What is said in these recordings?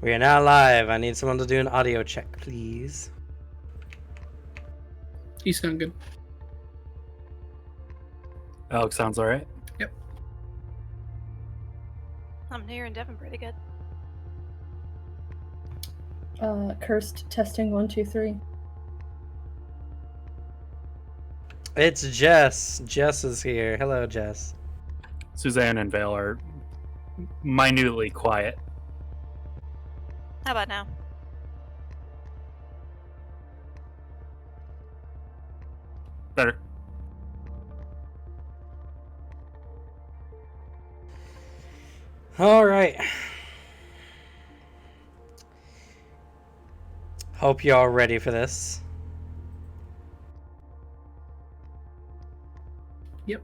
We are now live. I need someone to do an audio check, please. You sound good. Alex sounds all right. Yep. I'm hearing Devin pretty good. Cursed testing 1 2 3. It's Jess. Jess is here. Hello, Jess. Suzanne and Vale are minutely quiet. How about now? Better. All right. Hope y'all ready for this. Yep.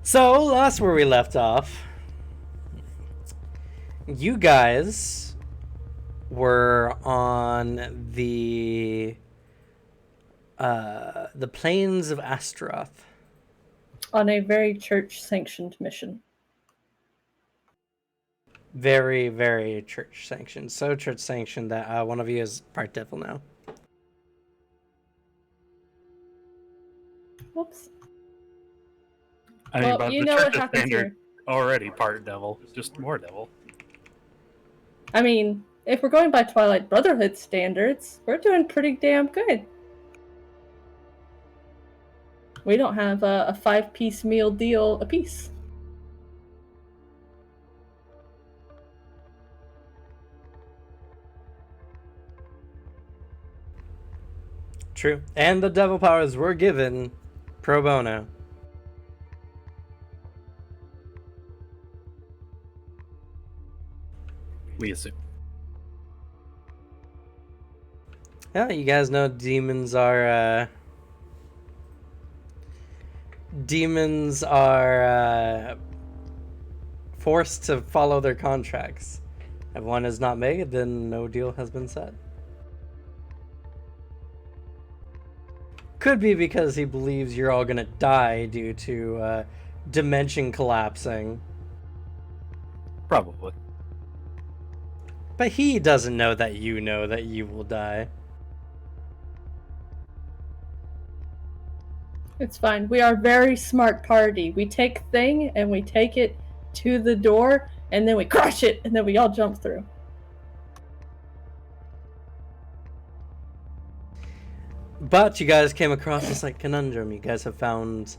So, last where we left off, you guys were on the plains of Astaroth. On a very church-sanctioned mission. Very, very church sanctioned. So church sanctioned that one of you is part devil now. Whoops. I mean, Well, but you the know church what is happens standard here. already part devil, just more devil. I mean, if we're going by Twilight Brotherhood standards, we're doing pretty damn good. We don't have a 5-piece meal deal apiece. True. And the devil powers were given pro bono. We assume. Yeah, you guys know demons are forced to follow their contracts. If one is not made, then no deal has been set. Could be because he believes you're all gonna die due to dimension collapsing. Probably. But he doesn't know that you will die. It's fine. We are a very smart party. We take thing and we take it to the door and then we crush it and then we all jump through. But you guys came across this conundrum. You guys have found,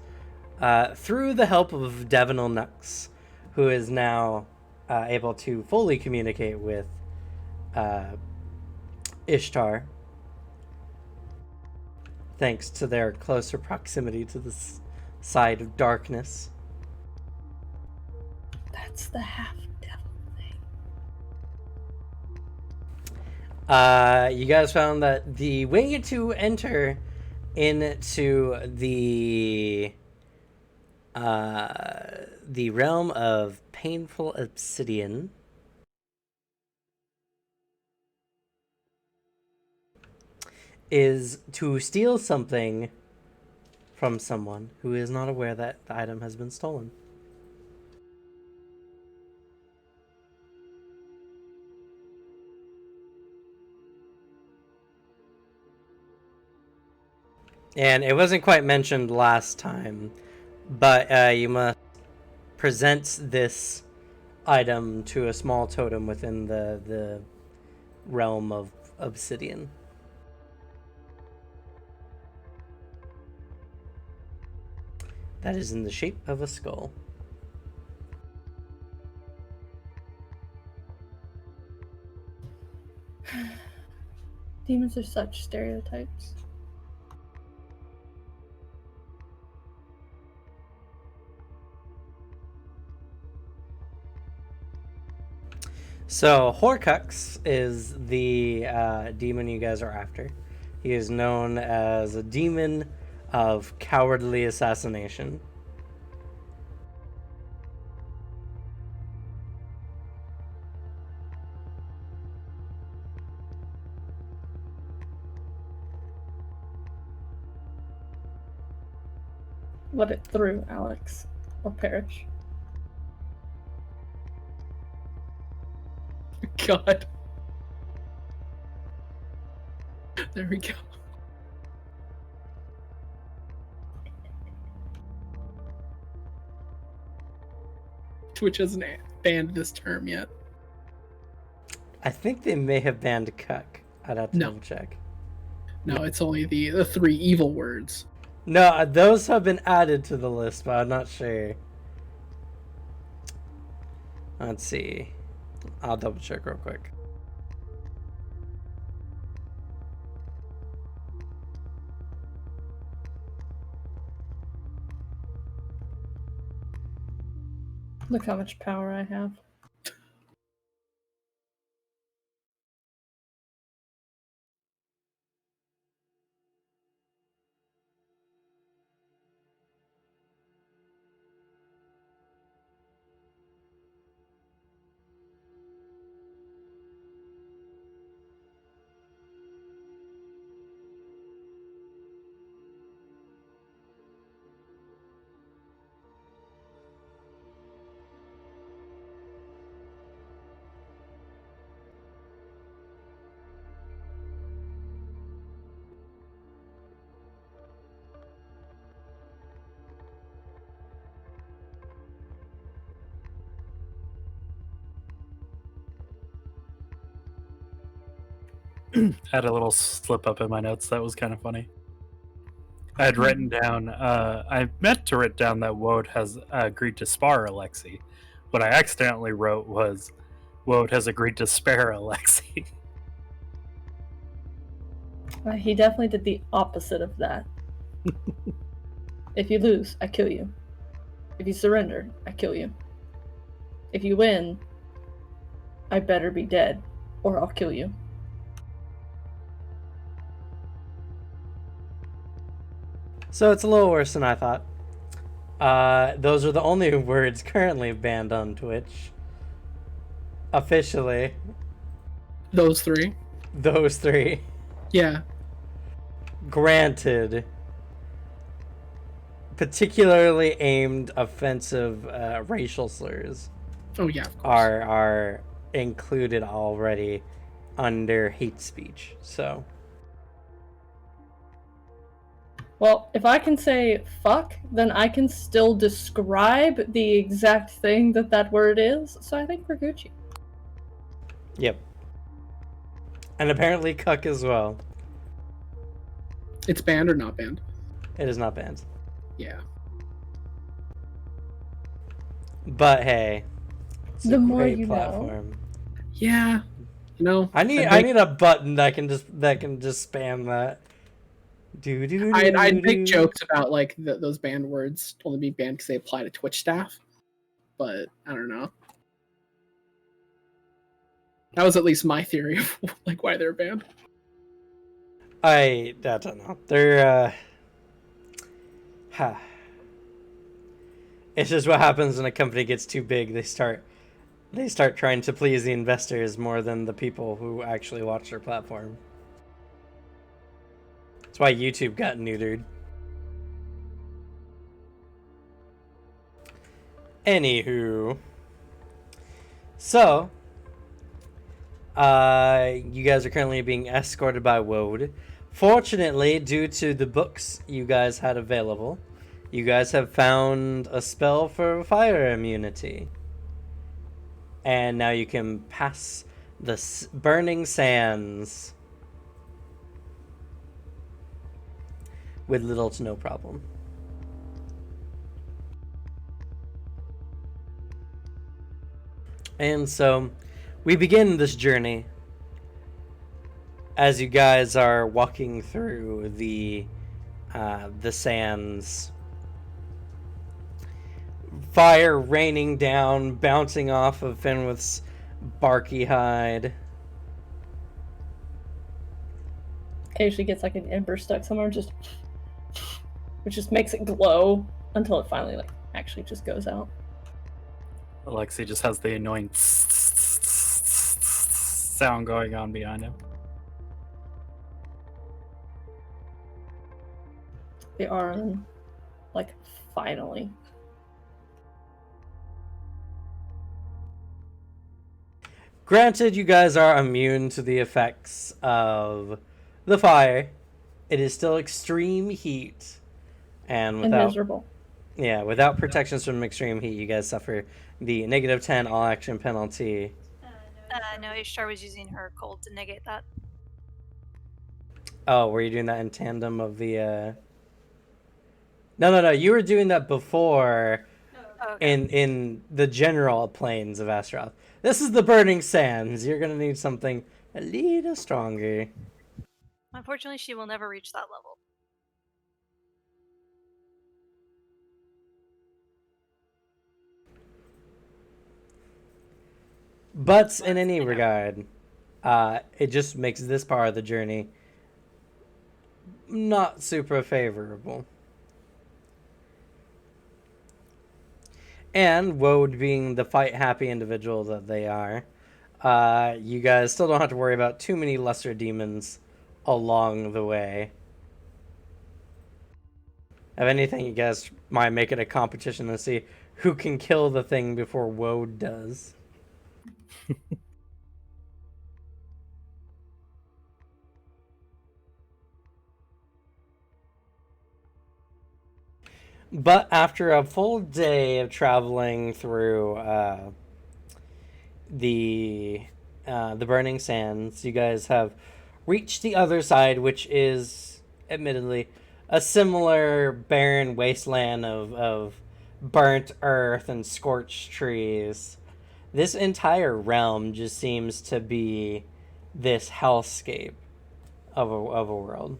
through the help of Devinal Nux, who is now able to fully communicate with Ishtar, thanks to their closer proximity to this side of darkness. That's the half-devil thing. You guys found that the way to enter into the realm of painful obsidian is to steal something from someone who is not aware that the item has been stolen. And it wasn't quite mentioned last time, but you must present this item to a small totem within the realm of obsidian. That is in the shape of a skull. Demons are such stereotypes. So Horcrux is the demon you guys are after. He is known as a demon of cowardly assassination. Let it through, Alex. Or perish. God. There we go. Twitch hasn't banned this term yet. I think they may have banned cuck. I'd have to No. double check. No, it's only the 3 evil words. No, those have been added to the list, but I'm not sure. Let's see. I'll double check real quick. Look how much power I have. Had a little slip up in my notes that was kind of funny. I had written down, I meant to write down that Woad has agreed to spar Alexi. What I accidentally wrote was, Woad has agreed to spare Alexi. He definitely did the opposite of that. If you lose, I kill you. If you surrender, I kill you. If you win, I better be dead, or I'll kill you. So it's a little worse than I thought. Those are the only words currently banned on Twitch. Officially. Those 3? Those 3. Yeah. Granted, particularly aimed offensive racial slurs Oh, yeah, of course. are included already under hate speech. So, Well, if I can say fuck, then I can still describe the exact thing that word is, so I think we're Gucci. yep. And apparently cuck as well. It's banned or not banned? It is not banned. Yeah. But hey, it's The a more great you know. platform. Yeah. You know, I need a button that can just spam that. I'd make jokes about like those banned words only being banned because they apply to Twitch staff, but I don't know. That was at least my theory of like why they're banned. I don't know. They're it's just what happens when a company gets too big. They start trying to please the investors more than the people who actually watch their platform. That's why YouTube got neutered. Anywho, so you guys are currently being escorted by Woad. Fortunately, due to the books you guys had available, you guys have found a spell for fire immunity. And now you can pass the burning sands with little to no problem. And so we begin this journey as you guys are walking through the sands. Fire raining down, bouncing off of Fenwith's barky hide. Occasionally gets like an ember stuck somewhere, which just makes it glow until it finally like actually just goes out. Alexi just has the annoying sound going on behind him. They are on Like, finally. Granted, you guys are immune to the effects of the fire. It is still extreme heat, and And miserable. without protections from extreme heat, you guys suffer the -10 all action penalty. No, Ishtar was using her cold to negate that. Oh, were you doing that in tandem of the? No. You were doing that before. Okay. In the general planes of Astaroth. This is the Burning Sands. You're gonna need something a little stronger. Unfortunately, she will never reach that level. But in any regard, it just makes this part of the journey not super favorable. And Woad being the fight-happy individual that they are, you guys still don't have to worry about too many lesser demons along the way. If anything, you guys might make it a competition to see who can kill the thing before Woad does. But after a full day of traveling through the Burning Sands, you guys have reached the other side, which is admittedly a similar barren wasteland of burnt earth and scorched trees. This entire realm just seems to be this hellscape of a world.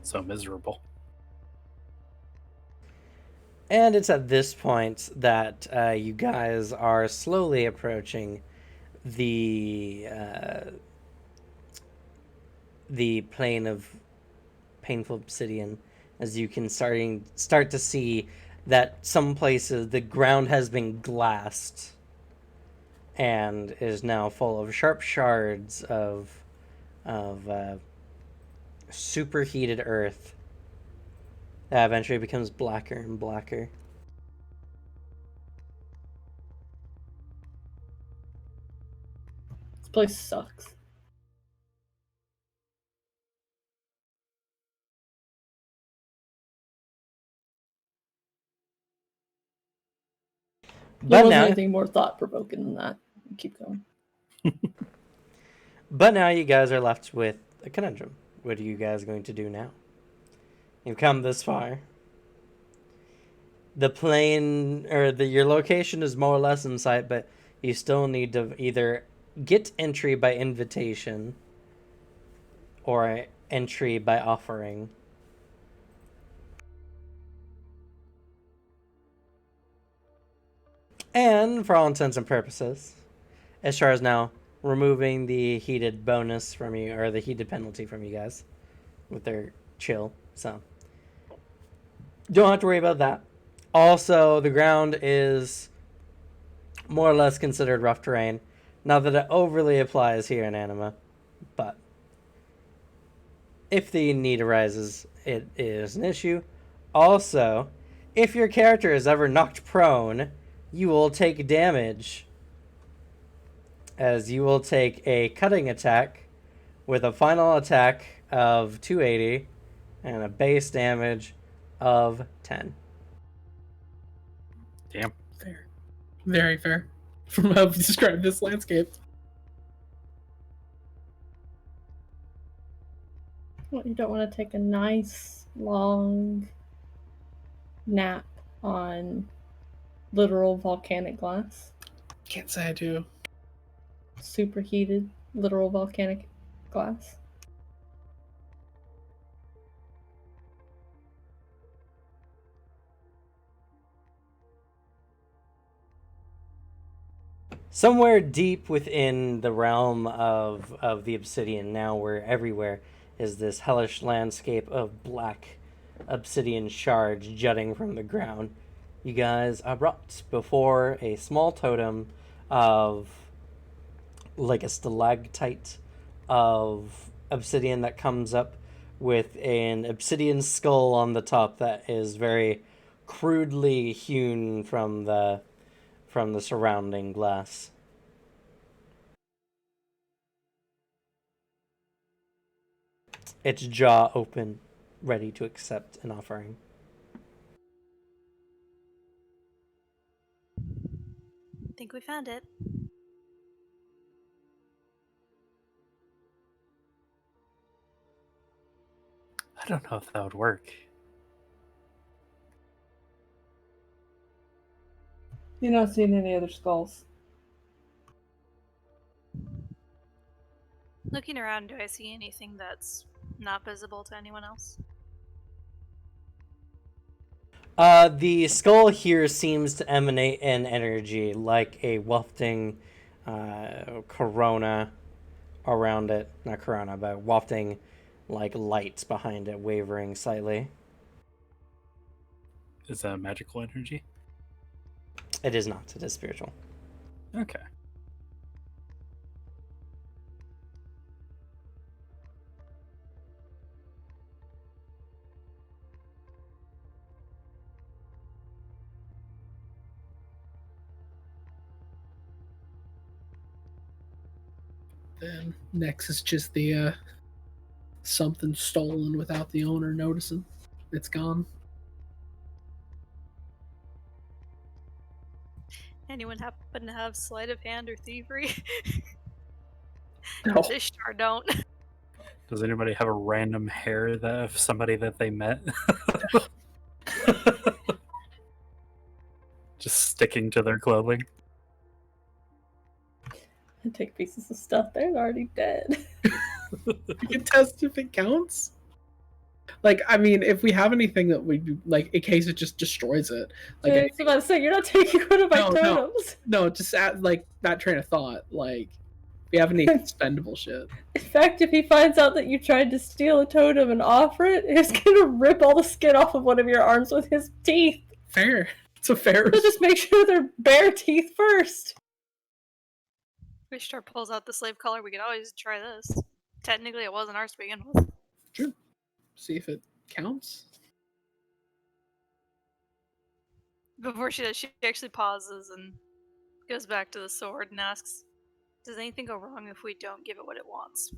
So miserable. And it's at this point that you guys are slowly approaching the plane of painful obsidian, as you can start to see that some places the ground has been glassed and is now full of sharp shards of superheated earth that eventually becomes blacker and blacker. This place sucks. There But wasn't now, anything more thought-provoking than that. Keep going. but now you guys are left with a conundrum. What are you guys going to do now? You've come this far. The plane or your location is more or less in sight, but you still need to either get entry by invitation or entry by offering. And for all intents and purposes, Ishtar is now removing the heated bonus from you, or the heated penalty from you guys with their chill. So don't have to worry about that. Also, the ground is more or less considered rough terrain. Not that it overly applies here in Anima, but if the need arises, it is an issue. Also, if your character is ever knocked prone, you will take damage, as you will take a cutting attack with a final attack of 280 and a base damage of 10. Damn. Fair. Very fair. From how you described this landscape. What, you don't want to take a nice, long nap on literal volcanic glass? Can't say I do. Superheated literal volcanic glass? Somewhere deep within the realm of the obsidian, now where everywhere is this hellish landscape of black obsidian shards jutting from the ground, you guys are brought before a small totem of like a stalactite of obsidian that comes up with an obsidian skull on the top that is very crudely hewn from the surrounding glass. Its jaw open, ready to accept an offering. I think we found it. I don't know if that would work. You're not seeing any other skulls. Looking around, do I see anything that's not visible to anyone else? The skull here seems to emanate an energy like a wafting corona around it. Not corona, but wafting like lights behind it, wavering slightly. Is that magical energy? It is not. It is spiritual. Okay. Then next is just the something stolen without the owner noticing. It's gone. Anyone happen to have sleight of hand or thievery? No. Ishtar don't. Does anybody have a random hair of somebody that they met? Just sticking to their clothing. I take pieces of stuff. They're already dead. You can test if it counts. Like, I mean, if we have anything that we like, in case it just destroys it. Like, I was about to say, you're not taking one of my totems. No, just add, like that train of thought. Like, if we have any expendable shit. In fact, if he finds out that you tried to steal a totem and offer it, he's gonna rip all the skin off of one of your arms with his teeth. Fair. It's a fair. So just make sure they're bare teeth first. Ishtar pulls out the slave collar. We could always try this. Technically, it wasn't ours to begin with. True. See if it counts. Before she does, she actually pauses and goes back to the sword and asks, "Does anything go wrong if we don't give it what it wants?"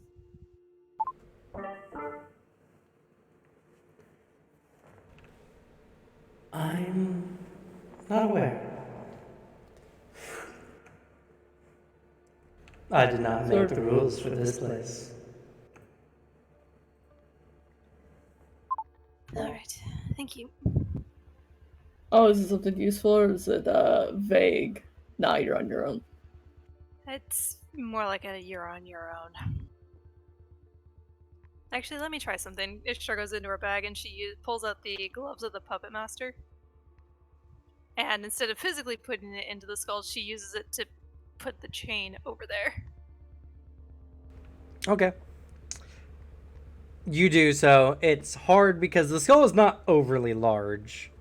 I'm not aware. I did not make the rules for this place. Alright, thank you. Oh, is it something useful or is it vague? Nah, you're on your own. It's more like a you're on your own. Actually, let me try something. Ishtar goes into her bag and she pulls out the gloves of the puppet master. And instead of physically putting it into the skull, she uses it to put the chain over there. Okay. You do so. It's hard because the skull is not overly large.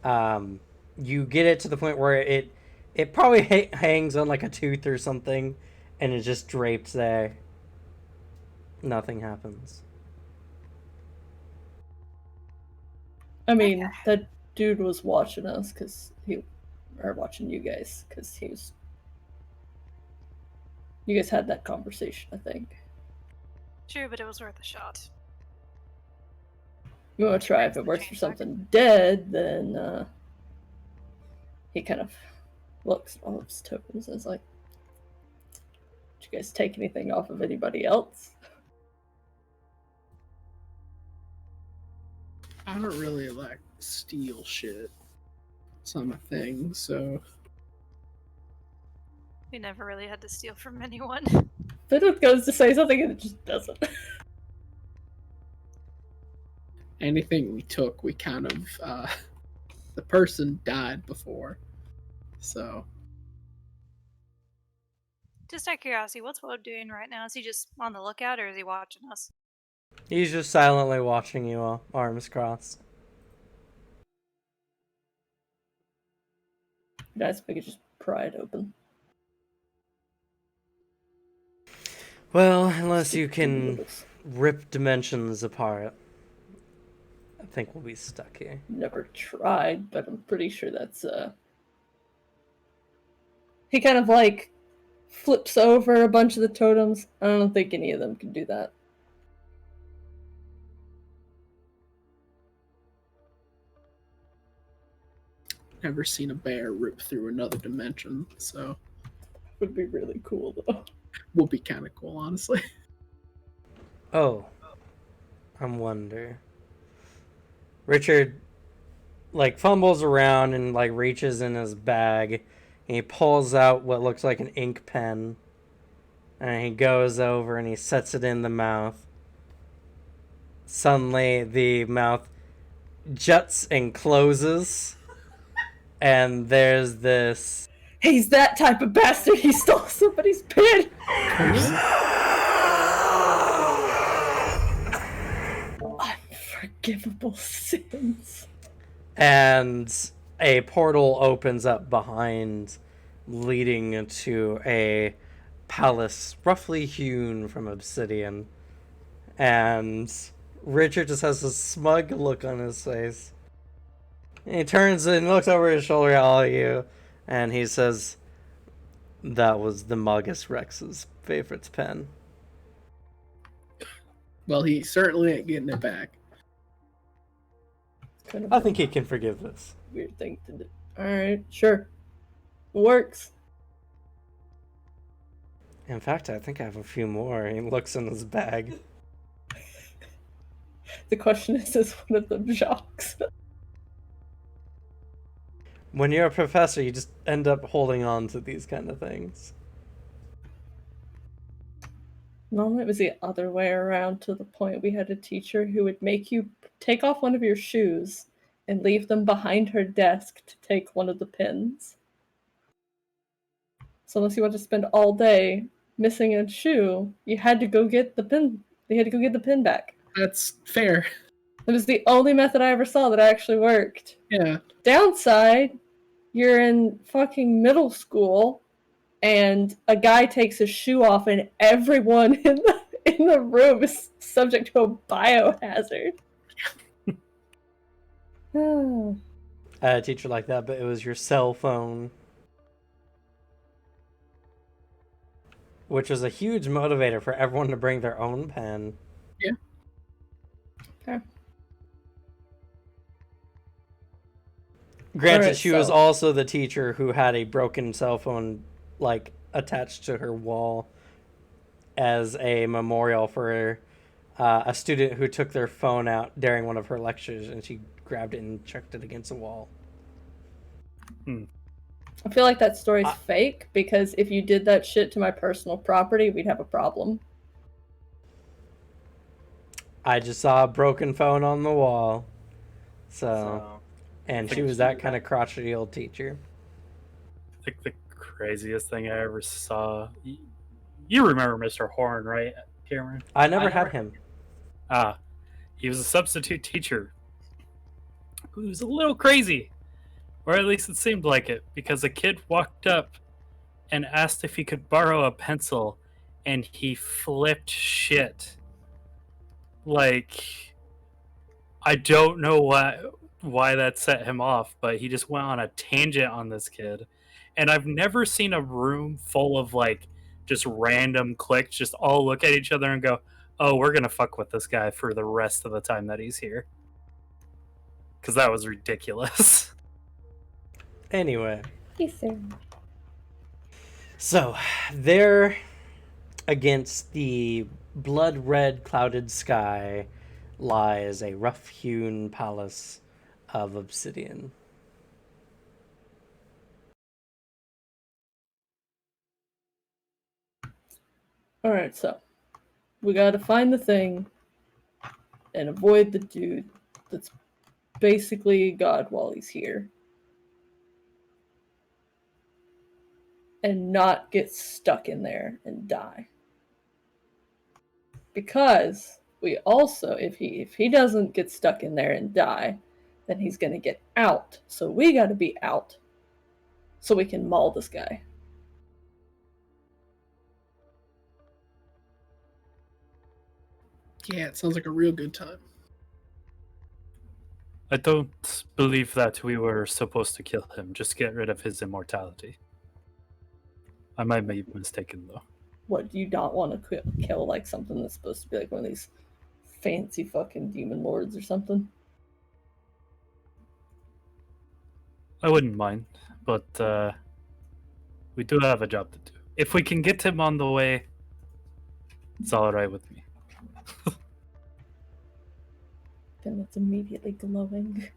You get it to the point where it probably hangs on like a tooth or something, and it just drapes there. Nothing happens. I mean, that dude was watching us or watching you guys because you guys had that conversation, I think. True, but it was worth a shot. You want to try if it works for something dead, then he kind of looks at all of his tokens and is like, did you guys take anything off of anybody else? I don't really like steal shit. It's not my thing, so. We never really had to steal from anyone. Fidwith goes to say something and it just doesn't. Anything we took, we kind of, the person died before, so. Just out of curiosity, what's Woad doing right now? Is he just on the lookout or is he watching us? He's just silently watching you all, arms crossed. Guys, we could just pry it open. Well, unless you can rip dimensions apart, I think we'll be stuck here. Never tried, but I'm pretty sure that's He kind of like flips over a bunch of the totems. I don't think any of them can do that. Never seen a bear rip through another dimension, so Would be really cool though. would be kind of cool, honestly. Oh, I wonder. Richard, like, fumbles around and, like, reaches in his bag, and he pulls out what looks like an ink pen, and he goes over and he sets it in the mouth. Suddenly, the mouth juts and closes, and there's this... He's that type of bastard. He stole somebody's pen. Unforgivable sins. And a portal opens up behind, leading to a palace roughly hewn from obsidian. And Richard just has a smug look on his face. And he turns and looks over his shoulder at all of you, and he says, "That was the Magus Rex's favorite pen." Well, he certainly ain't getting it back. Kind of I think he can forgive this. a weird thing to do. Alright, sure. Works. In fact, I think I have a few more. He looks in his bag. The question is one of them jocks? When you're a professor, you just end up holding on to these kind of things. No, it was the other way around, to the point we had a teacher who would make you take off one of your shoes and leave them behind her desk to take one of the pins. So unless you want to spend all day missing a shoe, you had to go get the pin. You had to go get the pin back. That's fair. It was the only method I ever saw that actually worked. Yeah. Downside, you're in fucking middle school, and a guy takes his shoe off, and everyone in the room is subject to a biohazard. Oh. I had a teacher like that, but it was your cell phone. Which was a huge motivator for everyone to bring their own pen. Yeah. Okay. Granted, Alright, she was so- also the teacher who had a broken cell phone, like, attached to her wall as a memorial for a student who took their phone out during one of her lectures, and she grabbed it and chucked it against a wall. I feel like that story's fake, because if you did that shit to my personal property, we'd have a problem. I just saw a broken phone on the wall. So and she was that kind of crotchety old teacher. I think the craziest thing I ever saw. You remember Mr. Horn, right, Cameron? I never had him. He was a substitute teacher who was a little crazy, or at least it seemed like it, because a kid walked up and asked if he could borrow a pencil, and he flipped shit. Like, I don't know why that set him off, but he just went on a tangent on this kid. And I've never seen a room full of, like, just random clicks just all look at each other and go, oh, we're gonna fuck with this guy for the rest of the time that he's here. Because that was ridiculous. Anyway. He's there. So, there against the blood-red clouded sky lies a rough-hewn palace of obsidian. Alright, so we gotta find the thing and avoid the dude that's basically God while he's here. And not get stuck in there and die. Because we also, if he doesn't get stuck in there and die, then he's gonna get out. So we gotta be out so we can maul this guy. Yeah, it sounds like a real good time. I don't believe that we were supposed to kill him, just get rid of his immortality. I might be mistaken, though. What, do you not want to kill like something that's supposed to be like one of these fancy fucking demon lords or something? I wouldn't mind, but we do have a job to do. If we can get him on the way, it's alright with me. Then it's immediately glowing.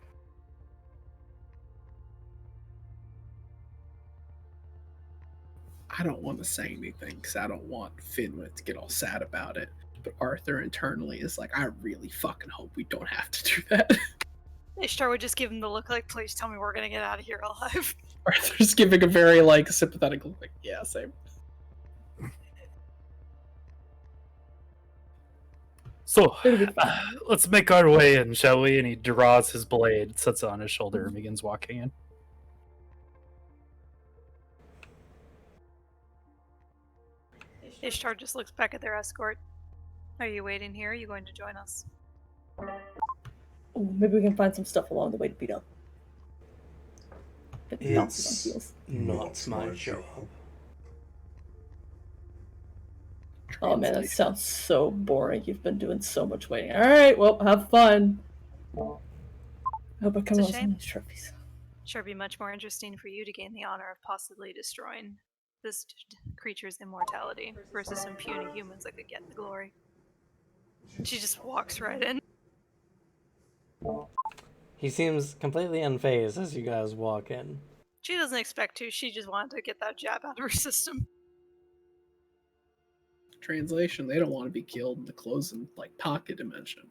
I don't want to say anything because I don't want Finwit to get all sad about it. But Arthur internally is like, I really fucking hope we don't have to do that. Ishtar would just give him the look like, please tell me we're gonna get out of here alive. Arthur's giving a very like sympathetic look, like, yeah, same. So, It'll be fine. let's make our way in, shall we? And he draws his blade, sets it on his shoulder, and begins walking in. Ishtar just looks back at their escort. Are you waiting here? Are you going to join us? Ooh, maybe we can find some stuff along the way to beat up. But not sit on It's heels. not my job. Oh man, that sounds so boring. You've been doing so much waiting. Alright, well, have fun. I hope I come It's a out with some shame. of these trophies. Sure, be much more interesting for you to gain the honor of possibly destroying this creature's immortality versus some puny humans that could get the glory. She just walks right in. He seems completely unfazed as you guys walk in. She doesn't expect to, she just wanted to get that jab out of her system. Translation, they don't want to be killed in the closing like pocket dimension.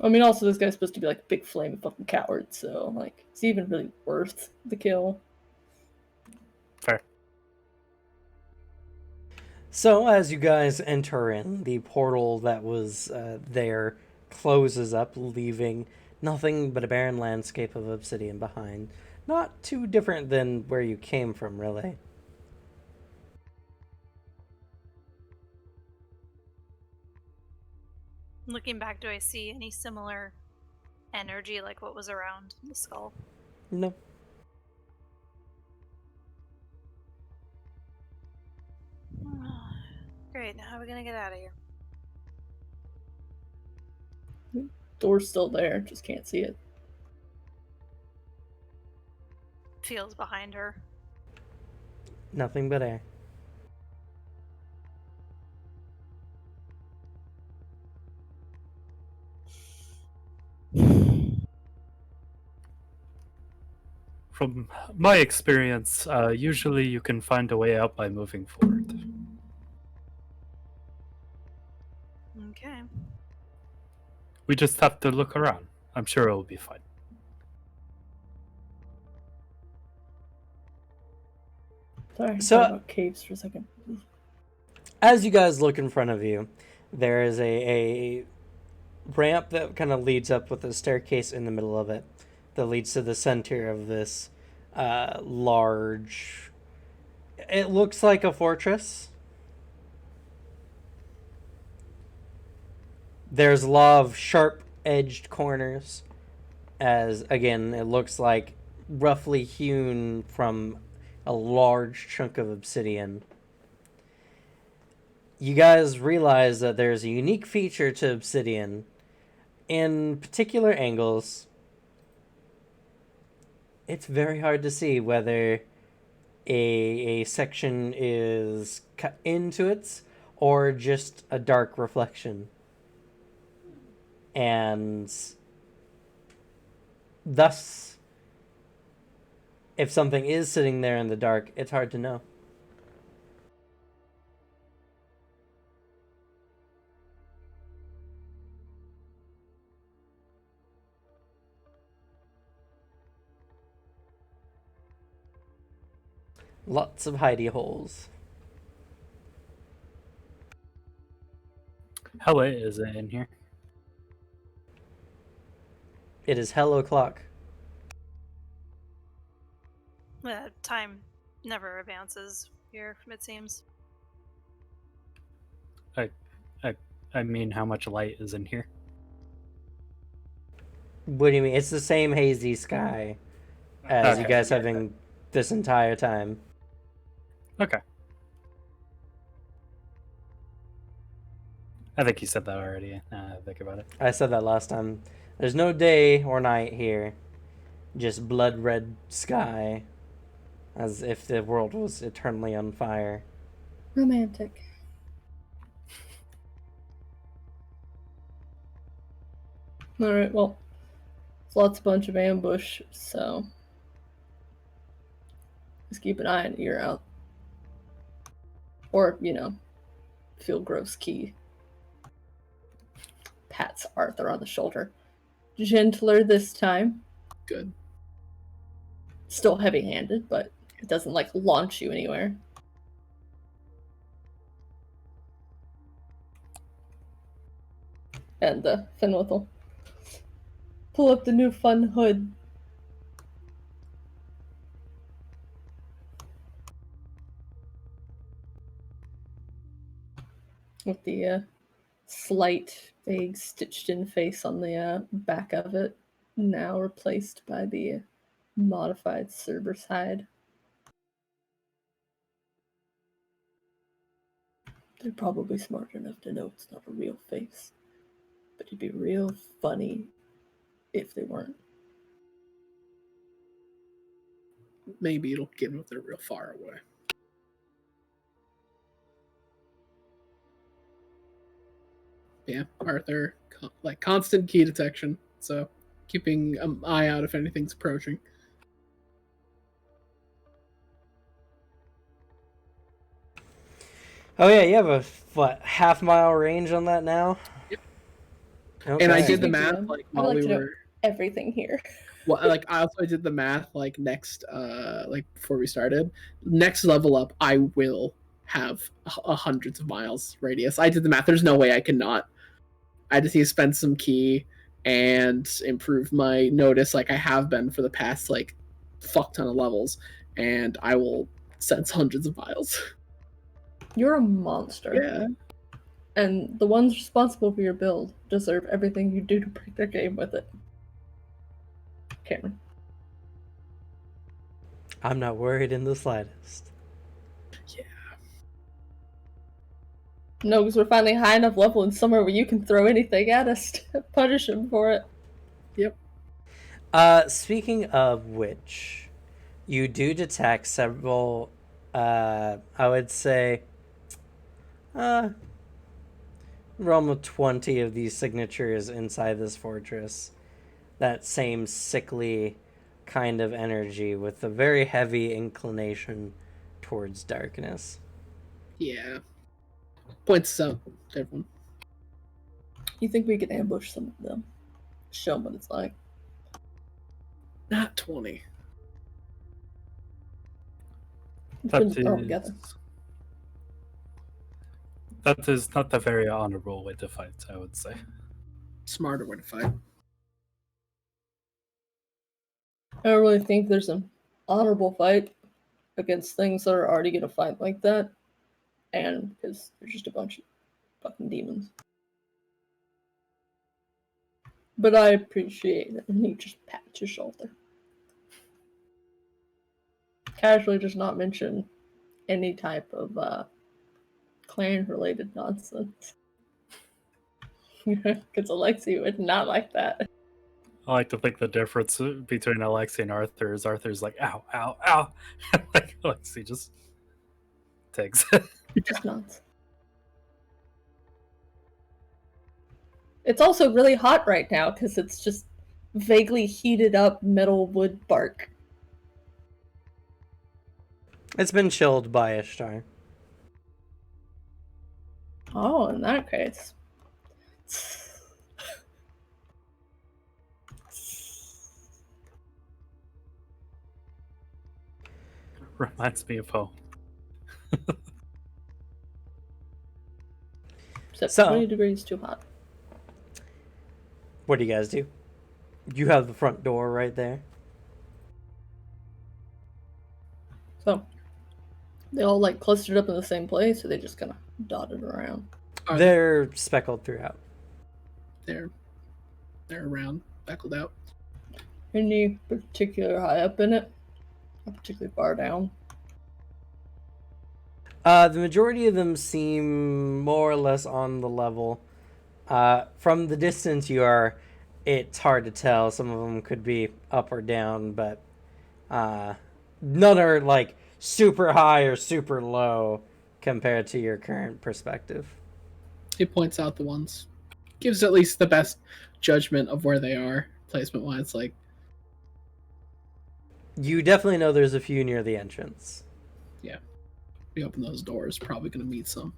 I mean, also, this guy's supposed to be like a big flaming fucking coward, so, like, is he even really worth the kill? Fair. So, as you guys enter in, the portal that was there closes up, leaving nothing but a barren landscape of obsidian behind. Not too different than where you came from, really. Looking back, do I see any similar energy like what was around the skull? No. Great, now how are we gonna get out of here? Door's still there, just can't see it. Feels behind her. Nothing but air. From my experience, usually you can find a way out by moving forward. Okay. We just have to look around. I'm sure it will be fine. Sorry, So- talk about caves for a second. As you guys look in front of you, there is a ramp that kind of leads up with a staircase in the middle of it that leads to the center of this large... It looks like a fortress. There's a lot of sharp-edged corners, as, again, it looks like roughly hewn from a large chunk of obsidian. You guys realize that there's a unique feature to obsidian. In particular angles, it's very hard to see whether a section is cut into it or just a dark reflection. And thus, if something is sitting there in the dark, it's hard to know. Lots of hidey holes. How late is it in here? It is hell o'clock. Time never advances here, it seems. I I mean, how much light is in here? What do you mean? It's the same hazy sky as you Okay. guys having this entire time. Okay. I think you said that already. Think about it. I said that last time. There's no day or night here. Just blood red sky. As if the world was eternally on fire. Romantic. Alright, well, it's lots bunch of ambush, so just keep an eye and ear out. Or, feel gross key. Pats Arthur on the shoulder. Gentler this time. Good. Still heavy-handed, but it doesn't, launch you anywhere. And Finwith will pull up the new fun hood. With the slight, vague, stitched-in face on the back of it, now replaced by the modified Cerberus hide. They're probably smart enough to know it's not a real face, but it'd be real funny if they weren't. Maybe it'll get them if they're real far away. Yeah, Arthur, constant key detection, so keeping an eye out if anything's approaching. Oh yeah, you have a half-mile range on that now? Yep. Okay. And I did the Speaking math of, while I'd like we to know were. everything here. Well, I also did the math next, before we started. Next level up, I will have hundreds of miles radius. I did the math. There's no way I cannot. I just need to spend some key and improve my notice like I have been for the past fuck ton of levels, and I will sense hundreds of miles. You're a monster. Yeah. And the ones responsible for your build deserve everything you do to break their game with it. Cameron. I'm not worried in the slightest. Yeah. No, because we're finally high enough level in somewhere where you can throw anything at us to punish him for it. Yep. Speaking of which, you do detect several, I would say, realm of 20 of these signatures inside this fortress. That same sickly kind of energy with a very heavy inclination towards darkness. Yeah. Points out to everyone. You think we could ambush some of them? Show them what it's like. Not 20. Let's put it all together. That is not a very honorable way to fight, I would say. Smarter way to fight. I don't really think there's an honorable fight against things that are already going to fight like that. And because they're just a bunch of fucking demons. But I appreciate it. And he just pats your shoulder. Casually does not mention any type of clan-related nonsense. Because Alexi would not like that. I like to think the difference between Alexi and Arthur is Arthur's like, ow, ow, ow. Like Alexi just takes it. Just nods. It's also really hot right now because it's just vaguely heated up metal wood bark. It's been chilled by Ishtar. Oh, in that case. Reminds me of home. Except So- 20 degrees too hot. What do you guys do? You have the front door right there. So, they all clustered up in the same place, or they just kind of dotted around? They're speckled throughout. They're around, speckled out. Any particular high up in it? Or particularly far down? The majority of them seem more or less on the level. From the distance you are, it's hard to tell. Some of them could be up or down, but none are like super high or super low compared to your current perspective. He points out the ones, gives at least the best judgment of where they are placement wise. Like, you definitely know there's a few near the entrance. we open those doors, probably gonna meet some.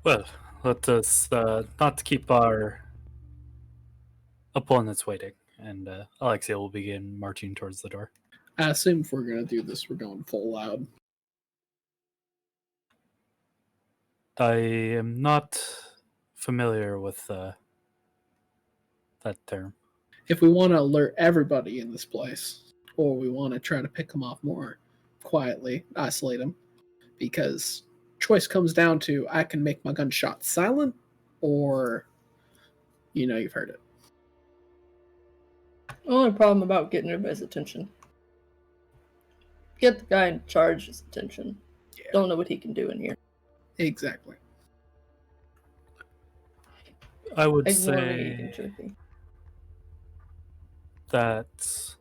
Well, let us not keep our opponents waiting, and Alexia will begin marching towards the door. I assume if we're gonna do this, we're going full loud. I am not familiar with that term. If we want to alert everybody in this place, or we want to try to pick them off more quietly, isolate them, because choice comes down to I can make my gunshot silent, or you've heard it. Only problem about getting everybody's attention. Get the guy in charge's attention. Yeah. Don't know what he can do in here. Exactly. I would Ignore me, say even tricky. that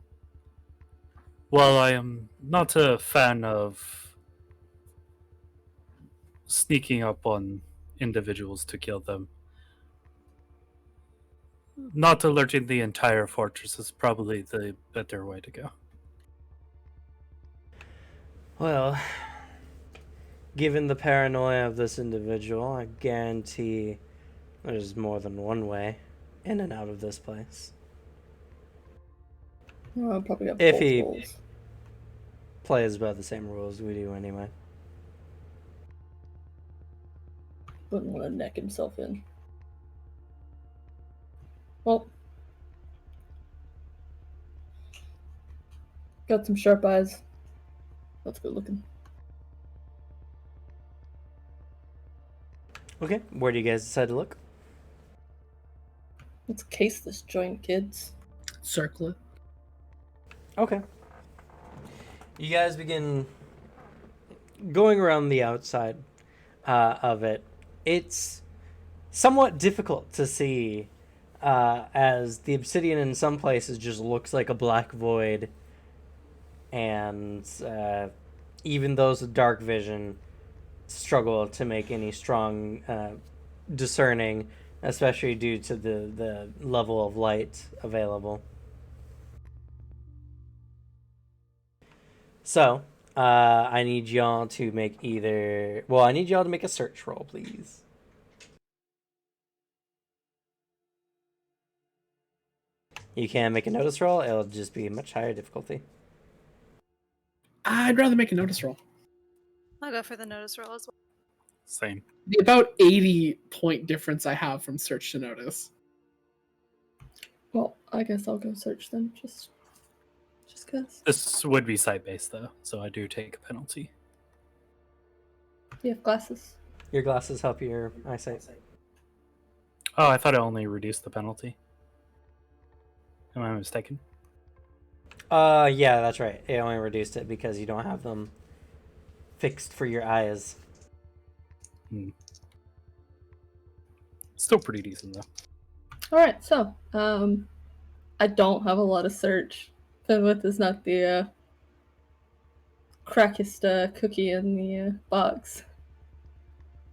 while I am not a fan of sneaking up on individuals to kill them, not alerting the entire fortress is probably the better way to go. Well, given the paranoia of this individual, I guarantee there's more than one way in and out of this place. Oh, I'll probably have If both he- roles. Plays by the same rules we do anyway. Wouldn't want to neck himself in. Well, got some sharp eyes. That's good looking. Okay, where do you guys decide to look? Let's case this joint, kids. Circle it. Okay. You guys begin going around the outside of it. It's somewhat difficult to see as the obsidian in some places just looks like a black void, and even those with dark vision struggle to make any strong discerning, especially due to the level of light available. So, I need y'all to make I need y'all to make a search roll, please. You can make a notice roll, it'll just be a much higher difficulty. I'd rather make a notice roll. I'll go for the notice roll as well. Same. The about 80-point difference I have from search to notice. Well, I guess I'll go search then. Just cause. This would be site-based, though, so I do take a penalty. You have glasses? Your glasses help your eyesight. Oh, I thought it only reduced the penalty. Am I mistaken? Yeah, that's right. It only reduced it because you don't have them fixed for your eyes. Still pretty decent, though. Alright, so, I don't have a lot of search. Fenwith is not the crackest cookie in the box.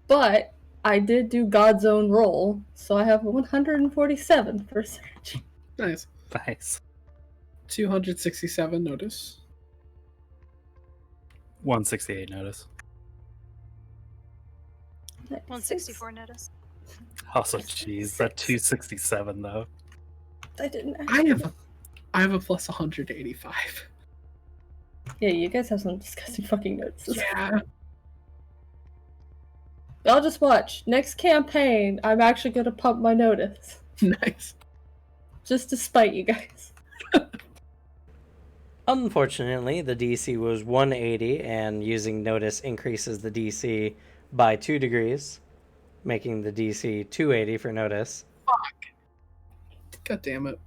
But I did do God's own roll, so I have 147 for search. Nice. Nice. 267 notice. 168 notice. 164 notice. Also, jeez, that 267 though. I didn't. I have a plus 185. Yeah, you guys have some disgusting fucking notes. Yeah. Y'all just watch. Next campaign, I'm actually gonna pump my notice. Nice. Just to spite you guys. Unfortunately, the DC was 180, and using notice increases the DC by 2 degrees, making the DC 280 for notice. God damn it.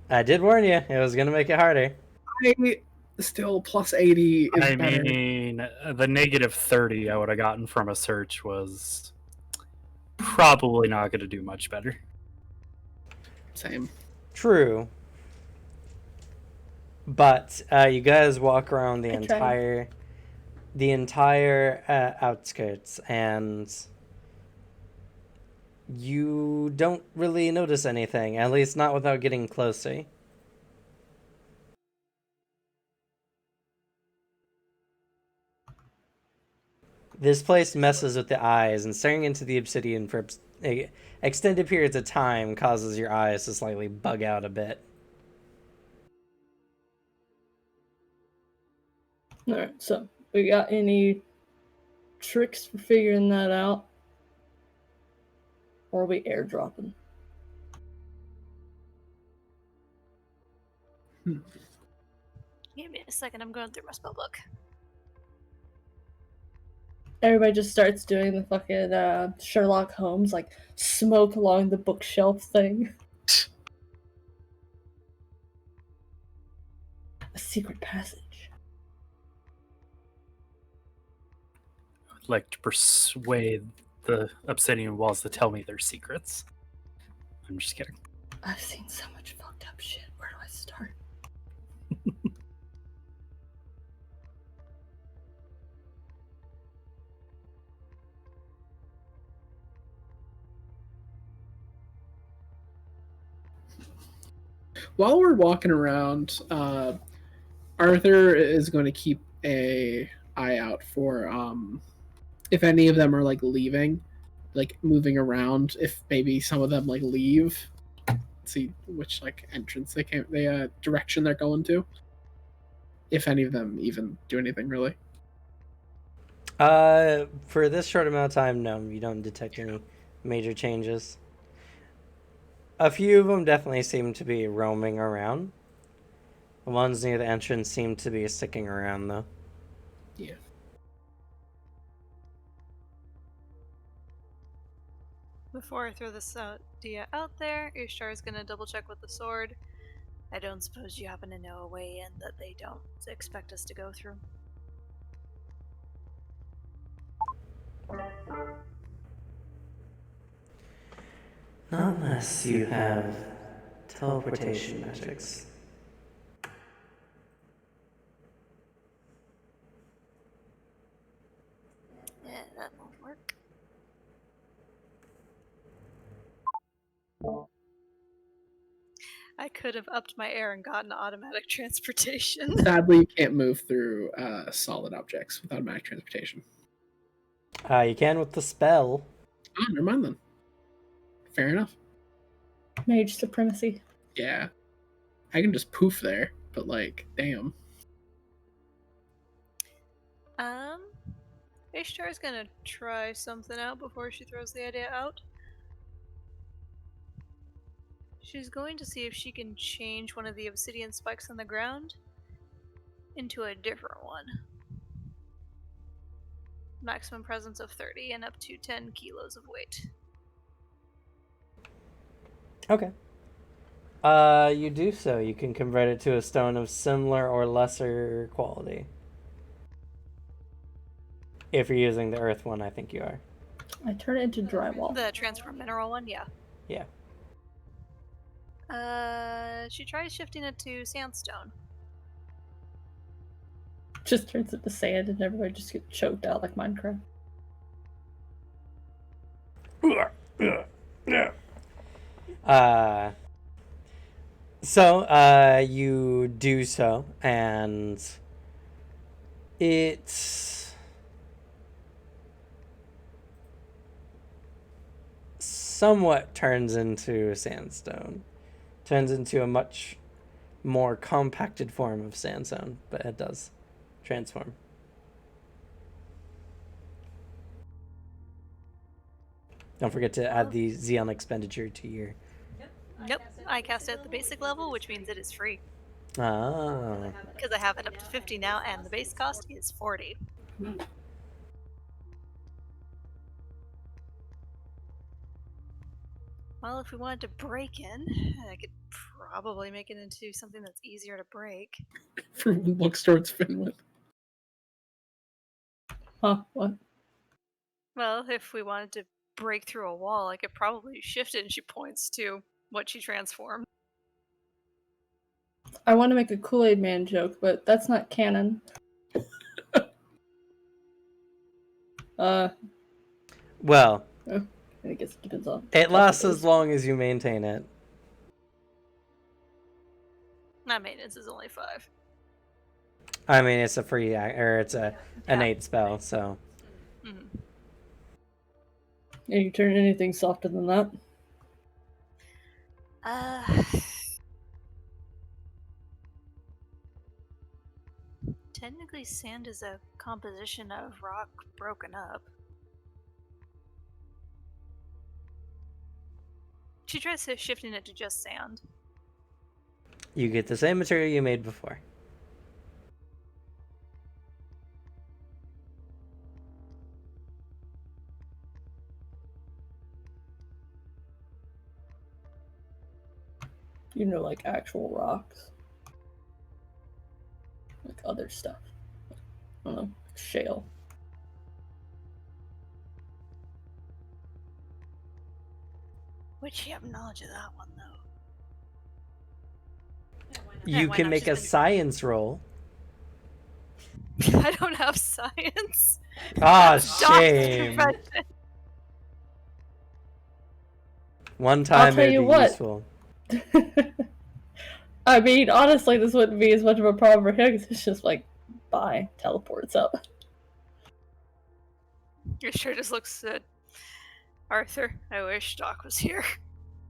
I did warn you, it was going to make it harder. Still plus 80 is I better. mean, the negative 30 I would have gotten from a search was probably not going to do much better. Same. True. But you guys walk around the I tried. entire outskirts, and you don't really notice anything, at least not without getting closer. This place messes with the eyes, and staring into the obsidian for extended periods of time causes your eyes to slightly bug out a bit. Alright, so we got any tricks for figuring that out? Or are we airdropping? Give me a second. I'm going through my spell book. Everybody just starts doing the fucking Sherlock Holmes, like, smoke along the bookshelf thing. A secret passage. I'd like to persuade the obsidian walls to tell me their secrets. I'm just kidding. I've seen so much fucked up shit. Where do I start? While we're walking around, Arthur is going to keep a eye out for if any of them are like leaving, like moving around. If maybe some of them like leave, see which like entrance they direction they're going to. If any of them even do anything really. For this short amount of time, no, you don't detect any major changes. A few of them definitely seem to be roaming around. The ones near the entrance seem to be sticking around, though. Yeah. Before I throw this idea out there, Ishtar is going to double check with the sword. I don't suppose you happen to know a way in that they don't expect us to go through. Not unless you have teleportation magics. Yeah, that won't work. I could have upped my air and gotten automatic transportation. Sadly, you can't move through solid objects with automatic transportation. You can with the spell. Oh, never mind then. Fair enough. Mage supremacy. Yeah. I can just poof there, but like, damn. Ishtar's gonna try something out before she throws the idea out. She's going to see if she can change one of the obsidian spikes on the ground into a different one. Maximum presence of 30 and up to 10 kilos of weight. Okay. You do so. You can convert it to a stone of similar or lesser quality. If you're using the earth one, I think you are. I turn it into drywall. The transform mineral one, yeah. Yeah. She tries shifting it to sandstone. Just turns into sand and everybody just gets choked out like Minecraft. So you do so, and it somewhat turns into sandstone. Turns into a much more compacted form of sandstone, but it does transform. Don't forget to add the Xeon expenditure to your... Nope, I cast it at the basic level, which means it is free. Ah. Because I have it up to 50 now, and the base cost is 40. Well, if we wanted to break in, I could probably make it into something that's easier to break. From looks towards Finland. Huh? What? Well, if we wanted to break through a wall, I could probably shift it, and she points to what she transformed. I want to make a Kool-Aid Man joke, but that's not canon. Well, I guess it depends on. it lasts tough as long as you maintain it. That maintenance is only 5. I mean, it's a free or it's a innate spell, so. Mm-hmm. Yeah, you turn anything softer than that. Technically, sand is a composition of rock broken up. She tries shifting it to just sand. You get the same material you made before. You know, like actual rocks. Like other stuff. I don't know, like shale. Would she have knowledge of that one, though? You why can not? make a She's been- science roll. I don't have science. Ah, That's Doc's shame. profession. One time tell it'd you be what. useful. I mean, honestly, this wouldn't be as much of a problem for him because it's just like, bye, teleports up. It sure just looks at Arthur. I wish Doc was here.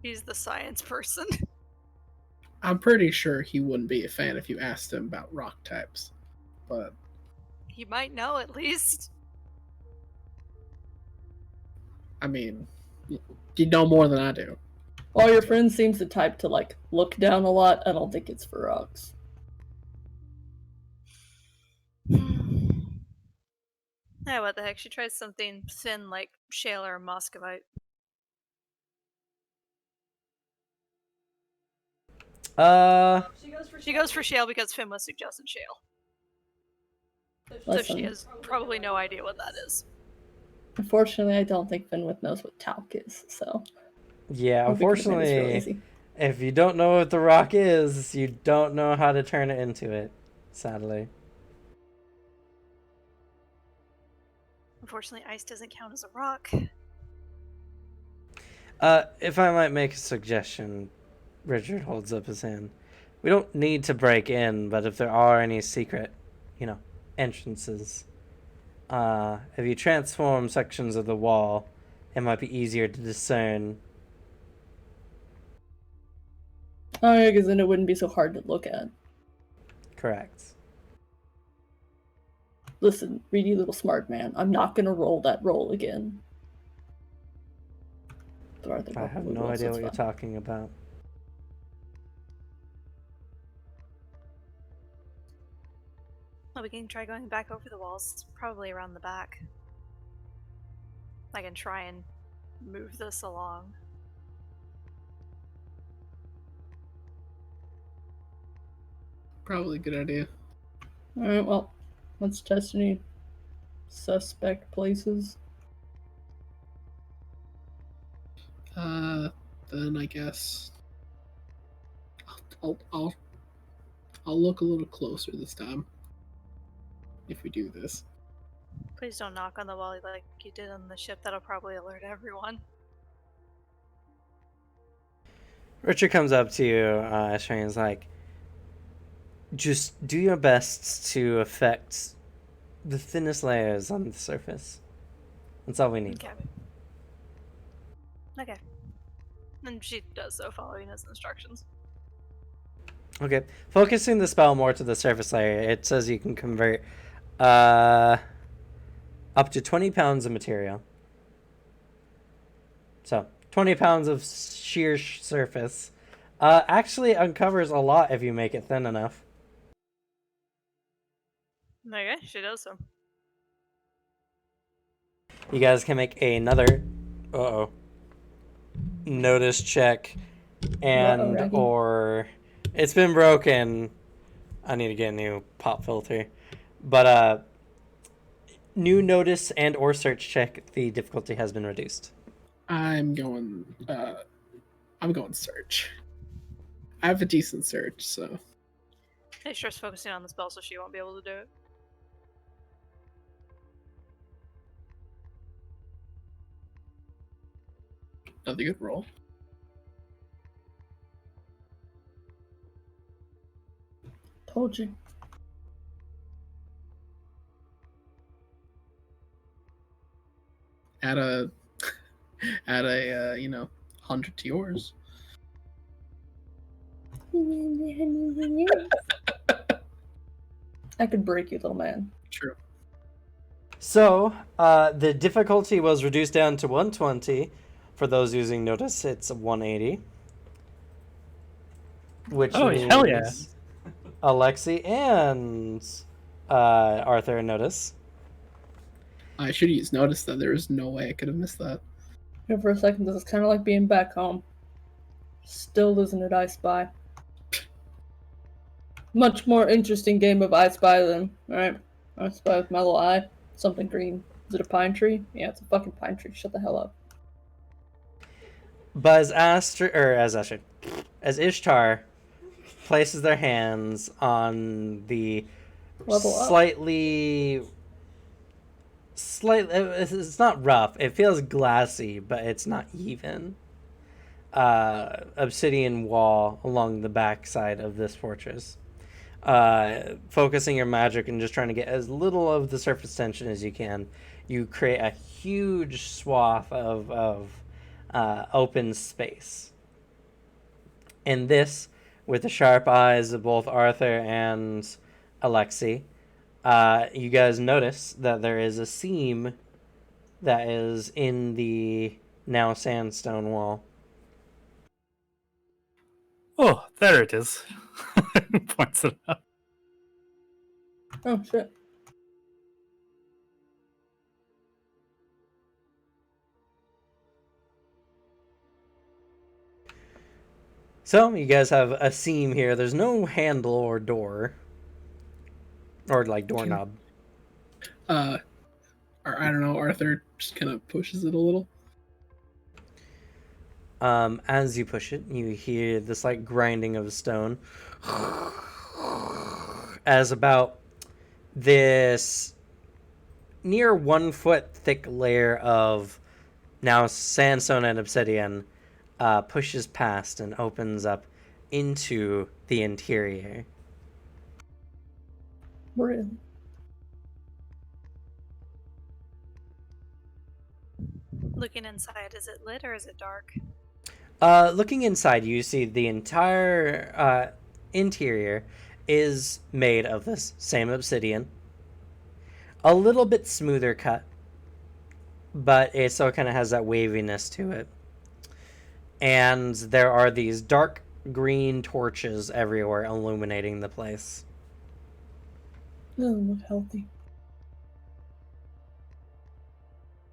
He's the science person. I'm pretty sure he wouldn't be a fan if you asked him about rock types. But He might know at least. I mean, you know more than I do. While your friend seems the type to like look down a lot, I don't think it's for rocks. Yeah, what the heck? She tries something thin like shale or muscovite. She goes for shale because Finn was suggested shale. So Listen, she has probably no idea what that is. unfortunately, I don't think Finwith knows what talc is, so. Yeah, I think it would've made this real unfortunately, easy. if you don't know what the rock is, you don't know how to turn it into it, sadly. Unfortunately, ice doesn't count as a rock. If I might make a suggestion, Richard holds up his hand. We don't need to break in, but if there are any secret, entrances, if you transform sections of the wall, it might be easier to discern. Oh, yeah, because then it wouldn't be so hard to look at. Correct. Listen, greedy little smart man, I'm not gonna roll that roll again. I have no idea what you're talking about. Well, we can try going back over the walls, probably around the back. I can try and move this along. Probably a good idea. Alright, well, let's test any suspect places. Then I guess I'll look a little closer this time. If we do this. Please don't knock on the wall like you did on the ship. That'll probably alert everyone. Richard comes up to you, and is like, just do your best to affect the thinnest layers on the surface. That's all we need. Okay. And she does so, following his instructions. Okay. Focusing the spell more to the surface layer, it says you can convert up to 20 pounds of material. So, 20 pounds of sheer surface Actually uncovers a lot if you make it thin enough. Okay, she does so. You guys can make another notice check, and Raggy? or it's been broken. I need to get a new pop filter. But new notice and or search check, the difficulty has been reduced. I'm going search. I have a decent search, so Ishtar's focusing on the spell, so she won't be able to do it. another good roll. Told you. Add a 100 to yours. I could break you, little man. True. So the difficulty was reduced down to 120. For those using notice, it's 180. Which means hell yeah. Alexi and Arthur notice. I should use notice that there is no way I could have missed that. Here for a second, this is kind of like being back home. Still losing at I Spy. Much more interesting game of I Spy than, alright, I Spy with my little eye. Something green. Is it a pine tree? Yeah, it's a fucking pine tree. Shut the hell up. But as Ishtar places their hands on the Level up. slightly, it's not rough. It feels glassy, but it's not even. Obsidian wall along the backside of this fortress. Focusing your magic and just trying to get as little of the surface tension as you can, you create a huge swath of open space. And this, with the sharp eyes of both Arthur and Alexi, you guys notice that there is a seam that is in the now sandstone wall. Oh, there it is. Points it out. Oh, shit. So, you guys have a seam here. There's no handle or door. Or, like, doorknob. Or I don't know, Arthur just kind of pushes it a little. As you push it, you hear this, like, grinding of stone. As about this near 1 foot thick layer of now sandstone and obsidian pushes past and opens up into the interior. Really? Looking inside, is it lit or is it dark? Looking inside, you see the entire interior is made of this same obsidian. A little bit smoother cut, but it still kind of has that waviness to it. And there are these dark green torches everywhere illuminating the place. Doesn't look healthy.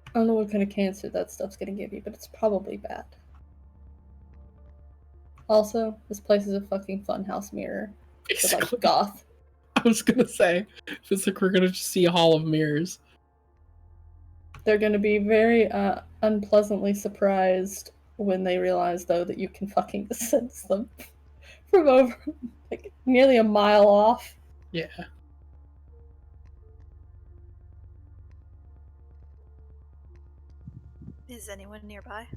I don't know what kind of cancer that stuff's gonna give you, but it's probably bad. Also, this place is a fucking funhouse mirror. It's like Basically, goth. I was gonna say, it's like we're gonna just see a hall of mirrors. They're gonna be very unpleasantly surprised when they realize, though, that you can fucking sense them from over, like, nearly a mile off. Yeah. Is anyone nearby?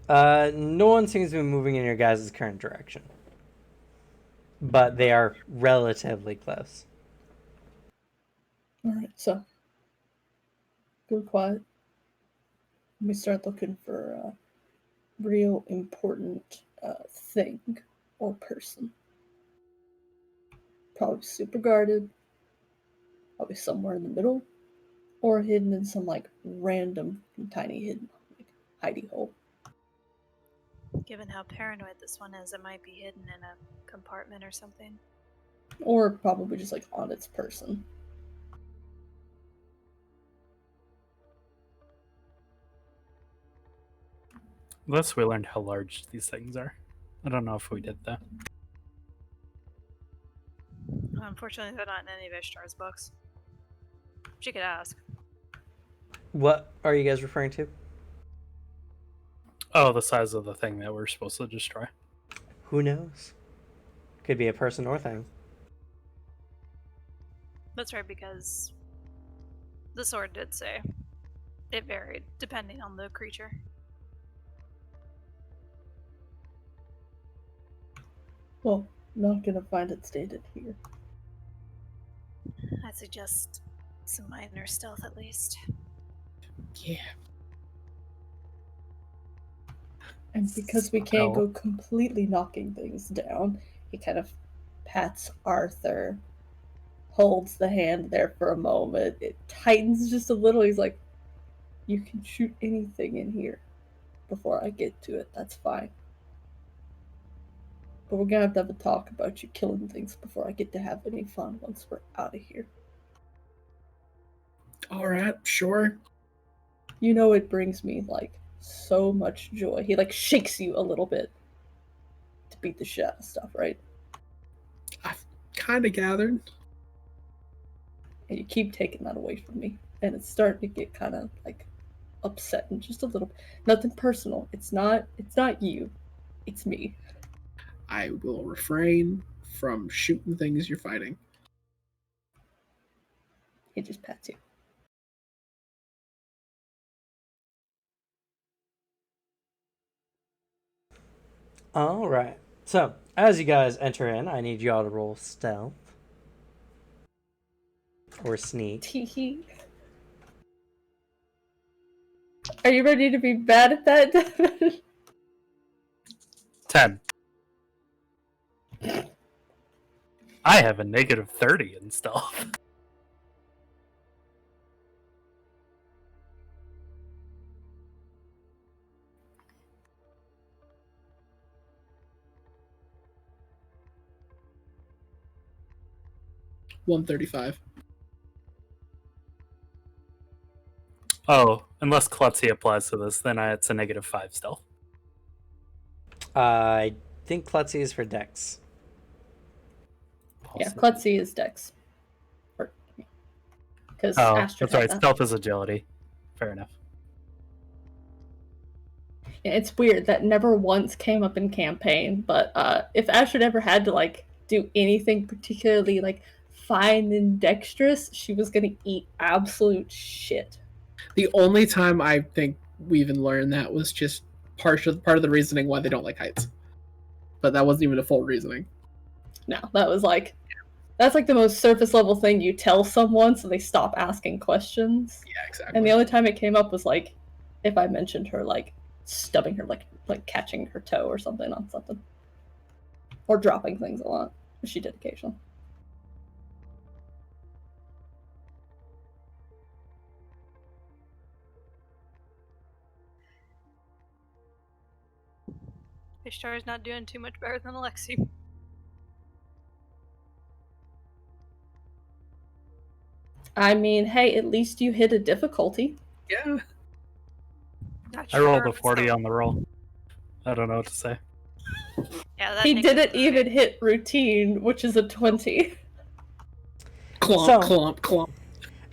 No one seems to be moving in your guys' current direction. But they are relatively close. Alright, so. Go quiet. Let me start looking for a real important thing or person. Probably super guarded. Probably somewhere in the middle. Or hidden in some, like, random tiny hidden, like, hidey hole. Given how paranoid this one is, it might be hidden in a compartment or something. Or probably just like on its person. Unless we learned how large these things are. I don't know if we did though. Unfortunately, they're not in any of Ishtar's books. She could ask. What are you guys referring to? Oh, the size of the thing that we're supposed to destroy. Who knows? Could be a person or thing. That's right, because the sword did say it varied depending on the creature. Well, not gonna find it stated here. I'd suggest some minor stealth at least. Yeah. And because we can't So- go completely knocking things down, he kind of pats Arthur, holds the hand there for a moment. It tightens just a little. He's like, "You can shoot anything in here before I get to it. That's fine. But we're gonna have a talk about you killing things before I get to have any fun once we're out of here. All right, sure. You know it brings me, like, so much joy." He, like, shakes you a little bit to beat the shit out of stuff, right? I've kind of gathered. And you keep taking that away from me. And it's starting to get kind of, like, upset and just a little. Nothing personal. It's not you. It's me. I will refrain from shooting things you're fighting. He just pats you. All right. So, as you guys enter in, I need y'all to roll stealth. Or sneak. Tee. Are you ready to be bad at that, Devin? 10. I have a negative 30 in stealth. $135. Oh, unless Klutzy applies to this, then it's a negative 5 stealth. I think Klutzy is for Dex. Yeah, Klutzy is Dex. Because Oh, Astrid that's right. had that. Stealth is agility. Fair enough. Yeah, it's weird that never once came up in campaign, but if Astrid ever had to, like, do anything particularly, like, fine and dexterous, she was gonna eat absolute shit. The only time I think we even learned that was just part of the reasoning why they don't like heights. But that wasn't even a full reasoning. No, that was like, that's like the most surface level thing you tell someone so they stop asking questions. Yeah, exactly. And the only time it came up was, like, if I mentioned her, like, stubbing her, like catching her toe or something on something. Or dropping things a lot, which she did occasionally. Ishtar's not doing too much better than Alexi. I mean, hey, at least you hit a difficulty. Yeah. Not I rolled sure a if it's 40 the- on the roll. I don't know what to say. Yeah, that He makes it didn't okay. even hit routine, which is a 20. Clomp, So- clomp, clomp.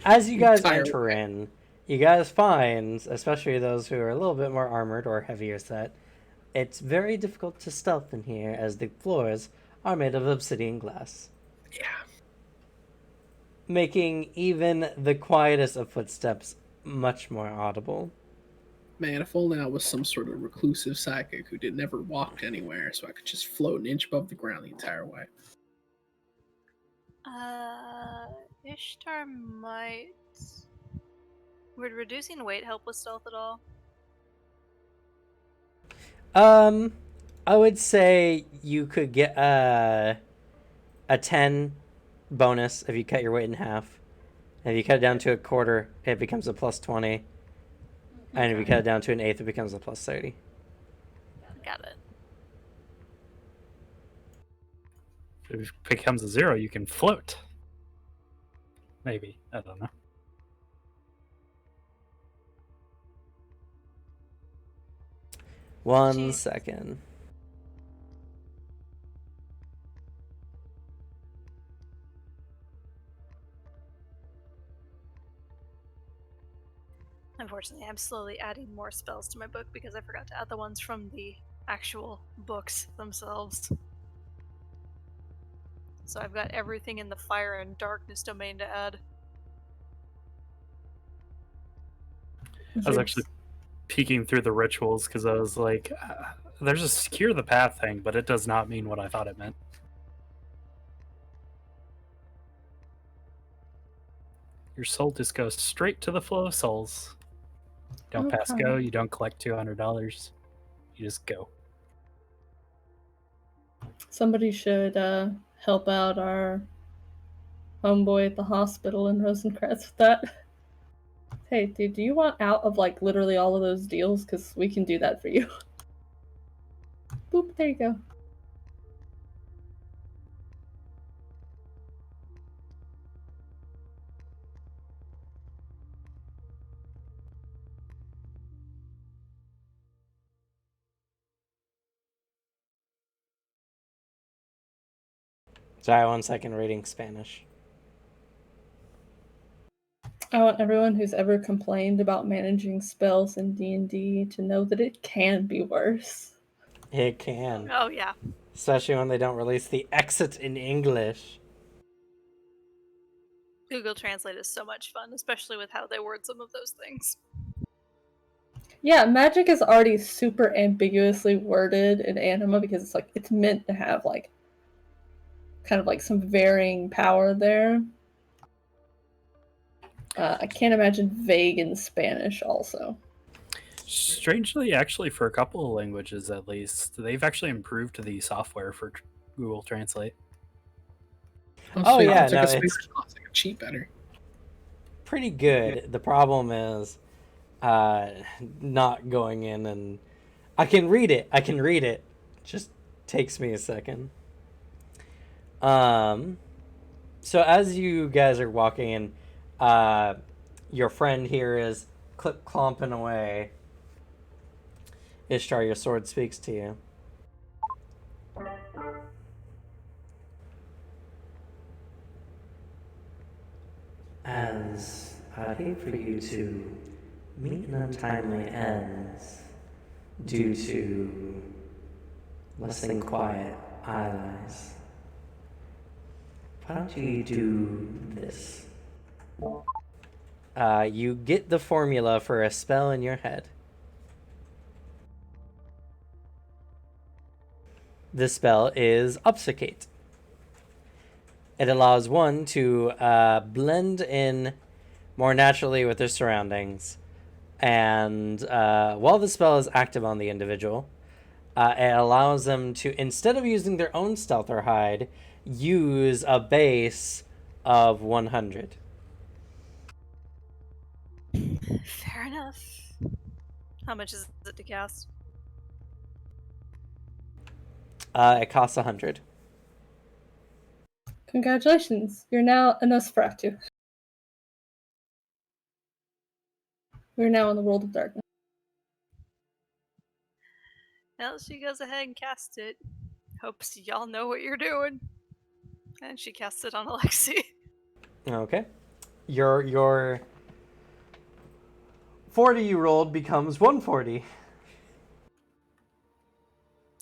As you guys Entire enter in, you guys find, especially those who are a little bit more armored or heavier set, it's very difficult to stealth in here as the floors are made of obsidian glass, Yeah. making even the quietest of footsteps much more audible. Man, if only I was some sort of reclusive psychic who never walked anywhere, so I could just float an inch above the ground the entire way. Ishtar might. Would reducing weight help with stealth at all? I would say you could get a 10 bonus if you cut your weight in half. If you cut it down to a quarter, it becomes a plus 20. And if you cut it down to an eighth, it becomes a plus 30. at it. If it becomes a 0, you can float. Maybe. I don't know. One Jeez. second. Unfortunately, I'm slowly adding more spells to my book because I forgot to add the ones from the actual books themselves. So I've got everything in the fire and darkness domain to add. I was actually peeking through the rituals because I was like, there's a secure the path thing, but it does not mean what I thought it meant. Your soul just goes straight to the flow of souls. Don't pass Okay. go, you don't collect $200. You just go. Somebody should help out our homeboy at the hospital in Rosencratz with that. Hey, dude, do you want out of like literally all of those deals? Because we can do that for you. Boop, there you go. Sorry, 1 second, reading Spanish. I want everyone who's ever complained about managing spells in D&D to know that it can be worse. It can. Oh, yeah. Especially when they don't release the exit in English. Google Translate is so much fun, especially with how they word some of those things. Yeah, magic is already super ambiguously worded in Anima because it's like it's meant to have like kind of like some varying power there. I can't imagine vague in Spanish also. Strangely, actually, for a couple of languages at least, they've actually improved the software for Google Translate. Oh, yeah, no, it's it's cheap better. pretty good. The problem is not going in and... I can read it. Just takes me a second. So as you guys are walking in, your friend here is clomping away. Ishtar, your sword speaks to you. As I'd hate for you to meet an untimely end due to less than quiet eyelids. Why don't you do this? You get the formula for a spell in your head. This spell is Obfuscate. It allows one to blend in more naturally with their surroundings. And while the spell is active on the individual, it allows them to, instead of using their own stealth or hide, use a base of 100. Fair enough. How much is it to cast? It costs 100. Congratulations, you're now a Nosferatu. We're now in the world of darkness. Well, she goes ahead and casts it. Hopes y'all know what you're doing. And she casts it on Alexi. Okay. Your 40 you rolled becomes 140.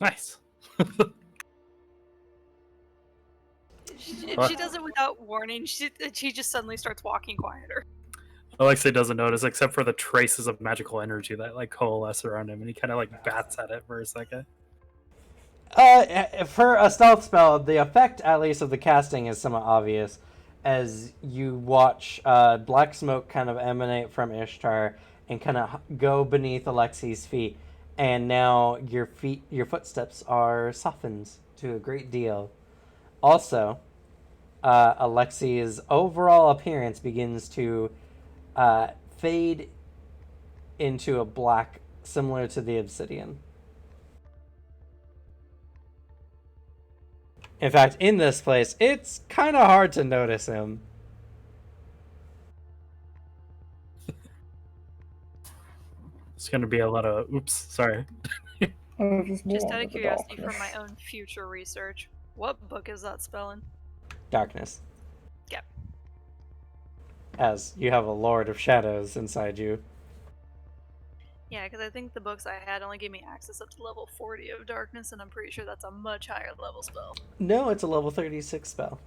Nice. She does it without warning. She just suddenly starts walking quieter. Alexei doesn't notice, except for the traces of magical energy that like coalesce around him, and he kind of like bats at it for a second. For a stealth spell, the effect, at least, of the casting is somewhat obvious, as you watch black smoke kind of emanate from Ishtar and kind of go beneath Alexi's feet, and now your footsteps are softened to a great deal. Also, Alexi's overall appearance begins to fade into a black similar to the obsidian. In fact, in this place, it's kind of hard to notice him. It's going to be a lot of oops, sorry. Just out of curiosity for my own future research, what book is that spelling? Darkness. Yep. As you have a Lord of Shadows inside you. Yeah, because I think the books I had only gave me access up to level 40 of darkness, and I'm pretty sure that's a much higher level spell. No, it's a level 36 spell.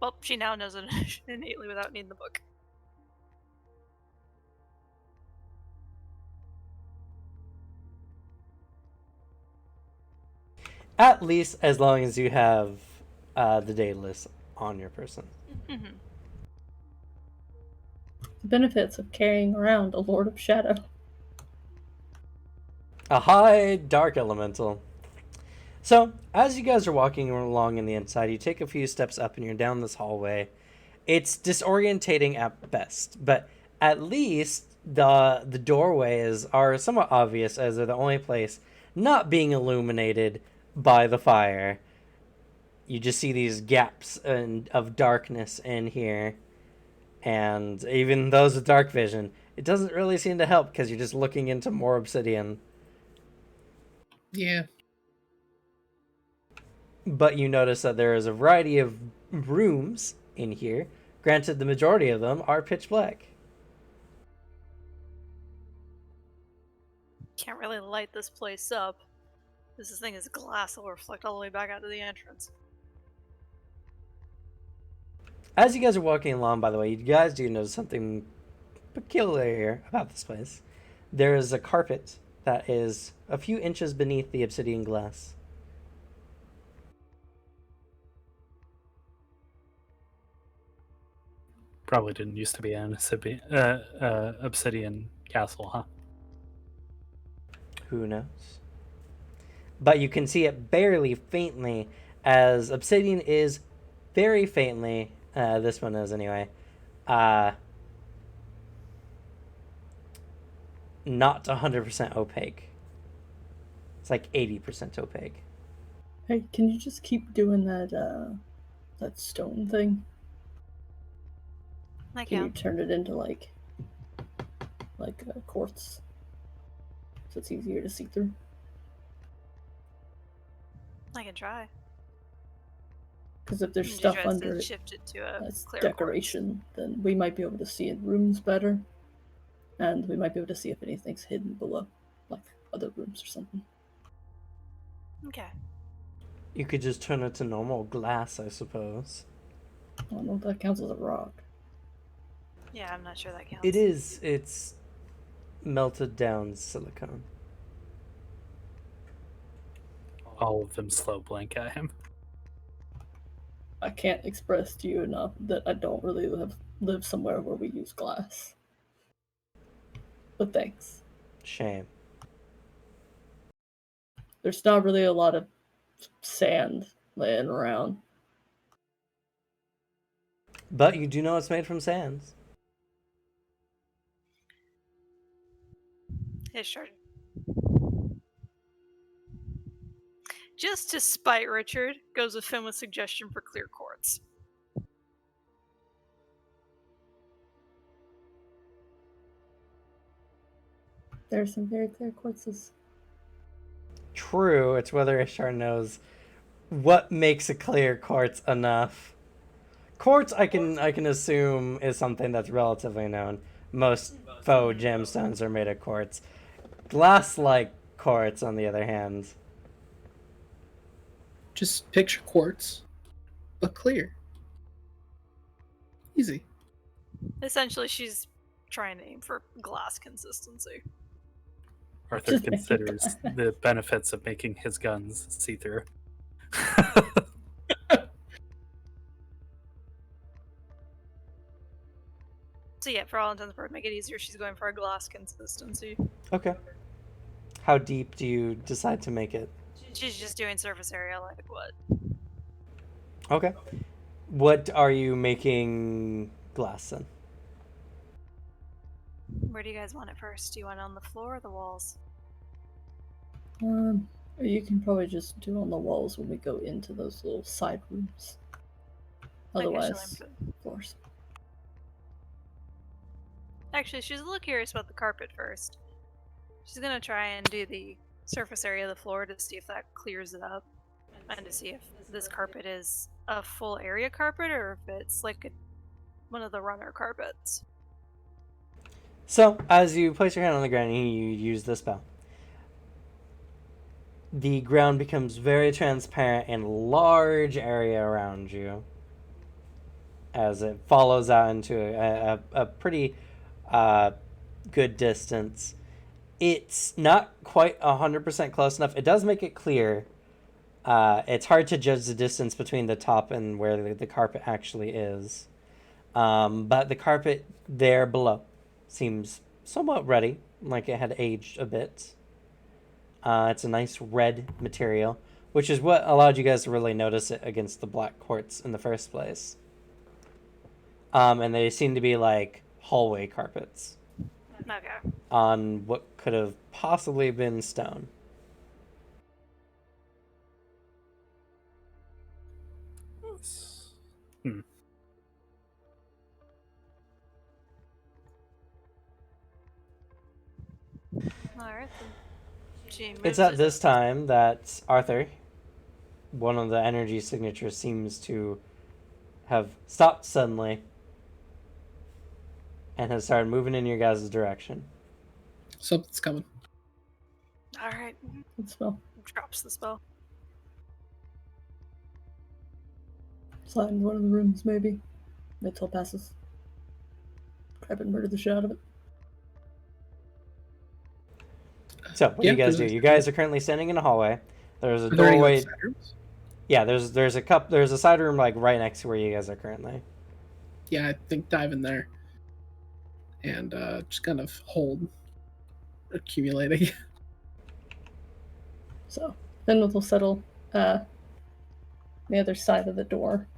Well, she now knows it innately without needing the book. At least as long as you have the Daedalus on your person. Mm-hmm. The benefits of carrying around a Lord of Shadow. A high dark elemental. So, as you guys are walking along in the inside, you take a few steps up and you're down this hallway. It's disorientating at best, but at least the doorways are somewhat obvious as they're the only place not being illuminated by the fire. You just see these gaps of darkness in here, and even those with dark vision, it doesn't really seem to help because you're just looking into more obsidian. Yeah. But you notice that there is a variety of rooms in here. Granted, the majority of them are pitch black. Can't really light this place up. This thing is glass that will reflect all the way back out to the entrance. As you guys are walking along, by the way, you guys do notice something peculiar here about this place. There is a carpet that is a few inches beneath the obsidian glass. Probably didn't used to be an obsidian castle, huh? Who knows? But you can see it barely faintly, as obsidian is very faintly, this one is anyway, not 100% opaque. It's like 80% opaque. Hey, can you just keep doing that stone thing? I Can you can. turn it into like quartz, so it's easier to see through? I can try. Because if there's You stuff try under to it shift it to a that's clear decoration, then we might be able to see in rooms better, and we might be able to see if anything's hidden below, like other rooms or something. quartz. Okay. You could just turn it to normal glass, I suppose. I don't know if that counts as a rock. Yeah, I'm not sure that counts. It is. It's melted down silicone. All of them slow blink at him. I can't express to you enough that I don't really live somewhere where we use glass. But thanks. Shame. There's not really a lot of sand laying around. But you do know it's made from sands. Hey, sure. Just to spite Richard, goes with him with suggestion for clear quartz. There are some very clear quartzes. True, it's whether Ishtar knows what makes a clear quartz enough. Quartz, I can assume, is something that's relatively known. Most faux gemstones are made of quartz. Glass-like quartz, on the other hand. Just picture quartz, but clear. Easy. Essentially, she's trying to aim for glass consistency. Arthur Just make it considers glass. the benefits of making his guns see-through. So yeah, for all intents and purposes, make it easier, she's going for a glass consistency. Okay. How deep do you decide to make it? She's just doing surface area, like what? Okay. What are you making glass in? Where do you guys want it first? Do you want it on the floor or the walls? You can probably just do on the walls when we go into those little side rooms. Otherwise, floors. Actually, she's a little curious about the carpet first. She's gonna try and do the surface area of the floor to see if that clears it up, and to see if this carpet is a full area carpet or if it's like one of the runner carpets. So, as you place your hand on the ground and you use the spell, the ground becomes very transparent and large area around you as it follows out into a pretty good distance. It's not quite 100% close enough. It does make it clear. It's hard to judge the distance between the top and where the carpet actually is. But the carpet there below seems somewhat ruddy, like it had aged a bit. It's a nice red material, which is what allowed you guys to really notice it against the black quartz in the first place. And they seem to be like hallway carpets. Okay. On what could have possibly been stone. Alright then. She moves It's at it- this time that Arthur, one of the energy signatures, seems to have stopped suddenly and has started moving in your guys' direction. Something's coming. Alright. Good spell. Drops the spell. Slide in one of the rooms, maybe. Wait till it passes. Grab it and murder the shit out of it. So, what do you guys do? You guys are currently standing in a hallway. There's a Are there any, doorway. like, side rooms? Yeah, there's a side room like right next to where you guys are currently. Yeah, I think dive in there and just kind of hold, accumulating. So then we'll settle the other side of the door.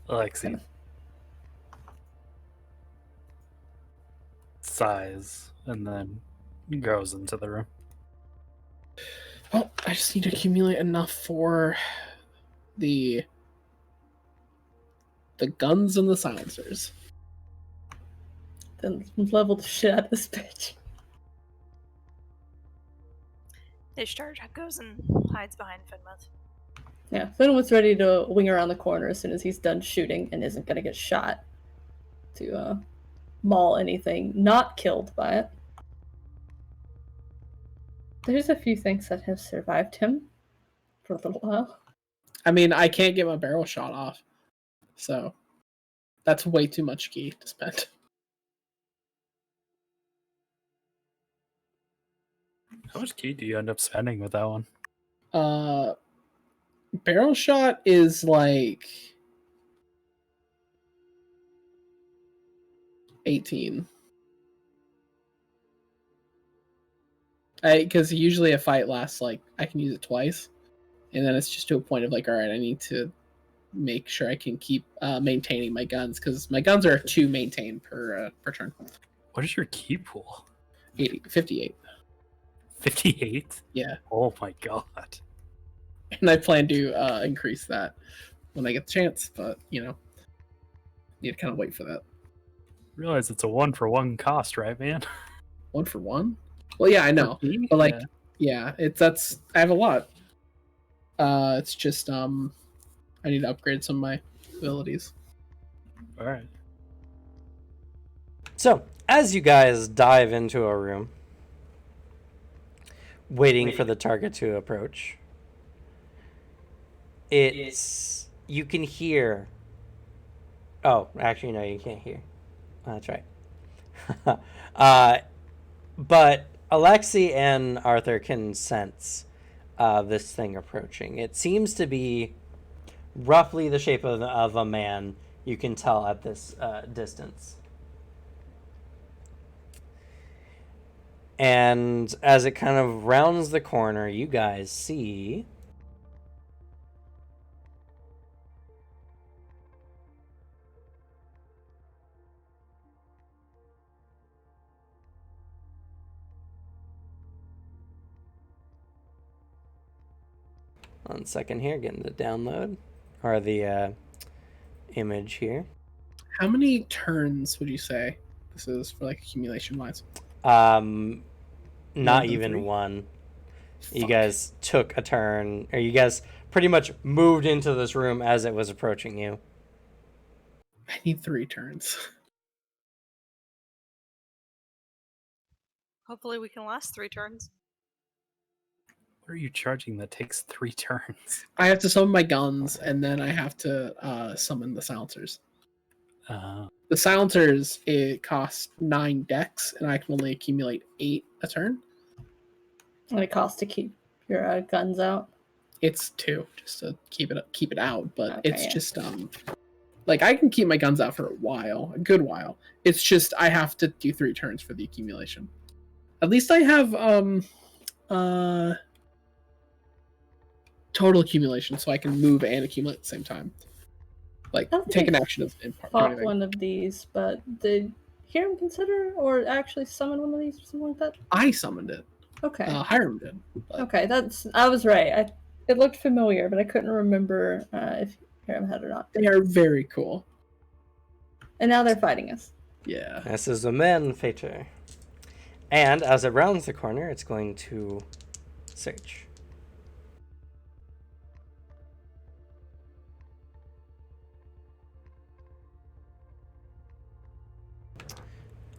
Alexi sighs and then goes into the room. Well, I just need to accumulate enough for the guns and the silencers. Then level the shit out of this bitch. Ishtar goes and hides behind Finmouth. Yeah, Finwith's ready to wing around the corner as soon as he's done shooting and isn't gonna get shot to maul anything not killed by it. There's a few things that have survived him for a little while. I mean, I can't get my barrel shot off, so that's way too much key to spend. How much key do you end up spending with that one? Barrel shot is like 18. Because usually a fight lasts like I can use it twice, and then it's just to a point of like, all right, I need to make sure I can keep maintaining my guns because my guns are 2 maintain per turn. What is your key pool? 58. 58? Yeah, Oh my god. and I plan to increase that when I get the chance, but you know, need to kind of wait for that. Realize it's a 1-for-1 cost, right, man? 1 for 1? Well, yeah, I know, but like, yeah, that's I have a lot. It's just I need to upgrade some of my abilities. All right. So, as you guys dive into a room, waiting for the target to approach, it's you can hear. Oh, actually, no, you can't hear. That's right. But Alexi and Arthur can sense this thing approaching. It seems to be roughly the shape of a man. You can tell at this distance. And as it kind of rounds the corner, you guys see 1 second here, getting the download or the image here. How many turns would you say this is for like accumulation wise? Not than even 3? one. You Fuck. guys took a turn, or you guys pretty much moved into this room as it was approaching you. I need 3 turns. Hopefully we can last 3 turns. What are you charging that takes 3 turns? I have to summon my guns, and then I have to summon the silencers. The silencers, it costs 9 decks, and I can only accumulate 8 a turn. And it costs to keep your guns out. It's 2 just to keep it out, but Okay, it's yeah. just like I can keep my guns out for a good while. It's just I have to do 3 turns for the accumulation. At least I have total accumulation, so I can move and accumulate at the same time. Like I don't take an think action of impact. Fought one of these, but did Hiram consider or actually summon one of these or something like that? I summoned it. Okay. Hiram did. But... Okay, I was right. It looked familiar, but I couldn't remember if Hiram had or not. They are very cool. And now they're fighting us. Yeah. This is the man feature. And as it rounds the corner, it's going to search.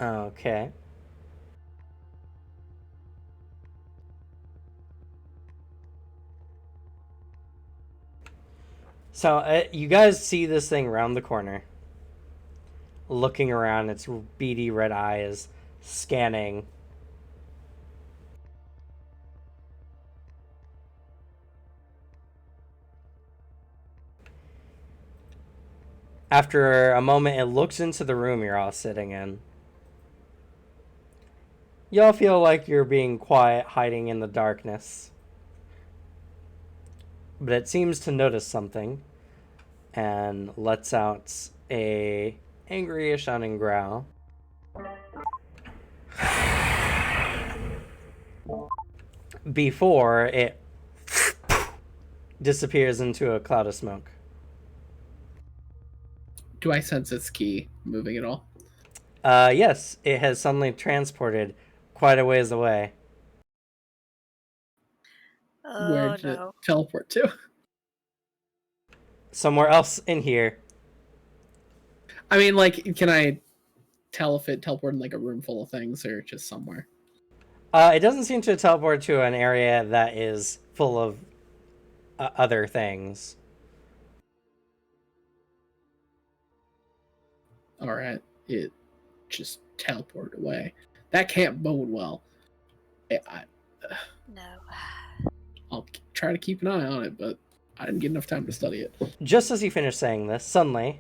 Okay. So you guys see this thing round the corner, looking around, its beady red eyes scanning. After a moment, it looks into the room you're all sitting in. Y'all feel like you're being quiet, hiding in the darkness. But it seems to notice something and lets out a angry-ish sounding growl. Before it disappears into a cloud of smoke. Do I sense its key moving at all? Yes, it has suddenly transported quite a ways away. Where did it teleport to? Somewhere else in here. I mean, like, can I tell if it teleported in like a room full of things or just somewhere? It doesn't seem to teleport to an area that is full of other things. All right, it just teleported away. That can't bode well. No. I'll try to keep an eye on it, but I didn't get enough time to study it. Just as you finish saying this, suddenly,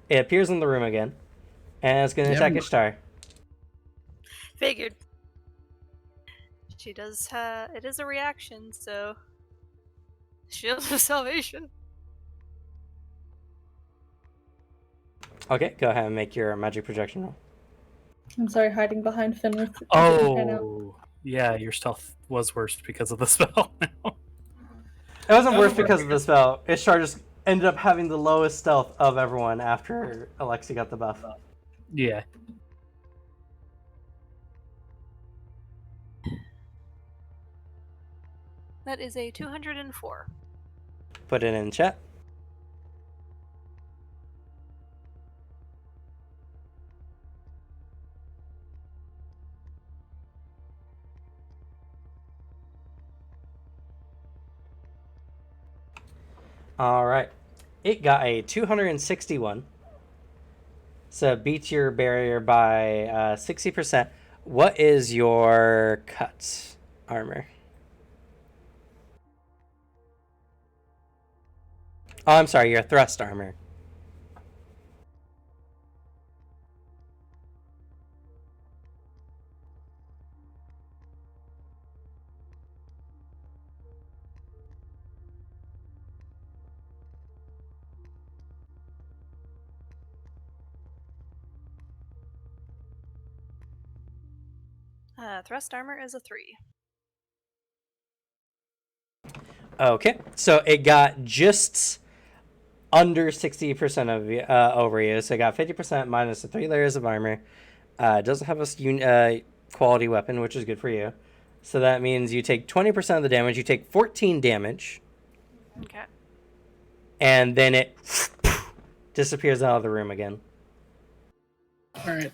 it appears in the room again, and it's going to attack Ishtar. Figured. She does. It is a reaction, so Shield of Salvation. Okay, go ahead and make your magic projection roll. I'm sorry, hiding behind Fenris. Oh, yeah, your stealth was worse because of the spell now. It wasn't worse because of the spell. Ishtar just ended up having the lowest stealth of everyone after Alexi got the buff. Yeah. That is a 204. Put it in chat. All right. It got a 261. So it beats your barrier by 60%. What is your cut armor? Oh, I'm sorry, your thrust armor. Thrust armor is a 3. Okay, so it got just under 60% of over you. So it got 50% minus the 3 layers of armor. It doesn't have a quality weapon, which is good for you. So that means you take 20% of the damage. You take 14 damage. Okay. And then it disappears out of the room again. All right.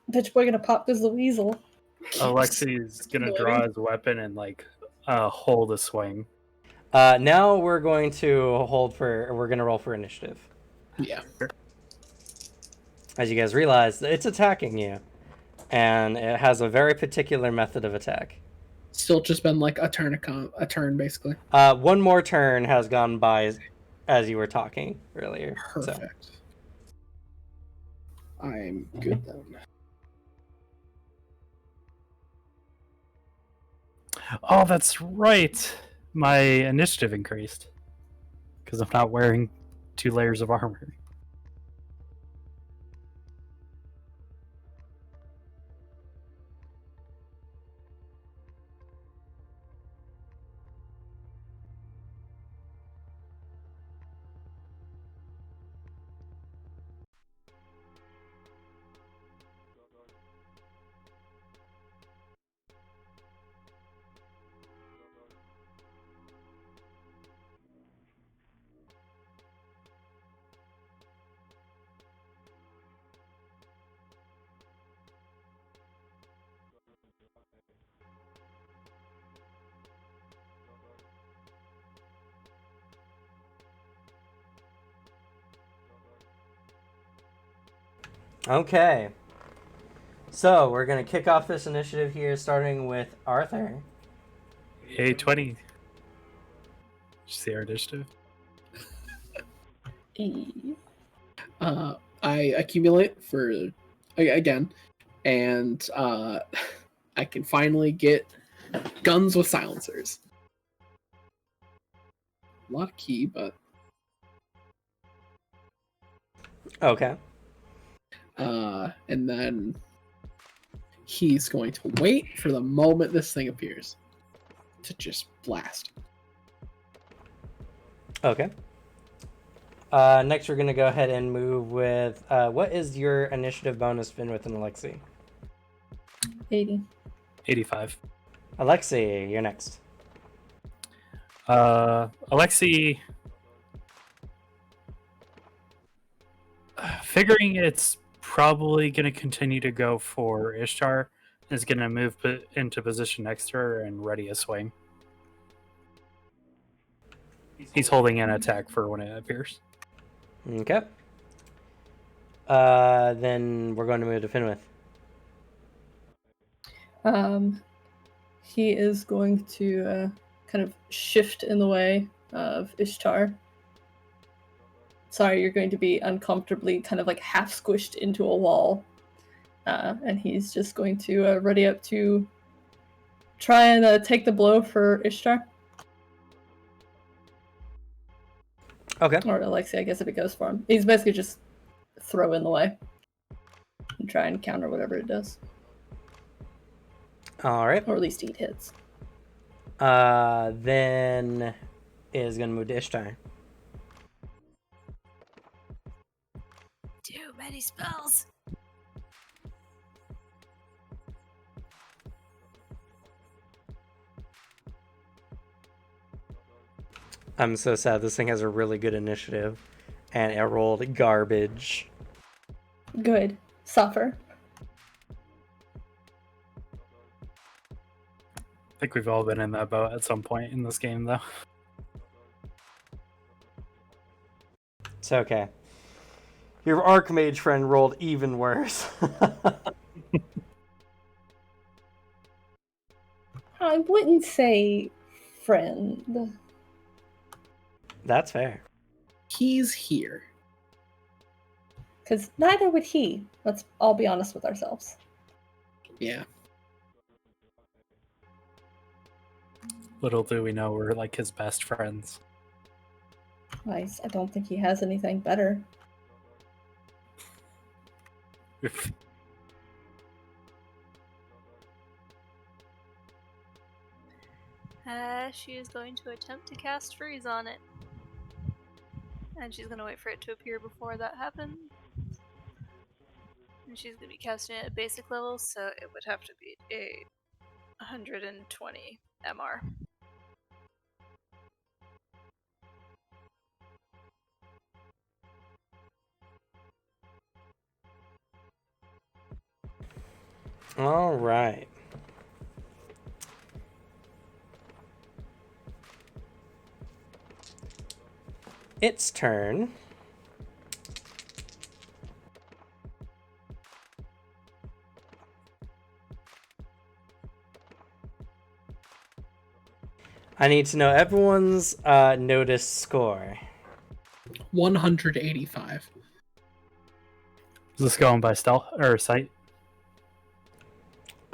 Bitch boy gonna pop this the weasel. Alexi's gonna draw his weapon and like hold a swing. Now we're going to we're going to roll for initiative. Yeah. As you guys realize, it's attacking you. And it has a very particular method of attack. Still just been like a turn basically. One more turn has gone by as you were talking earlier. Perfect. So. I'm good then. Oh, that's right. My initiative increased because I'm not wearing 2 layers of armor. Okay. So we're going to kick off this initiative here, starting with Arthur. Hey, 20. Did you see our initiative? I accumulate for again, and I can finally get guns with silencers. A lot of key, but Okay. and then he's going to wait for the moment this thing appears to just blast. Okay. Next, we're going to go ahead and move with... what is your initiative bonus been with an Alexi? 80. 85. Alexi, you're next. Alexi, figuring it's probably going to continue to go for Ishtar, is going to move into position next to her and ready a swing. He's holding an attack for when it appears. Okay. Then we're going to move to Finwith. He is going to kind of shift in the way of Ishtar. Sorry, you're going to be uncomfortably kind of like half squished into a wall. And he's just going to ready up to try and take the blow for Ishtar. Okay. Or Alexi, I guess if it goes for him. He's basically just throw in the way and try and counter whatever it does. All right. Or at least eat hits. Then is going to move to Ishtar. Too many spells. I'm so sad. This thing has a really good initiative, and it rolled garbage. Good. Suffer. I think we've all been in that boat at some point in this game, though. It's okay. Your Archmage friend rolled even worse. I wouldn't say friend. That's fair. He's here. Because neither would he. Let's all be honest with ourselves. Yeah. Little do we know we're like his best friends. I don't think he has anything better. She is going to attempt to cast freeze on it. And she's going to wait for it to appear before that happens. And she's going to be casting it at basic level, so it would have to be a 120 MR. All right. Its turn. I need to know everyone's notice score. 185. Is this going by stealth or sight?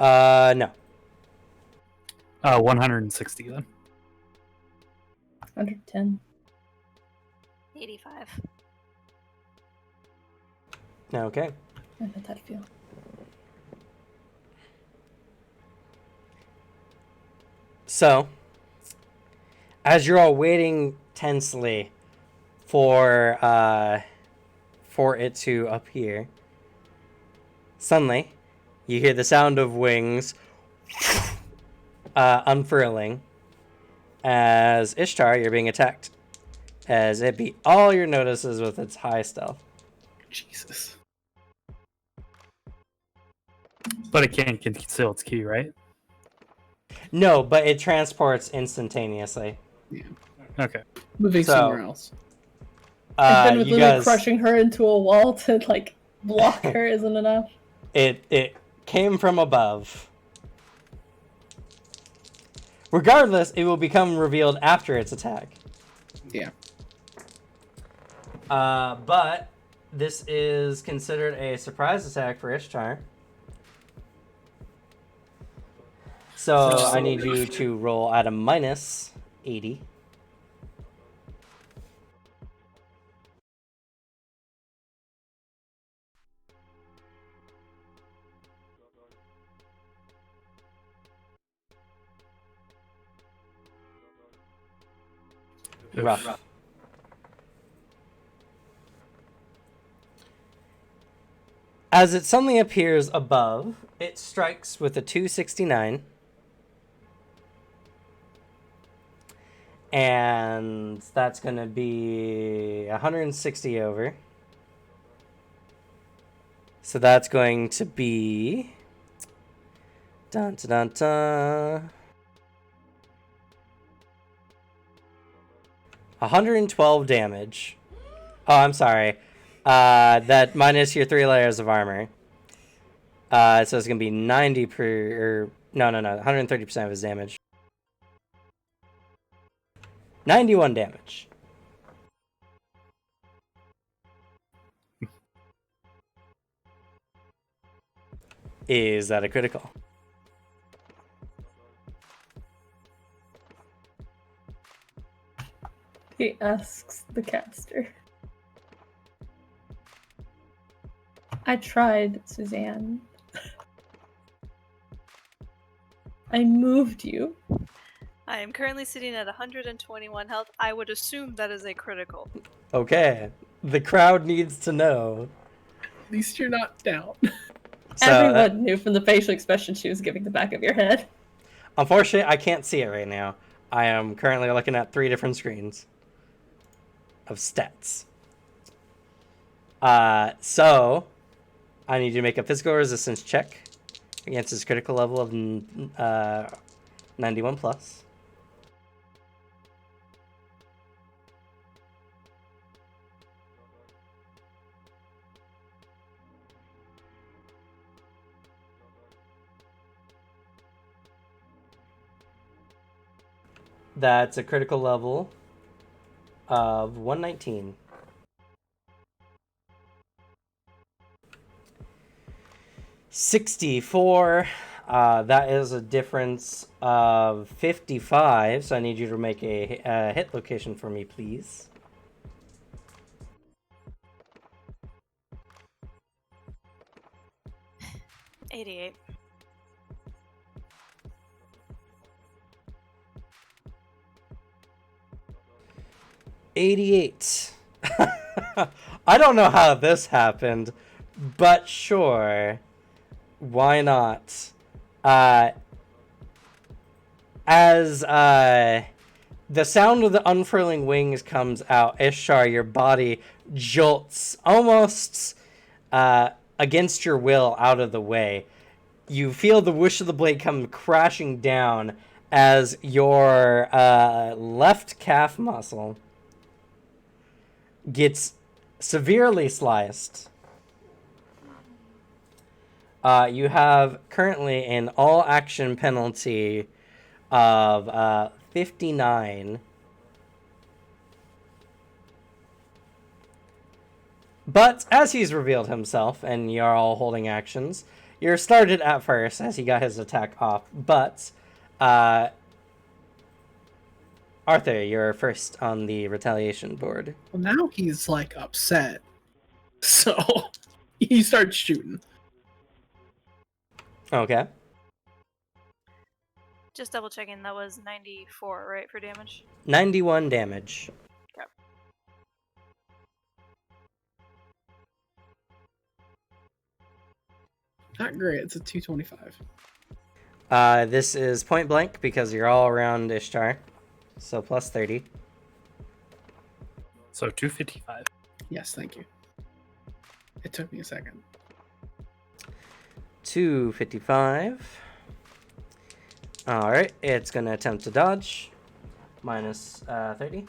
No. 160 then. 110. 85. Okay. I bet that feel. So, as you're all waiting tensely for it to appear, suddenly you hear the sound of wings unfurling as Ishtar, you're being attacked, as it beat all your notices with its high stealth. Jesus. But it can't conceal its key, right? No, but it transports instantaneously. Yeah. Okay. Moving So- somewhere else. Instead of You literally guys, crushing her into a wall to like block her isn't enough. it came from above. Regardless, it will become revealed after its attack. Yeah. But this is considered a surprise attack for Ishtar. So I need you to roll at a minus 80. Rough. As it suddenly appears above, it strikes with a 269. And that's going to be 160 over. So that's going to be... Dun, dun, dun, dun. 112 damage. Oh, I'm sorry. That minus your 3 layers of armor. So it's going to be 90 per... no, 130% of his damage. 91 damage. Is that a critical? He asks the caster. I tried, Suzanne. I moved you. I am currently sitting at 121 health. I would assume that is a critical. Okay. The crowd needs to know. At least you're not down. So, Everyone knew from the facial expression she was giving the back of your head. unfortunately, I can't see it right now. I am currently looking at 3 different screens of stats. So, I need you to make a physical resistance check against his critical level of 91 plus. That's a critical level of 119. $64. That is a difference of 55. So I need you to make a hit location for me, please. 88. I don't know how this happened, but sure. Why not? As the sound of the unfurling wings comes out, Ishtar, your body jolts almost against your will out of the way. You feel the whoosh of the blade come crashing down as your left calf muscle gets severely sliced. You have currently an all-action penalty of 59. But as he's revealed himself, and you're all holding actions, you're started at first as he got his attack off. But Arthur, you're first on the retaliation board. Well, now he's like upset, so he starts shooting. Okay. Just double checking, that was 94, right, for damage? 91 damage. Okay. Not great. It's a 225. This is point blank because you're all around Ishtar. So plus 30. So 255. Yes, thank you. It took me a second. 255. Alright, it's going to attempt to dodge. Minus 30.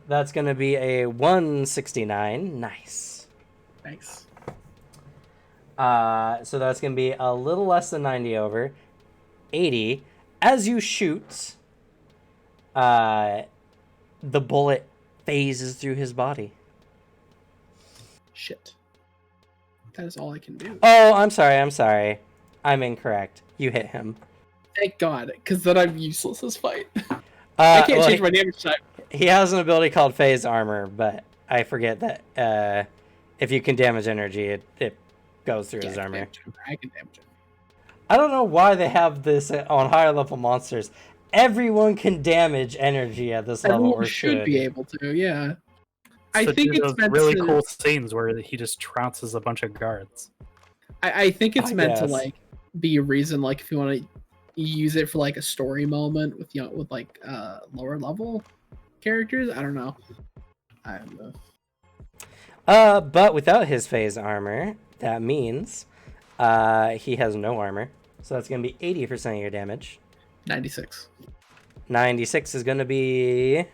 That's going to be a 169. Nice. Thanks. So that's going to be a little less than 90 over. 80. As you shoot, the bullet phases through his body. Shit. That is all I can do. Oh, I'm sorry. I'm incorrect. You hit him. Thank God, because then I'm useless this fight. I can't change my damage type. He has an ability called Phase Armor, but I forget that if you can damage energy, it goes through his armor. I can damage him. I don't know why they have this on higher level monsters. Everyone can damage energy at this level, Everyone or should be able to, yeah. I So think do it's those meant really to, cool scenes where he just trounces a bunch of guards. I think it's I meant to guess. like be a reason, like if you want to use it for like a story moment with with like lower level characters. I don't know. But without his phase armor, that means he has no armor. So that's going to be 80% of your damage. 96. 96 is going to be...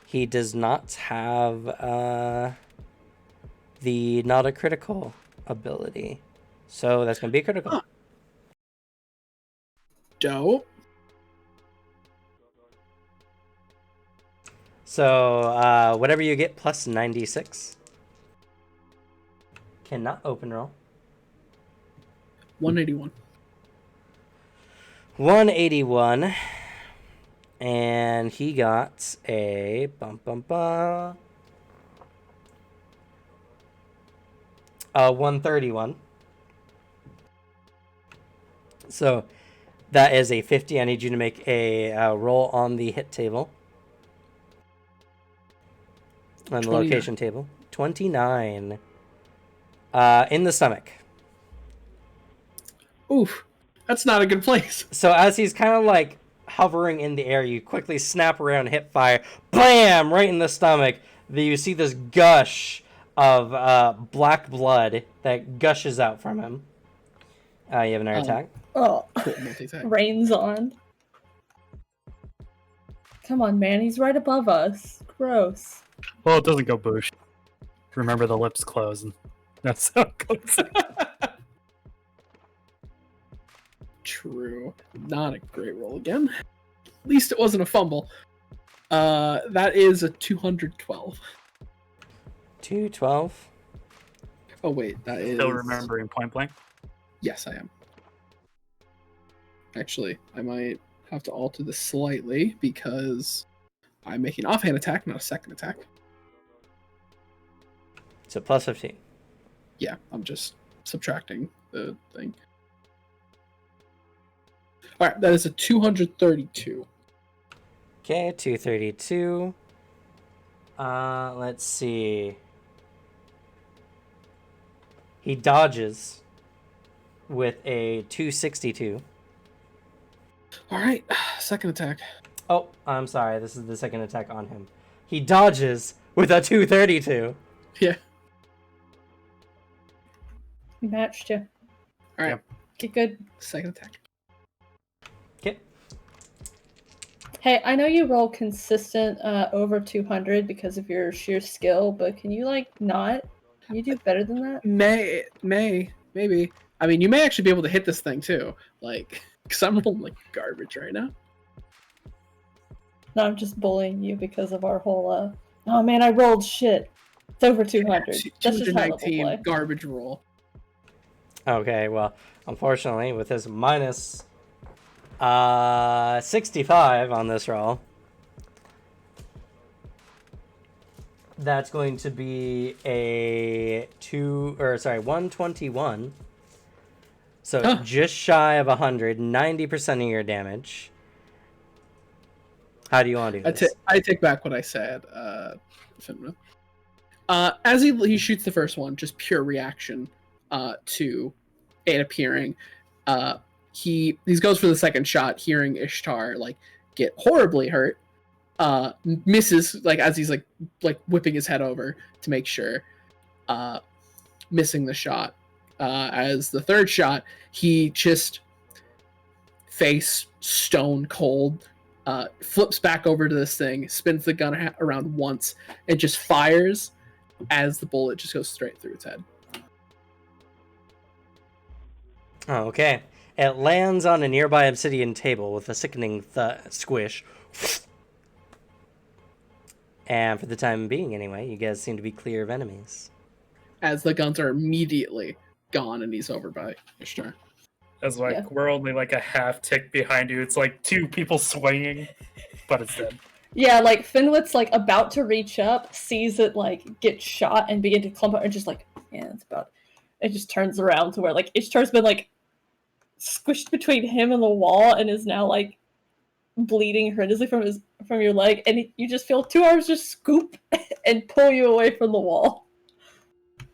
He does not have the not a critical ability. So that's going to be a critical. Huh. Dope. So whatever you get plus 96. Cannot open roll. 181. 181. And he got a 131. So that is a 50. I need you to make a roll on the hit table. On the 29. location table. 29. In the stomach. Oof. That's not a good place. So as he's kind of like hovering in the air, you quickly snap around, hip fire, blam, right in the stomach. You see this gush of black blood that gushes out from him. You have another attack. Oh, Cool, multi-attack. rain's on. Come on, man. He's right above us. Gross. Well, it doesn't go boosh. Remember, the lips close, and that's how it goes. True. Not a great roll again. At least it wasn't a fumble. That is a 212. 212. Oh wait, that is Still remembering point blank. Yes, I am. Actually, I might have to alter this slightly because I'm making offhand attack, not a second attack. So plus 15. Yeah, I'm just subtracting the thing. All right, that is a 232. Okay, 232. Let's see. He dodges with a 262. All right, second attack. Oh, I'm sorry. This is the second attack on him. He dodges with a 232. Yeah. Matched you. All right, Yep. Get good. second attack. Okay. Hey, I know you roll consistent over 200 because of your sheer skill, but can you like not? Can you do better than that? Maybe. I mean, you may actually be able to hit this thing too, like, because I'm rolling like garbage right now. No, I'm just bullying you because of our whole. Oh man, I rolled shit. It's over 200. That's just high level 219 play. garbage roll. Okay, well, unfortunately, with his minus 65 on this roll, that's going to be a 121. So just shy of 100, 90% of your damage. How do you want to do this? I take back what I said. Finra. As he shoots the first one, just pure reaction to it appearing. He goes for the second shot, hearing Ishtar like get horribly hurt. Misses like as he's like whipping his head over to make sure, missing the shot. As the third shot, he just face stone cold, flips back over to this thing, spins the gun around once, and just fires as the bullet just goes straight through its head. Oh, okay. It lands on a nearby obsidian table with a sickening squish. And for the time being, anyway, you guys seem to be clear of enemies. As the guns are immediately gone and he's over by Ishtar. As like Yeah. we're only like a half tick behind you. It's like two people swinging, but it's dead. Yeah, like Finwit's like about to reach up, sees it like get shot and begin to clump out, and just like, yeah, it's about. It just turns around to where like Ishtar's been like squished between him and the wall and is now like bleeding horrendously from your leg, and you just feel two arms just scoop and pull you away from the wall.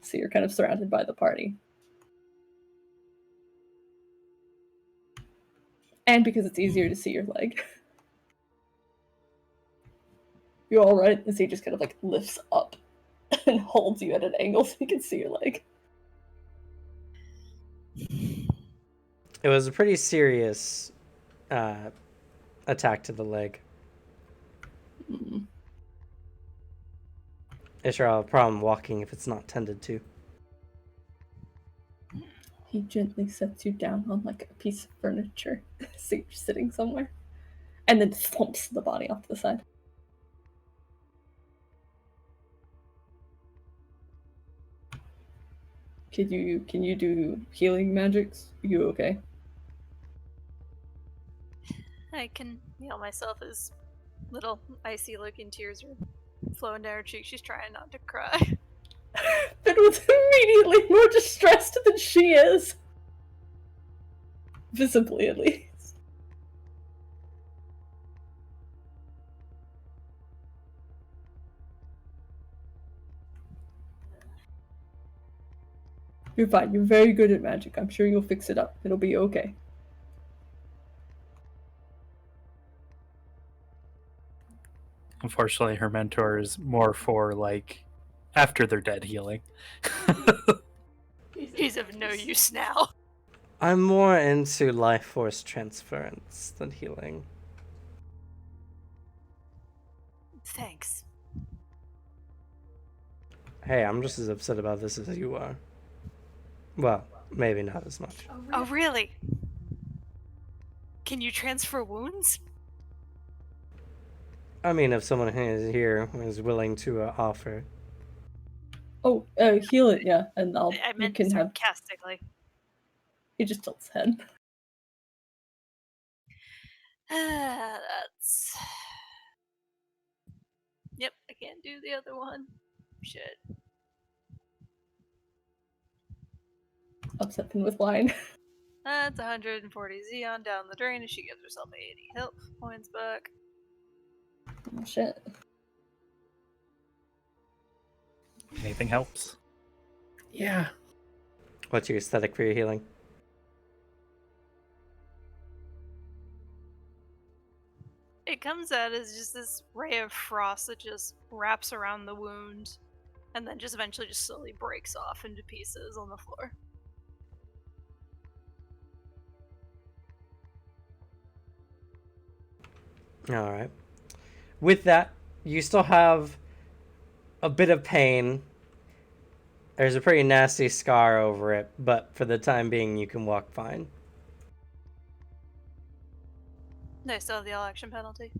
So you're kind of surrounded by the party. And because it's easier to see your leg. You alright? And so he just kind of like lifts up and holds you at an angle so you can see your leg. It was a pretty serious attack to the leg. Mm. Ishtar will have a problem walking if it's not tended to. He gently sets you down on like a piece of furniture, so you're sitting somewhere, and then thumps the body off to the side. Can you do healing magics? You okay? I can heal myself as little icy looking tears are flowing down her cheek. She's trying not to cry. Finn was immediately more distressed than she is. Visibly, at least. You're fine. You're very good at magic. I'm sure you'll fix it up. It'll be okay. Unfortunately, her mentor is more for like after they're dead healing. He's of no use now. I'm more into life force transference than healing. Thanks. Hey, I'm just as upset about this as you are. Well, maybe not as much. Oh, really? Can you transfer wounds? I mean, if someone is here who is willing to offer. Oh, heal it, yeah, and I you meant can have. sarcastically. He just tilts his head. That's. Yep, I can't do the other one. Shit. top sipping with wine. That's 140 Xeon down the drain, and she gives herself 80 health points back. Oh, shit. Anything helps. Yeah. What's your aesthetic for your healing? It comes out as just this ray of frost that just wraps around the wound, and then just eventually just slowly breaks off into pieces on the floor. All right. With that, you still have a bit of pain. There's a pretty nasty scar over it, but for the time being, you can walk fine. Do I still have the all action penalty?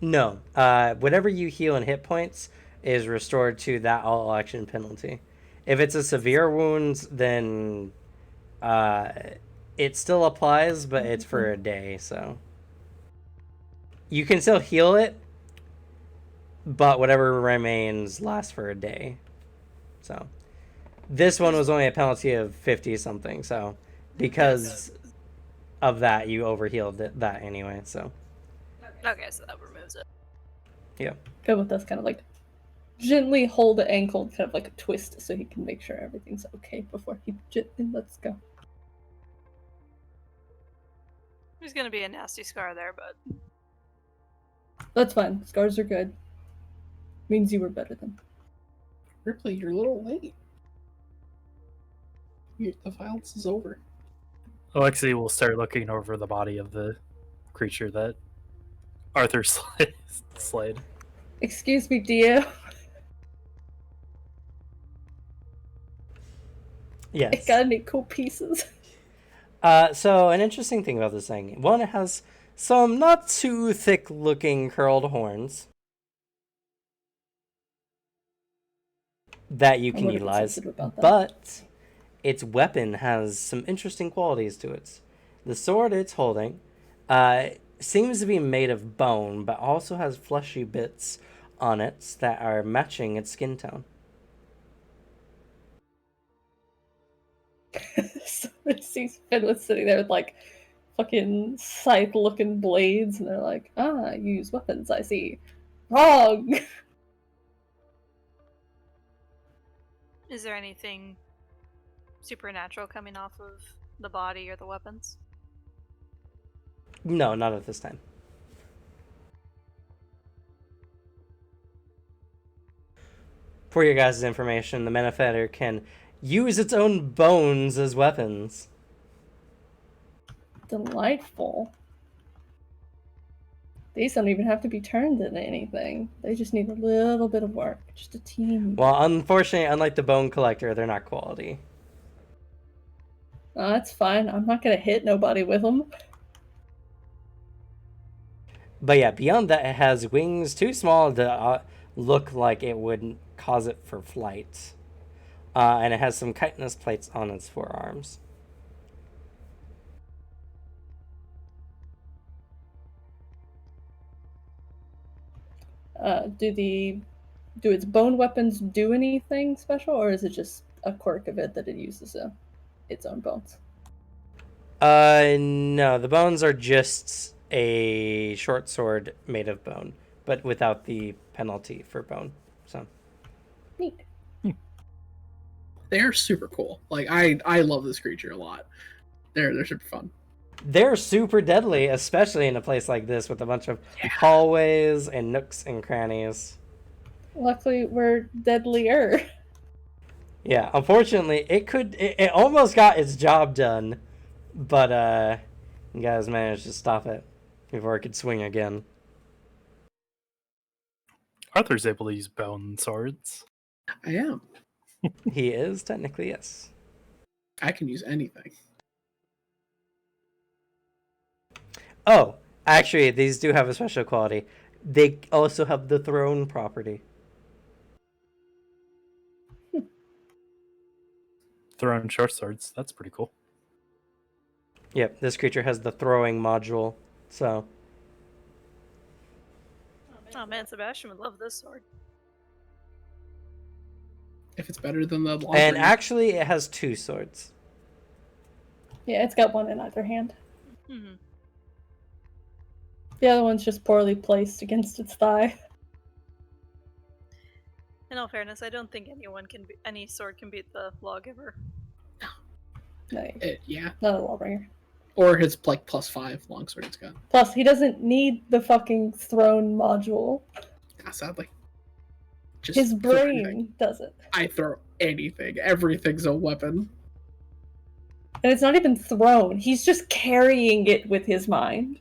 No. Whatever you heal in hit points is restored to that all action penalty. If it's a severe wound, then it still applies, but it's for a day, so. You can still heal it, but whatever remains lasts for a day. So. This one was only a penalty of 50 something, so because of that, you overhealed that anyway, so. Okay, so that removes it. Yeah. Good with us, kind of like gently hold the ankle, kind of like a twist, so he can make sure everything's okay before he gently lets go. There's gonna be a nasty scar there, but That's fine. Scars are good. Means you were better than. Ripley, you're a little late. The violence is over. Alexei will start looking over the body of the creature that Arthur slayed. Excuse me, Dio. Yes. Got any cool pieces? So an interesting thing about this thing, one, it has some not too thick looking curled horns that you can utilize, but its weapon has some interesting qualities to it. The sword it's holding seems to be made of bone, but also has fleshy bits on it that are matching its skin tone. So it sees Fenwith sitting there with like fucking scythe-looking blades, and they're like, use weapons, I see. Wrong! is there anything supernatural coming off of the body or the weapons? No, not at this time. For your guys' information, the Manifetter can use its own bones as weapons. Delightful. These don't even have to be turned into anything. They just need a little bit of work. Just a team. Well, unfortunately, unlike the Bone Collector, they're not quality. Oh, that's fine. I'm not gonna hit nobody with them. But yeah, beyond that, it has wings too small to look like it would cause it for flight. And it has some chitinous plates on its forearms. Do its bone weapons do anything special, or is it just a quirk of it that it uses its own bones? No, the bones are just a short sword made of bone, but without the penalty for bone. So Neat. They're super cool. Like I love this creature a lot. They're super fun. they're super deadly, especially in a place like this with a bunch of hallways and nooks and crannies. Luckily, we're deadlier. Yeah, unfortunately, it almost got its job done, but you guys managed to stop it before it could swing again. Arthur's able to use bone swords. I am. He is technically, yes. I can use anything. Oh, actually, these do have a special quality. They also have the throne property. Throwing short swords. That's pretty cool. Yep, this creature has the throwing module, so... Oh man, Sebastian would love this sword. if it's better than the long And Lawbringer. actually, it has 2 swords. Yeah, it's got one in either hand. Hmm. The other one's just poorly placed against its thigh. In all fairness, I don't think any sword can beat the lawgiver. No, Yeah. not a Lawbringer. Or his like +5 longsword it's got. Plus, he doesn't need the fucking throne module. Yeah, sadly. Just His throw anything. brain doesn't. I throw anything. Everything's a weapon. And it's not even thrown. He's just carrying it with his mind.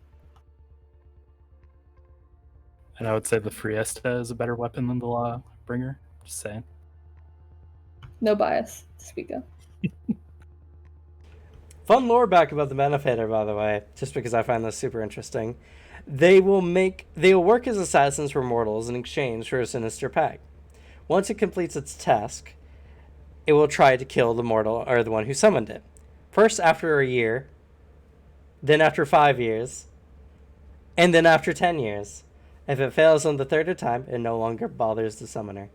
And I would say the Friesta is a better weapon than the Lawbringer. Just saying. No bias to speak of. Fun lore back about the Benefitter, by the way, just because I find this super interesting. They will work as assassins for mortals in exchange for a sinister pact. Once it completes its task, it will try to kill the mortal or the one who summoned it. First after a year, then after 5 years, and then after 10 years. If it fails on the third time, it no longer bothers the summoner.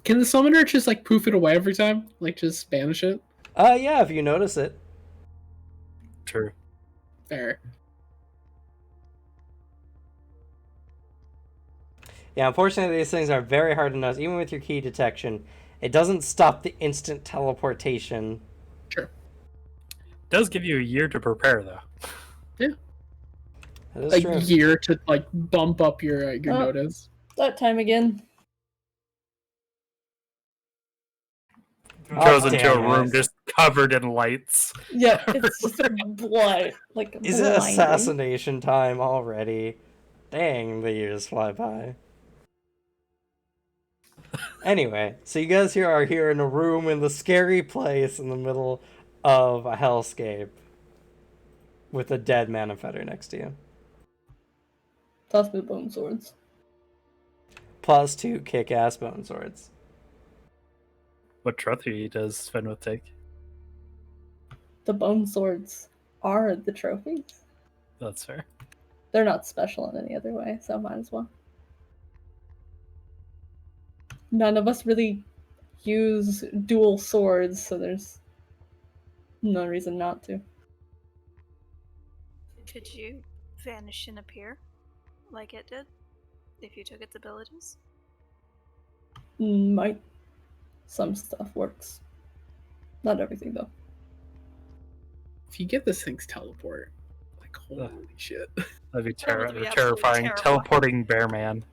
Can the summoner just like poof it away every time? Like just banish it? Yeah, if you notice it. True. Fair. Yeah, unfortunately, these things are very hard to notice. Even with your key detection, it doesn't stop the instant teleportation. Sure. It does give you a year to prepare, though. That is A true. year to like bump up your notice. That time again. Oh, Goes into a damn room it. just covered in lights. Yep, it's just blood. Like, Is it blinding. assassination time already? Dang, the years fly by. Anyway, so you guys are here in a room in the scary place in the middle of a hellscape with a dead Benefitter next to you. Toss me bone swords. Plus 2 kick-ass bone swords. What trophy does Fenwith take? The bone swords are the trophies. That's fair. They're not special in any other way, so might as well. None of us really use dual swords, so there's no reason not to. Could you vanish and appear like it did if you took its abilities? Might. Some stuff works. Not everything, though. If you get this thing's teleport, like holy shit. That'd be That would be absolutely terrifying. terrifying. Teleporting bear man.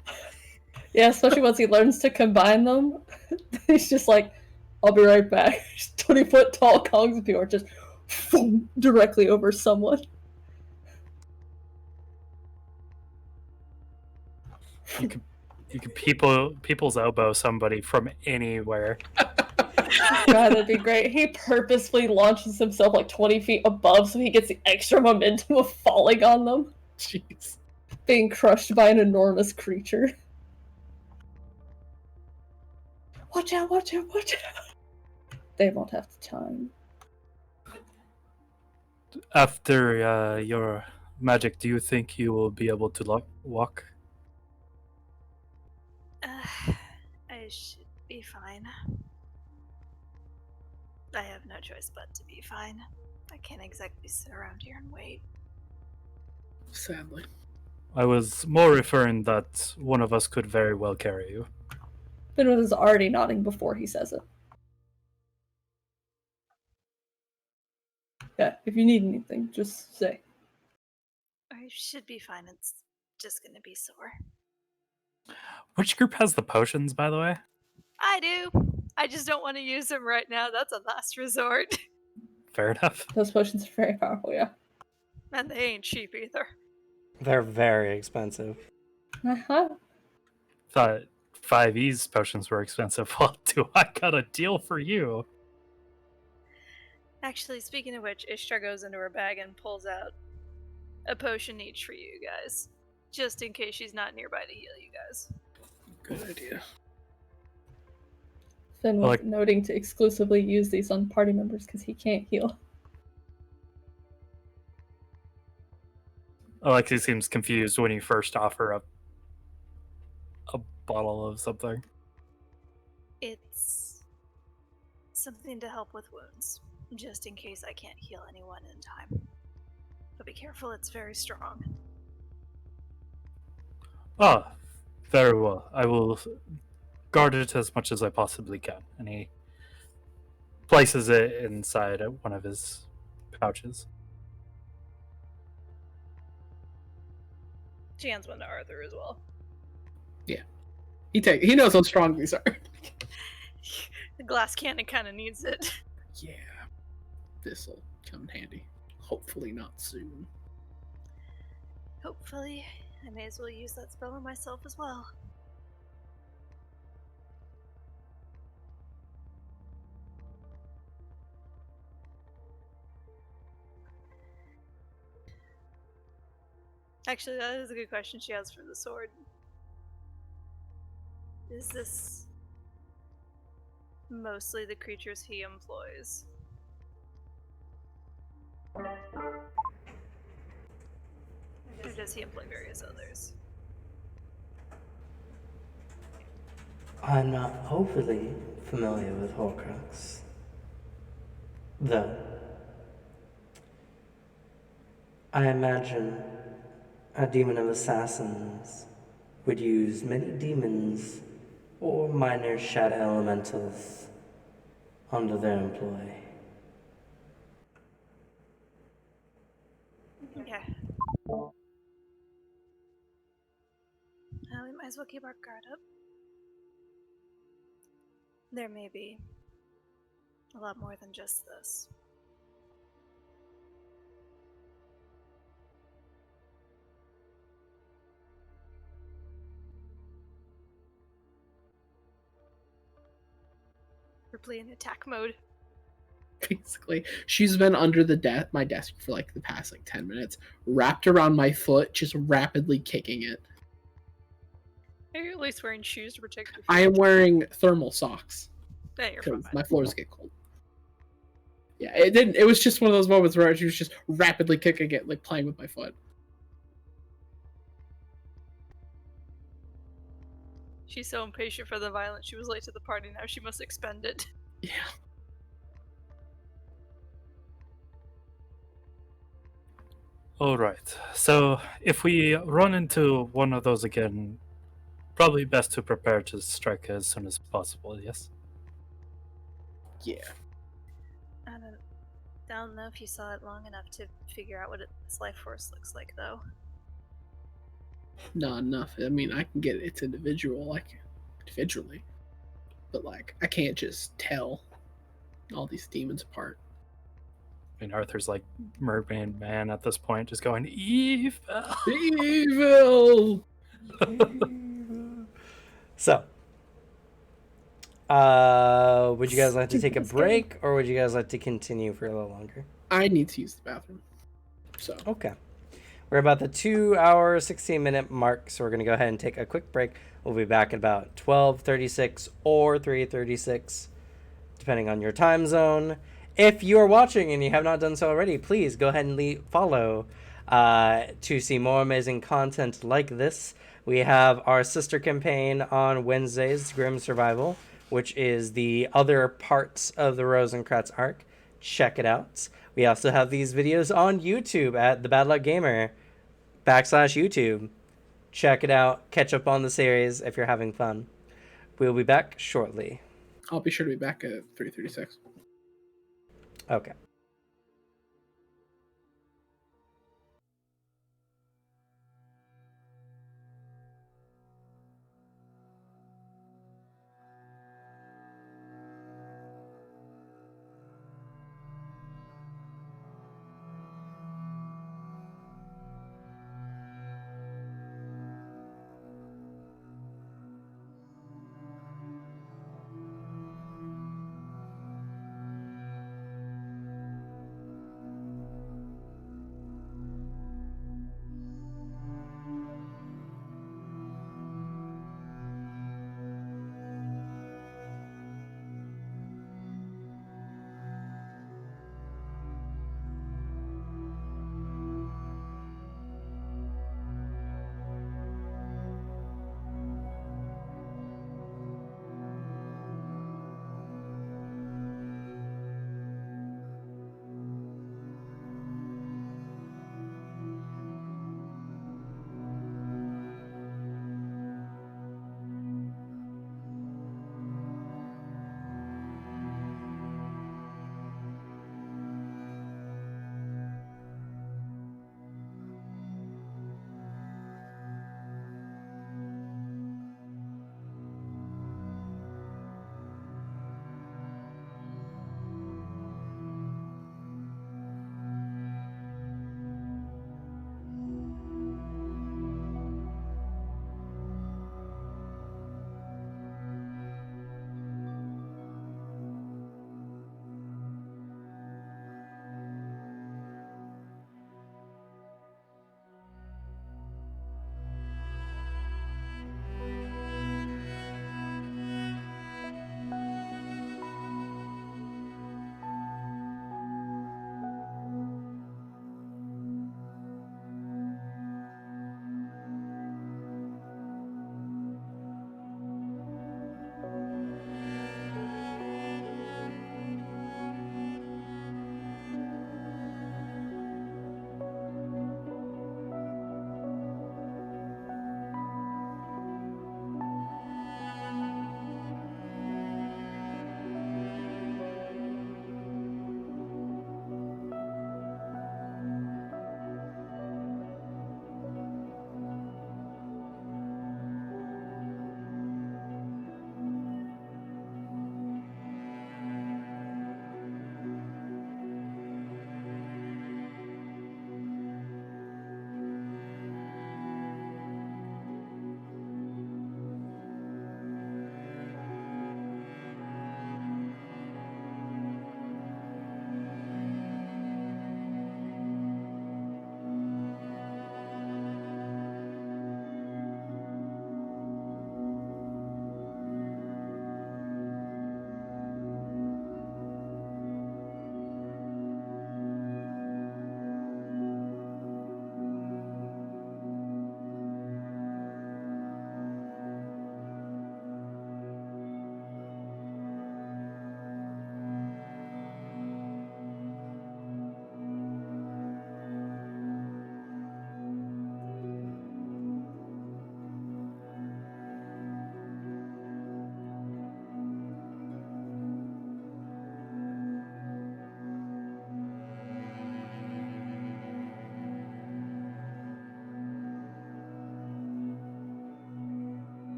Yeah, especially once he learns to combine them. He's just like, I'll be right back. 20-foot tall cogs of people are just boom, directly over someone. You could people's elbow somebody from anywhere. God, that'd be great. He purposefully launches himself like 20 feet above so he gets the extra momentum of falling on them, Jeez. being crushed by an enormous creature. Watch out, watch out, watch out. They won't have the time. After your magic, do you think you will be able to walk? I should be fine. I have no choice but to be fine. I can't exactly sit around here and wait. Sadly. I was more referring that one of us could very well carry you. Fenwith is already nodding before he says it. Yeah, if you need anything, just say. I should be fine. It's just gonna be sore. Which group has the potions, by the way? I do. I just don't want to use them right now. That's a last resort. Fair enough. Those potions are very powerful, yeah. And they ain't cheap either. They're very expensive. Uh-huh. Thought 5E's potions were expensive. Well, do I got a deal for you? Actually, speaking of which, Ishtar goes into her bag and pulls out a potion each for you guys. Just in case she's not nearby to heal you guys. Good idea. Fenwith noting to exclusively use these on party members because he can't heal. Alexi seems confused when you first offer up a bottle of something. It's something to help with wounds, just in case I can't heal anyone in time. But be careful, it's very strong. Ah, very well. I will guard it as much as I possibly can. And he places it inside one of his pouches. She hands one to Arthur as well. He knows how strong these are. The glass cannon kind of needs it. Yeah, this'll come in handy. Hopefully not soon. Hopefully, I may as well use that spell on myself as well. Actually, that is a good question she has for the sword. Is this mostly the creatures he employs? Or does he employ various others? I'm not overly familiar with Horcrux, though. I imagine a demon of assassins would use many demons or minor shadow elementals under their employ. Okay. We might as well keep our guard up. There may be a lot more than just this. Ripley in attack mode. Basically, she's been under my desk for like the past like 10 minutes, wrapped around my foot, just rapidly kicking it. Are you at least wearing shoes to protect your feet? I am wearing thermal socks Yeah, you're because fine. my floors get cold. Yeah, it didn't. It was just one of those moments where she was just rapidly kicking it, like playing with my foot. She's so impatient for the violence. She was late to the party. Now she must expend it. Yeah. All right. So if we run into one of those again, probably best to prepare to strike as soon as possible. Yes. Yeah. I don't know if you saw it long enough to figure out what its life force looks like, though. Not enough. I mean, I can get its individually, but like I can't just tell all these demons apart. I mean, Arthur's like mermaid man at this point, just going evil. Evil. So, would you guys like to take a break, or would you guys like to continue for a little longer? I need to use the bathroom. So. Okay. We're about the 2 hour, 16-minute mark, so we're going to go ahead and take a quick break. We'll be back at about 12:36 or 3:36, depending on your time zone. If you are watching and you have not done so already, please go ahead and follow to see more amazing content like this. We have our sister campaign on Wednesdays, Grim Survival, which is the other parts of the Rosencratz arc. Check it out. We also have these videos on YouTube at the Bad Luck Gamer /YouTube. Check it out. Catch up on the series if you're having fun. We'll be back shortly. I'll be sure to be back at 3:36. Okay.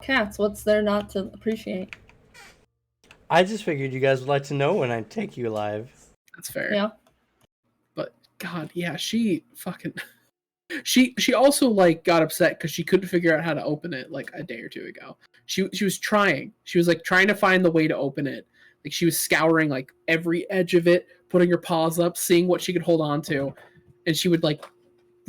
Cats, what's there not to appreciate? I just figured you guys would like to know when I take you live. That's fair. Yeah. But God, yeah, she fucking. She also like got upset because she couldn't figure out how to open it like a day or two ago. She was trying. She was like trying to find the way to open it. Like she was scouring like every edge of it, putting her paws up, seeing what she could hold on to, and she would like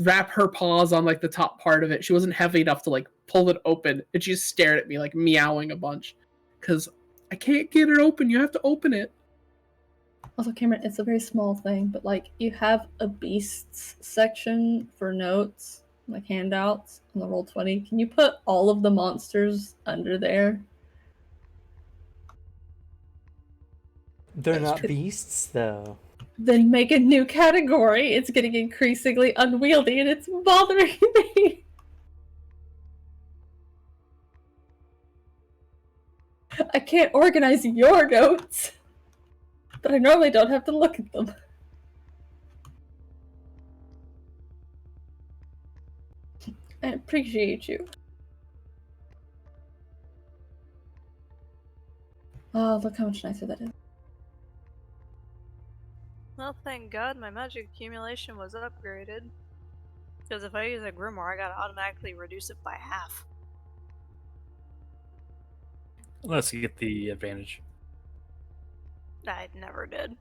wrap her paws on like the top part of it. She wasn't heavy enough to like pull it open, and she just stared at me like meowing a bunch because I can't get it open. You have to open it. Also, Cameron, it's a very small thing, but like you have a beasts section for notes, like handouts on the Roll20. Can you put all of the monsters under there? They're That's not true. beasts, though. Then make a new category. It's getting increasingly unwieldy and it's bothering me. I can't organize your notes, but I normally don't have to look at them. I appreciate you. Oh, look how much nicer that is. Well, thank God my magic accumulation was upgraded. Because if I use a grimoire, I gotta automatically reduce it by half. Unless you get the advantage. I never did.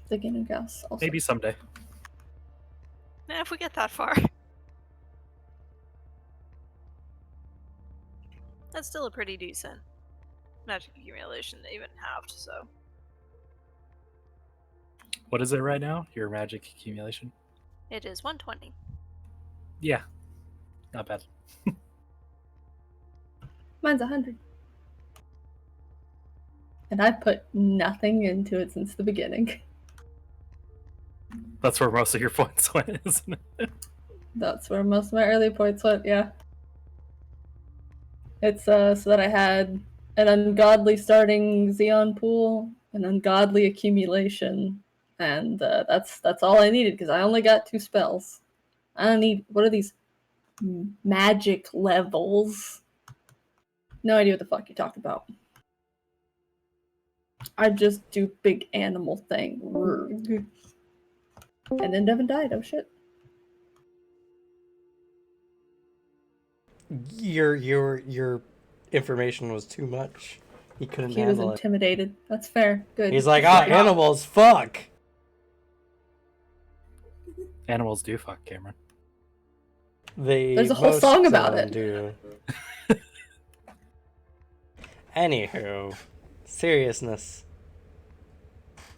The Ganon Gas also. Maybe someday. If we get that far. That's still a pretty decent magic accumulation to even halved, so. What is it right now? Your magic accumulation? It is 120. Yeah. Not bad. Mine's 100. And I've put nothing into it since the beginning. That's where most of your points went, isn't it? That's where most of my early points went, yeah. It's so that I had an ungodly starting Xeon pool, an ungodly accumulation, and that's all I needed because I only got 2 spells. I don't need, what are these magic levels? No idea what the fuck you talk about. I just do big animal thing. And then Devin died, oh shit. Your information was too much. He couldn't He was handle it. intimidated. That's fair. Good. He's like, animals, fuck! Animals do fuck, Cameron. There's a whole song about it. Do. Anywho, seriousness.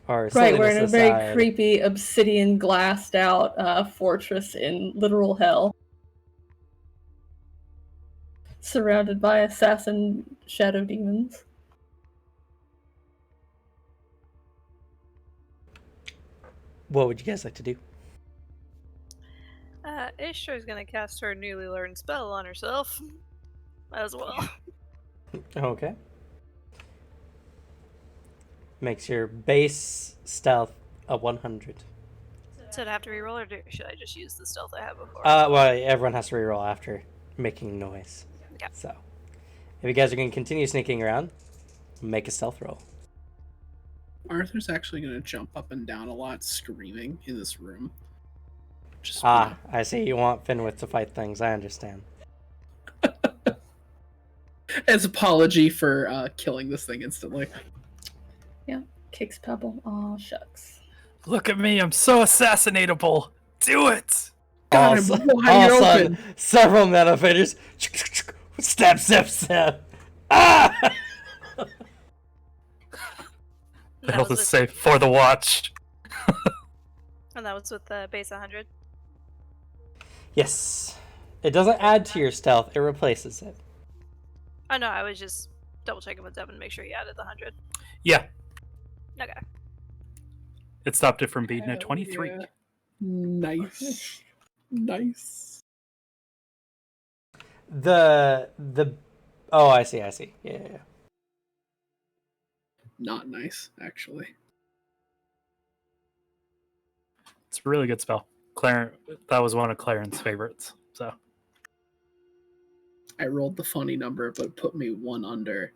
Or Right, we're in a silliness very aside. creepy, obsidian glassed out fortress in literal hell. Surrounded by assassin shadow demons. What would you guys like to do? Ishtar's gonna cast her newly learned spell on herself. As well. Okay. Makes your base stealth a 100. So I'd have to reroll, or should I just use the stealth I had before? Well, everyone has to reroll after making noise. Okay. So, if you guys are going to continue sneaking around, make a stealth roll. Arthur's actually gonna jump up and down a lot, screaming in this room. Just I see you want Finwith to fight things. I understand. as apology for killing this thing instantly. Yeah, kicks Pebble. Aw, shucks. Look at me, I'm so assassinatable. Do it! God, Also- I'm wide also, open. several meta fighters. Stab, stab, stab. Ah! And that That'll was just with, say for the watch. and that was with the base 100. Yes. It doesn't add to your stealth, it replaces it. Oh no, I was just double checking with Devin to make sure he added the 100. Yeah, Okay. it stopped it from being a Hell 23. yeah. Nice. Nice. The oh, I see. Yeah. Not nice, actually. It's a really good spell. That was one of Claren's favorites. So I rolled the funny number, but it put me one under.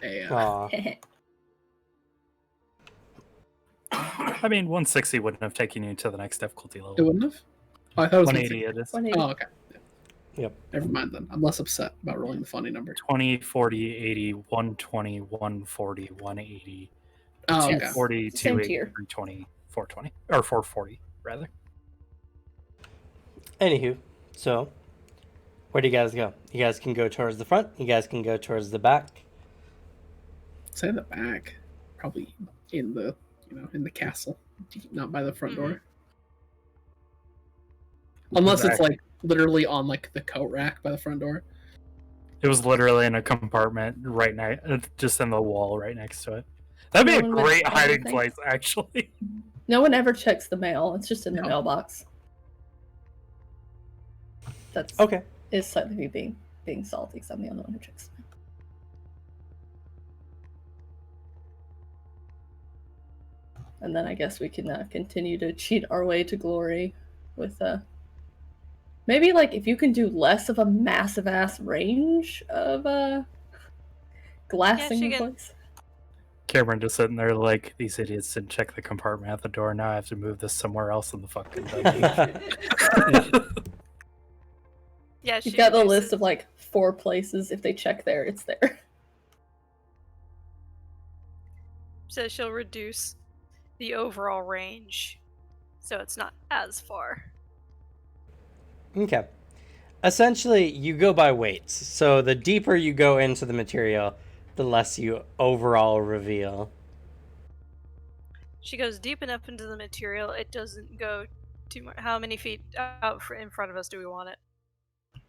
Aw. I mean, 160 wouldn't have taken you to the next difficulty level. It wouldn't have? Oh, I thought it was 180 it is. 180. Oh, okay. Yep. Never mind then. I'm less upset about rolling the funny number. 20, 40, 80, 120, 140, 180, Oh, okay. 240, Same 280, tier. 320, 420. Or 440, rather. Anywho, so where do you guys go? You guys can go towards the front. You guys can go towards the back. Say the back. Probably in the in the castle. Not by the front door. Unless it's like literally on like the coat rack by the front door. It was literally in a compartment right just in the wall right next to it. That'd be No a one would great find hiding anything. place, actually. No one ever checks the mail. It's just in the No. mailbox. That's Okay. is slightly being salty because I'm the only one who checks the mail. And then I guess we can continue to cheat our way to glory with maybe like if you can do less of a massive ass range of glassing she the can- place. Cameron just sitting there like, these idiots didn't check the compartment at the door. Now I have to move this somewhere else in the fucking dungeon. Yeah, she You've got the reduces- list of like 4 places. If they check there, it's there. So she'll reduce the overall range, so it's not as far. Okay. Essentially, you go by weights. So the deeper you go into the material, the less you overall reveal. She goes deep enough into the material, it doesn't go too much. How many feet out in front of us do we want it?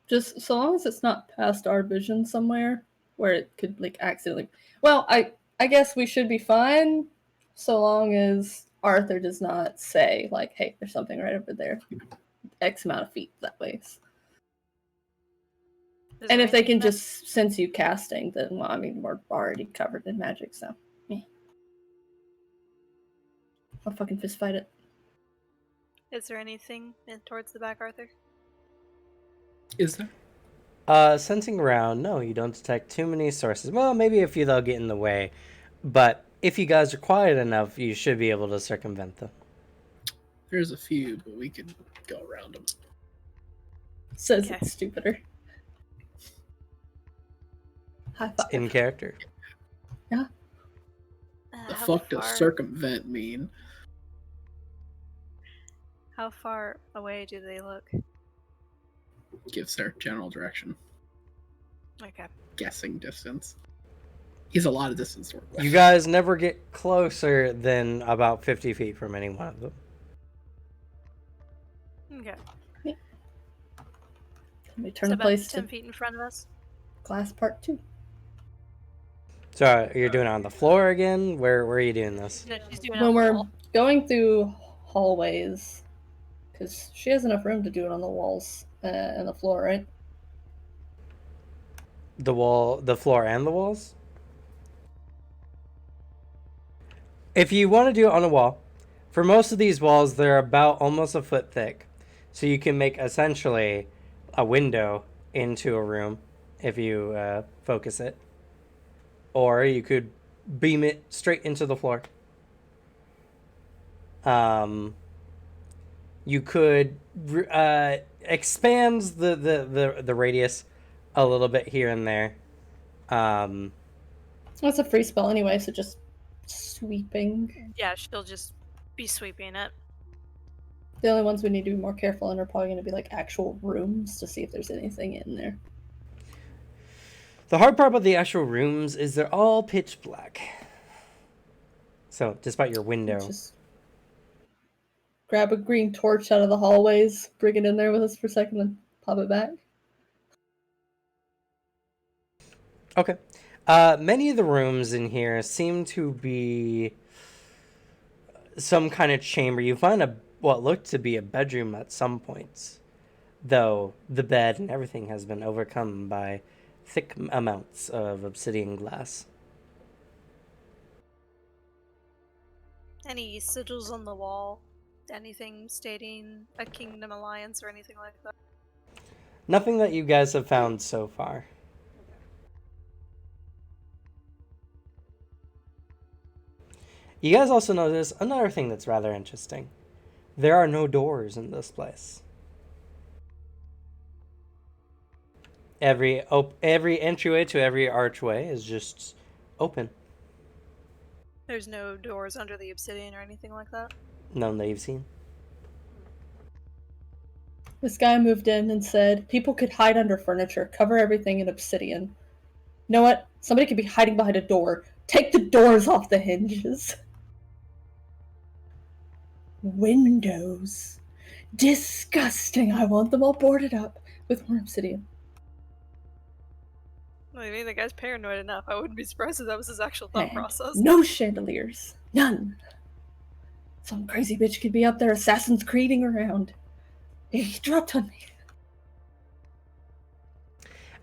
Just so long as it's not past our vision somewhere where it could like accidentally. Well, I guess we should be fine so long as Arthur does not say like, "Hey, there's something right over there." X amount of feet that way. Is And there if they anything can that- just sense you casting, then well, I mean, we're already covered in magic, so I'll fucking fist fight it. Is there anything towards the back, Arthur? Is there? Sensing around, no, you don't detect too many sources. Well, maybe a few that'll get in the way. But if you guys are quiet enough, you should be able to circumvent them. There's a few, but we could go around them. Says Okay. it's stupider. High five. In character. The How fuck does far- circumvent mean? How far away do they look? Gives their general direction. Okay. Guessing distance. He's a lot of distance to work with. You guys never get closer than about 50 feet from any one of them. Okay. Let me turn So the about place 10 to feet in front of us. glass part 2. So you're doing it on the floor again? Where are you doing this? No, she's doing it When on the we're wall. going through hallways, because she has enough room to do it on the walls and the floor, right? The wall, the floor, and the walls? If you want to do it on a wall, for most of these walls, they're about almost a foot thick. So you can make essentially a window into a room if you focus it. Or you could beam it straight into the floor. You could expand the radius a little bit here and there. It's a free spell anyway, so just sweeping. Yeah, she'll just be sweeping it. The only ones we need to be more careful in are probably going to be like actual rooms to see if there's anything in there. The hard part about the actual rooms is they're all pitch black. So, despite your window. Just grab a green torch out of the hallways, bring it in there with us for a second, then pop it back. Okay. Many of the rooms in here seem to be some kind of chamber. You find what looked to be a bedroom at some points, though the bed and everything has been overcome by thick amounts of obsidian glass. Any sigils on the wall? Anything stating a kingdom alliance or anything like that? Nothing that you guys have found so far. You guys also notice another thing that's rather interesting. There are no doors in this place. Every entryway to every archway is just open. There's no doors under the obsidian or anything like that. None that you've seen. This guy moved in and said people could hide under furniture, cover everything in obsidian. You know what? Somebody could be hiding behind a door. Take the doors off the hinges. Windows. Disgusting. I want them all boarded up with more obsidian. I mean, the guy's paranoid enough. I wouldn't be surprised if that was his actual thought And process. no chandeliers. None. Some crazy bitch could be up there Assassin's Creeding around. He dropped on me.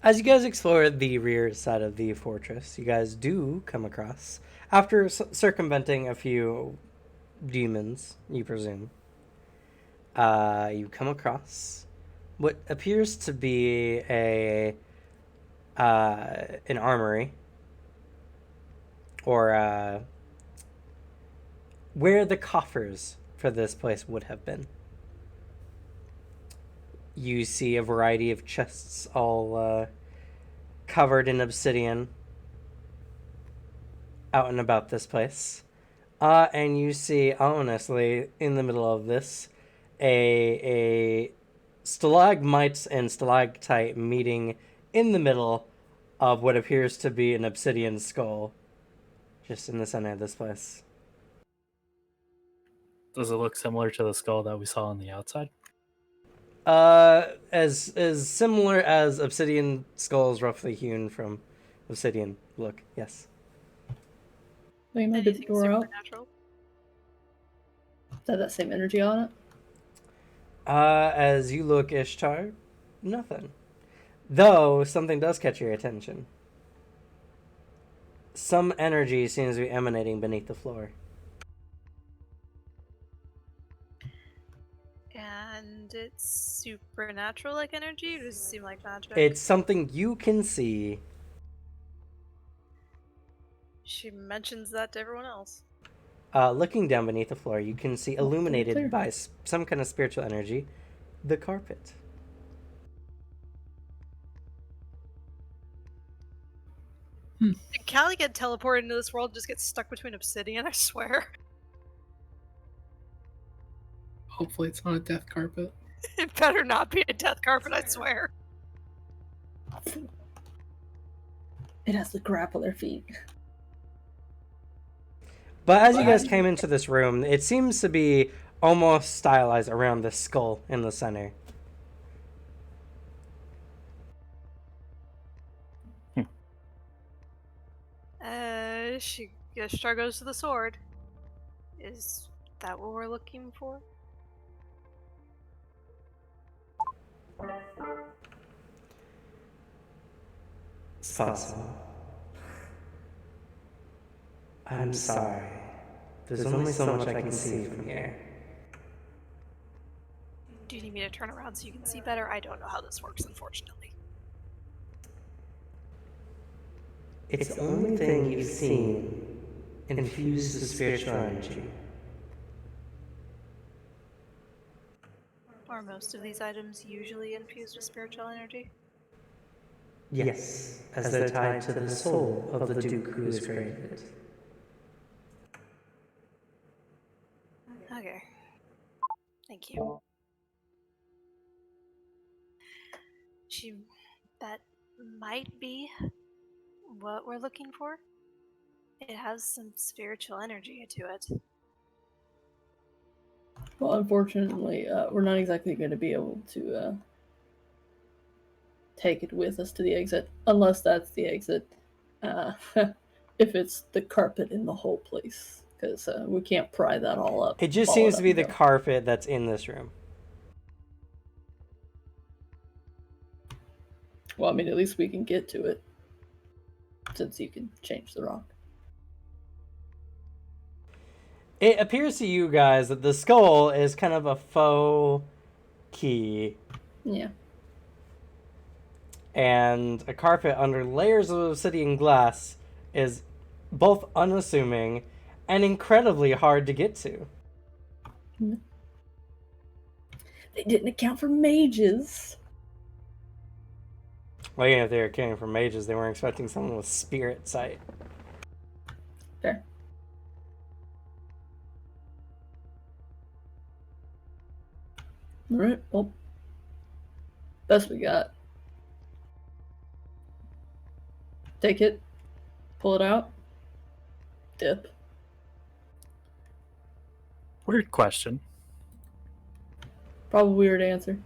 As you guys explore the rear side of the fortress, you guys do come across, after circumventing a few demons, you presume, you come across what appears to be an armory, or where the coffers for this place would have been. You see a variety of chests all covered in obsidian out and about this place. And you see, honestly, in the middle of this, a stalagmite and stalactite meeting in the middle of what appears to be an obsidian skull, just in the center of this place. Does it look similar to the skull that we saw on the outside? As similar as obsidian skulls roughly hewn from obsidian look, yes. They might be the Anything door out. supernatural? Does that have that same energy on it? As you look, Ishtar, nothing. Though, something does catch your attention. Some energy seems to be emanating beneath the floor. And it's supernatural like energy, or does it seem like magic? It's something you can see. She mentions that to everyone else. Looking down beneath the floor, you can see illuminated clear. by some kind of spiritual energy, the carpet. Did Callie get teleported into this world and just get stuck between obsidian? I swear. Hopefully, it's not a death carpet. It better not be a death carpet, I swear. It has the grappler feet. But as you guys came into this room, it seems to be almost stylized around the skull in the center. Ishtar goes to the sword. Is that what we're looking for? It's possible. I'm sorry. There's only so much I can see from here. Do you need me to turn around so you can see better? I don't know how this works, unfortunately. It's the only thing you've seen infused with spiritual energy. Are most of these items usually infused with spiritual energy? Yes, as they're tied to the soul of the Duke who has created it. Okay. Thank you. That might be what we're looking for. It has some spiritual energy to it. Well, unfortunately, we're not exactly going to be able to take it with us to the exit, unless that's the exit. If it's the carpet in the whole place, because we can't pry that all up. It just ball seems it to up be and the go. carpet that's in this room. Well, I mean, at least we can get to it, since you can change the rock. It appears to you guys that the skull is kind of a faux key, Yeah. and a carpet under layers of obsidian glass is both unassuming and incredibly hard to get to. They didn't account for mages. Well, even if they were caring for mages, they weren't expecting someone with spirit sight. Fair. Alright, well. Best we got. Take it. Pull it out. Dip. Weird question. Probably weird answer.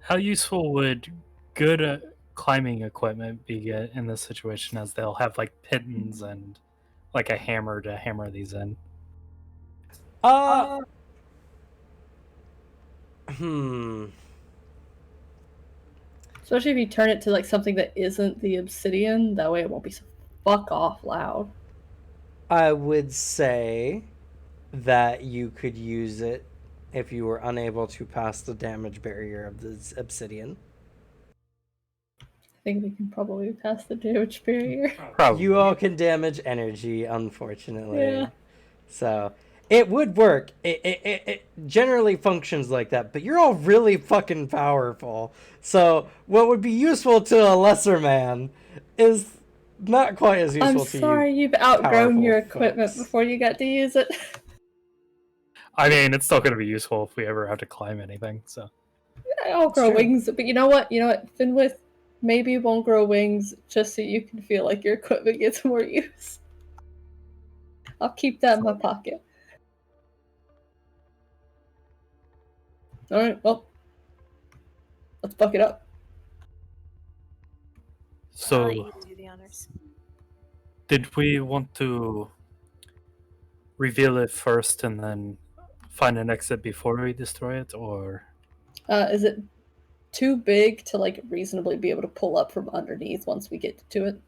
How useful would good climbing equipment be in this situation, as they'll have like pitons and like a hammer to hammer these in? Especially if you turn it to like something that isn't the obsidian, that way it won't be so fuck off loud. I would say that you could use it if you were unable to pass the damage barrier of the obsidian. I think we can probably pass the damage barrier. Probably. You all can damage energy, unfortunately. Yeah. So it would work. It generally functions like that, but you're all really fucking powerful. So what would be useful to a lesser man is not quite as useful I'm to you. sorry you've outgrown powerful your equipment folks. before you got to use it. I mean, it's still going to be useful if we ever have to climb anything. So I'll grow true. wings, but you know what? Finwith, maybe you won't grow wings just so you can feel like your equipment gets more use. I'll keep that in my pocket. Alright, well. Let's buck it up. I'll let So you do the honors. did we want to reveal it first and then find an exit before we destroy it, or Is it too big to like reasonably be able to pull up from underneath once we get to it?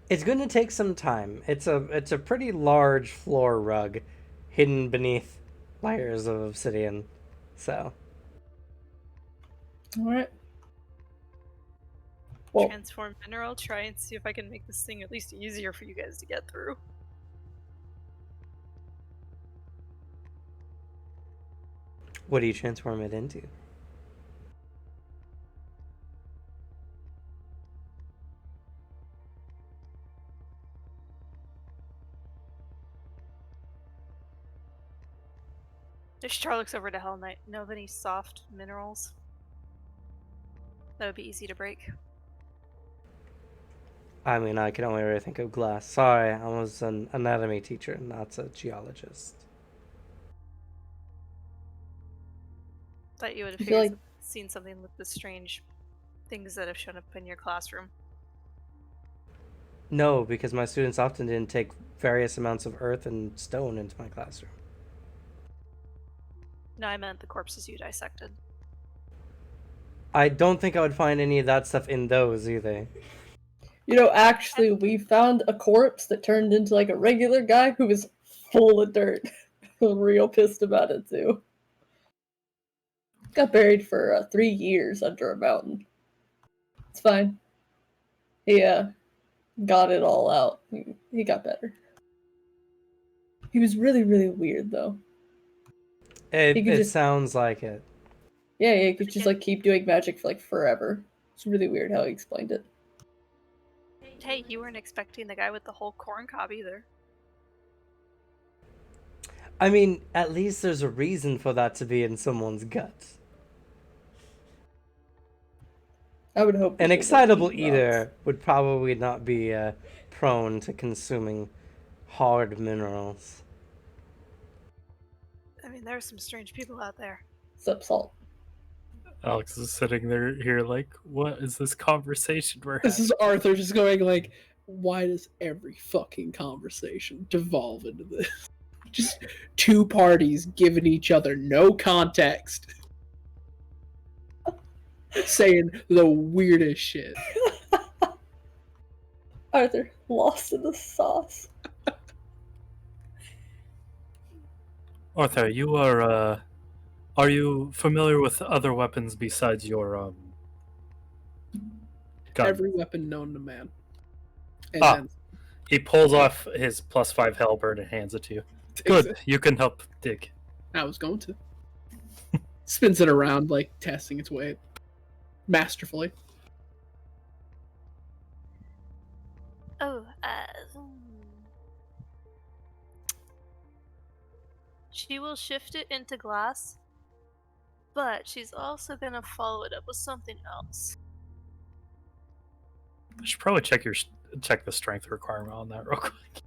It's going to take some time. It's a pretty large floor rug hidden beneath layers of obsidian. So Alright. Well, Transform mineral, try and see if I can make this thing at least easier for you guys to get through. what do you transform it into? Ishtar looks over to Hell Knight. Know of any soft minerals that would be easy to break? I mean, I can only really think of glass. Sorry, I was an anatomy teacher, not a geologist. Thought you would have I feel like seen something with the strange things that have shown up in your classroom. No, because my students often didn't take various amounts of earth and stone into my classroom. No, I meant the corpses you dissected. I don't think I would find any of that stuff in those either. actually, we found a corpse that turned into like a regular guy who was full of dirt. I'm real pissed about it too. Got buried for 3 years under a mountain. It's fine. He got it all out. He got better. He was really, really weird though. It sounds like it. Yeah, he could just like keep doing magic for like forever. It's really weird how he explained it. Hey, you weren't expecting the guy with the whole corn cob either. I mean, at least there's a reason for that to be in someone's guts. I would hope. An excitable eater would probably not be prone to consuming hard minerals. I mean, there are some strange people out there. Except salt. Alex is sitting there here like, what is this conversation we're This having? is Arthur just going like, why does every fucking conversation devolve into this? Just two parties giving each other no context. Saying the weirdest shit. Arthur lost in the sauce. Arthur, you are you familiar with other weapons besides your gun? Every weapon known to man. And Ah. then He pulls off his +5 halberd and hands it to you. Good, you can help dig. I was going to. Spins it around, like testing its weight. Masterfully. Oh, she will shift it into glass, but she's also gonna follow it up with something else. I should probably check the strength requirement on that real quick.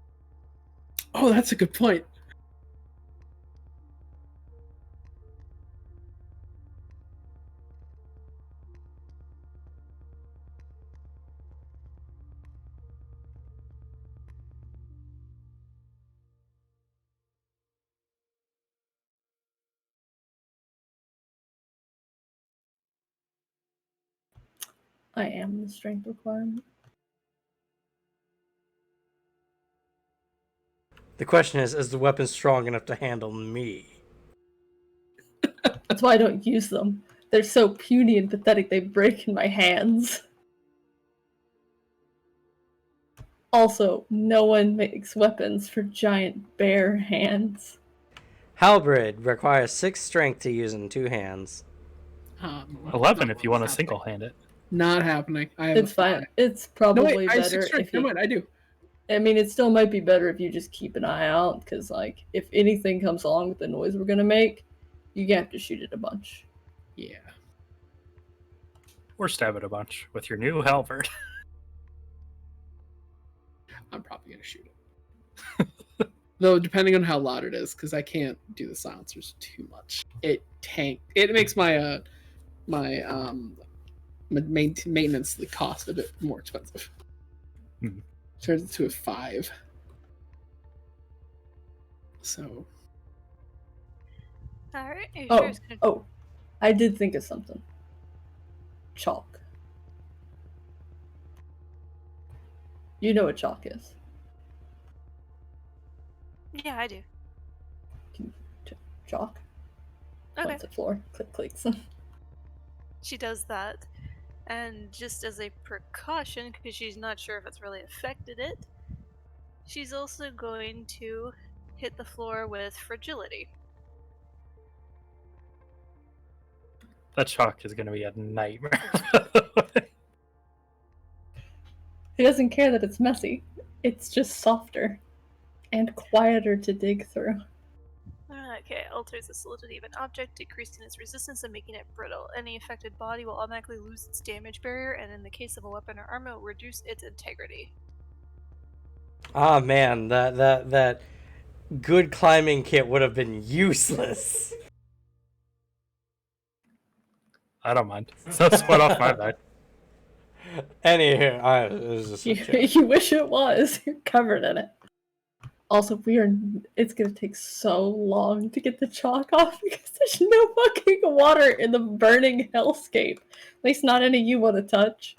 Oh, that's a good point. I am the strength requirement. The question is the weapon strong enough to handle me? That's why I don't use them. They're so puny and pathetic they break in my hands. Also, no one makes weapons for giant bare hands. Halberd requires 6 strength to use in 2 hands. 11 if you want to single-hand it. Not happening. I have It's a fine. 5. It's No, probably wait, I have 6 better strength. if you... Never mind, I do. I mean, it still might be better if you just keep an eye out, because, like, if anything comes along with the noise we're gonna make, you have to shoot it a bunch. Yeah. Or stab it a bunch with your new halberd. I'm probably going to shoot it. Though, depending on how loud it is, because I can't do the silencers too much. It makes my maintenance cost a bit more expensive. Turns it to a 5. So. Alright, are you sure it's gonna... Oh, I did think of something. Chalk. You know what chalk is. Yeah, I do. Chalk. Okay. Once the floor. Click, clicks. She does that. And just as a precaution, because she's not sure if it's really affected it, she's also going to hit the floor with fragility. That chalk is going to be a nightmare. He doesn't care that it's messy. It's just softer. And quieter to dig through. Okay, alters the solidity of an object, decreasing its resistance and making it brittle. Any affected body will automatically lose its damage barrier, and in the case of a weapon or armor, will reduce its integrity. Ah man, that good climbing kit would have been useless. I don't mind. So sweat off my back. Anywho, it was just a joke. You wish it was. You're covered in it. Also, it's gonna take so long to get the chalk off because there's no fucking water in the burning hellscape. At least not any you want to touch.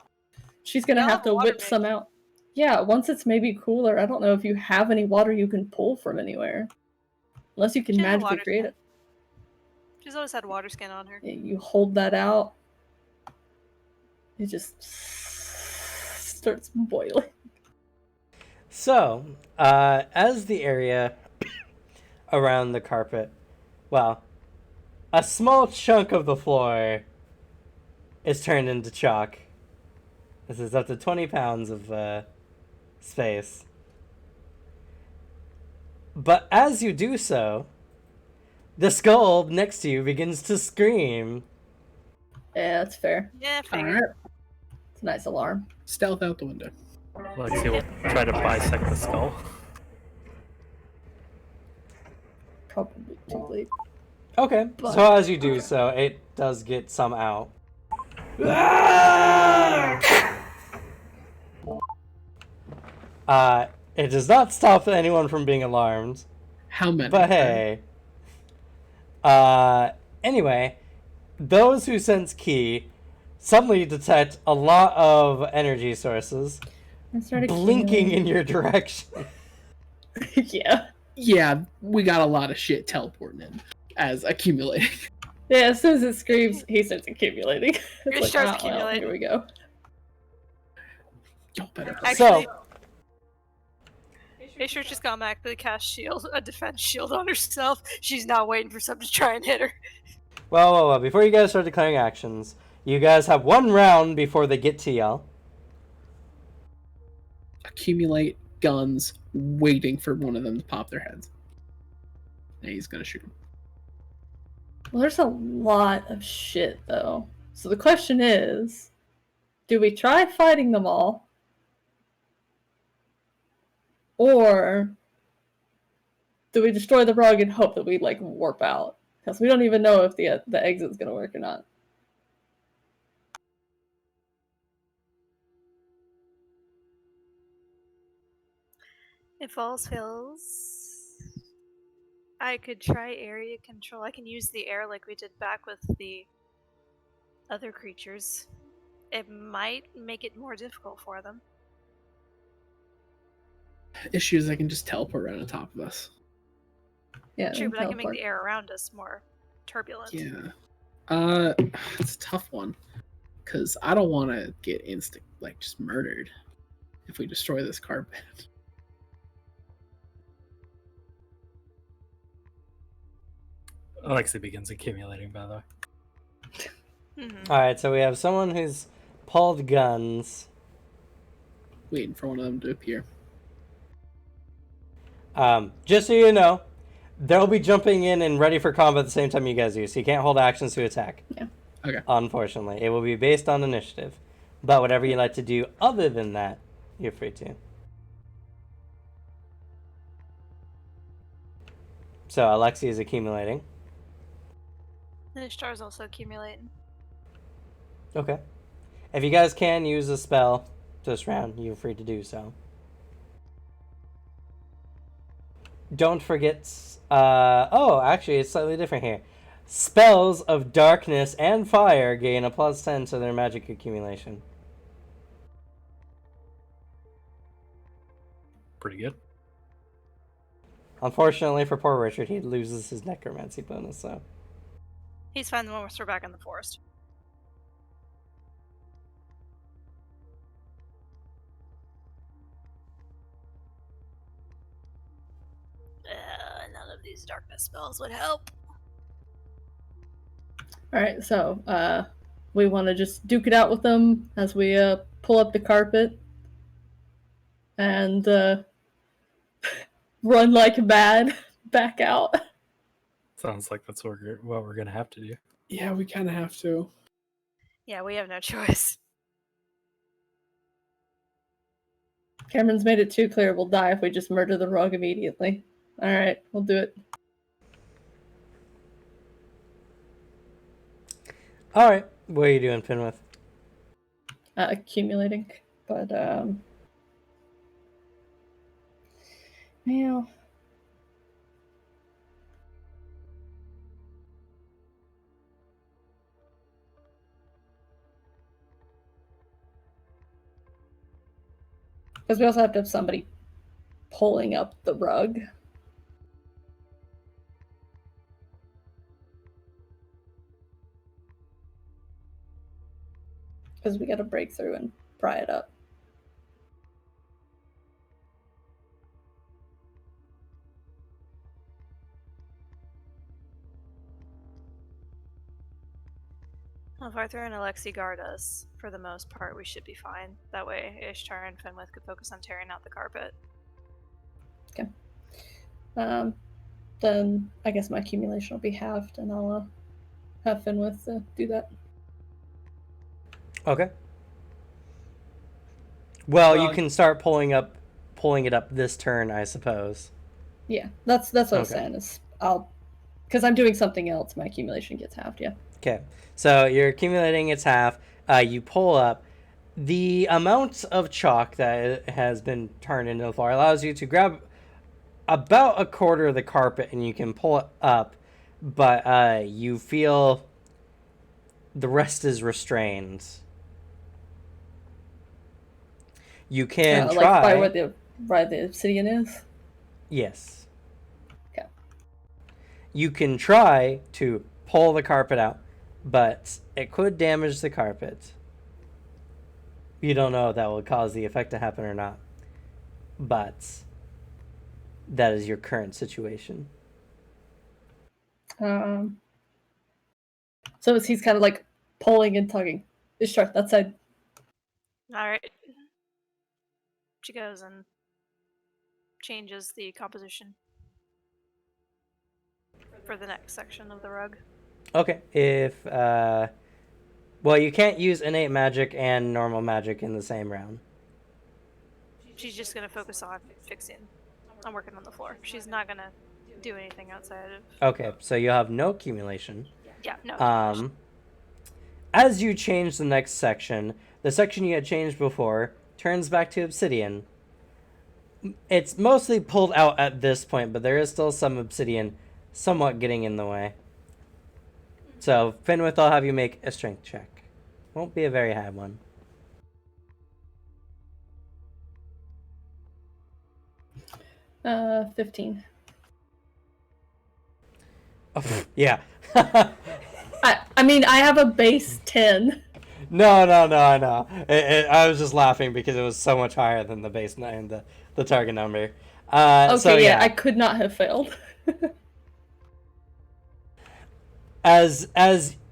She's gonna have to whip some out. Yeah, once it's maybe cooler, I don't know if you have any water you can pull from anywhere. Unless you can magically create it. She's always had water skin on her. You hold that out. It just starts boiling. So, as the area around the carpet, well, a small chunk of the floor is turned into chalk. This is up to 20 pounds of space. But as you do so, the skull next to you begins to scream. Yeah, that's fair. Yeah, All fair. right. It's a nice alarm. Stealth out the window. Lexi will try to bisect the skull. Probably too late. Okay, But- so as you do so, it does get some out. It does not stop anyone from being alarmed. How many? But hey. Anyway, those who sense key suddenly detect a lot of energy sources blinking in your direction. Yeah. Yeah, we got a lot of shit teleporting in as accumulating. Yeah, as soon as it screams, he starts accumulating. It It's starts well, accumulating. here we go. Y'all better. Actually, So, Aisha's just gone back to the cast shield, a defense shield on herself. She's not waiting for something to try and hit her. Well, before you guys start declaring actions, you guys have 1 round before they get to y'all. Accumulate guns, waiting for one of them to pop their heads. And he's gonna shoot him. Well, there's a lot of shit, though. So the question is, do we try fighting them all? Or do we destroy the rug and hope that we, like, warp out? Because we don't even know if the exit's going to work or not. If all fails, I could try area control. I can use the air like we did back with the other creatures. It might make it more difficult for them. Issue is I can just teleport right on top of us. Yeah, True, but I can make teleport. the air around us more turbulent. Yeah. It's a tough one. Because I don't want to get just murdered if we destroy this carpet. Alexi begins accumulating, by the way. Mm-hmm. Alright, so we have someone who's pulled guns. Waiting for one of them to appear. Just so you know, they'll be jumping in and ready for combat at the same time you guys do, so you can't hold actions to attack. Yeah. Okay. Unfortunately. It will be based on initiative. But whatever you like to do other than that, you're free to. So Alexi is accumulating. And Ishtar's also accumulating. Okay. If you guys can use a spell this round, you're free to do so. Don't forget... actually, it's slightly different here. Spells of darkness and fire gain a +10 to their magic accumulation. Pretty good. Unfortunately for poor Richard, he loses his necromancy bonus, so... He's fine once we're back in the forest. None of these darkness spells would help. Alright, so, we want to just duke it out with them as we, pull up the carpet. And, run like mad back out. Sounds like that's what we're going to have to do. Yeah, we kind of have to. Yeah, we have no choice. Cameron's made it too clear we'll die if we just murder the rug immediately. Alright, we'll do it. Alright, what are you doing, Pinwith? Accumulating. But, yeah. Because we also have to have somebody pulling up the rug. Because we gotta break through and pry it up. Well, if Arthur and Alexi guard us, for the most part, we should be fine. That way, Ishtar and Fenwith could focus on tearing out the carpet. Okay. Then I guess my accumulation will be halved, and I'll have Fenwith do that. Okay. Well, you can start pulling it up this turn, I suppose. Yeah, that's what I was Okay. saying. Is because I'm doing something else, my accumulation gets halved. Yeah. Okay, so you're accumulating its half. You pull up. The amount of chalk that has been turned into the floor allows you to grab about a quarter of the carpet and you can pull it up, but you feel the rest is restrained. You can Like try. by the obsidian is. Yes. Okay. You can try to pull the carpet out, but it could damage the carpet. You don't know if that will cause the effect to happen or not. But that is your current situation. So as he's kind of like pulling and tugging. Ishtar, that side. All right. She goes and changes the composition for the next section of the rug. Okay, if well, you can't use innate magic and normal magic in the same round. She's just gonna focus on fixing, on working on the floor. She's not gonna do anything outside of. Okay, so you have no accumulation. Yeah, no. As you change the next section, the section you had changed before turns back to obsidian. It's mostly pulled out at this point, but there is still some obsidian somewhat getting in the way. So, Finwith, I'll have you make a strength check. Won't be a very high one. 15. Oh, yeah. I mean, I have a base 10. No, I know. I was just laughing because it was so much higher than the base 9, the target number. Okay, so, yeah, I could not have failed. As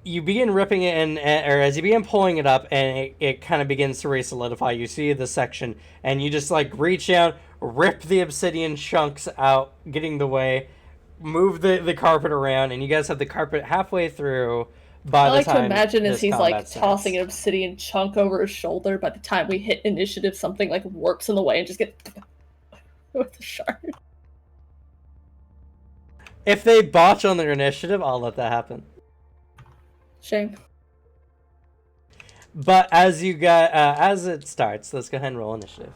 you begin ripping it or as you begin pulling it up, and it kind of begins to re-solidify, you see the section, and you just like reach out, rip the obsidian chunks out, getting the way, move the carpet around, and you guys have the carpet halfway through. By I the like time to imagine as this he's combat like starts. tossing an obsidian chunk over his shoulder. By the time we hit initiative, something like warps in the way and just get with the shard. If they botch on their initiative, I'll let that happen. Shame. But as it starts, let's go ahead and roll initiative.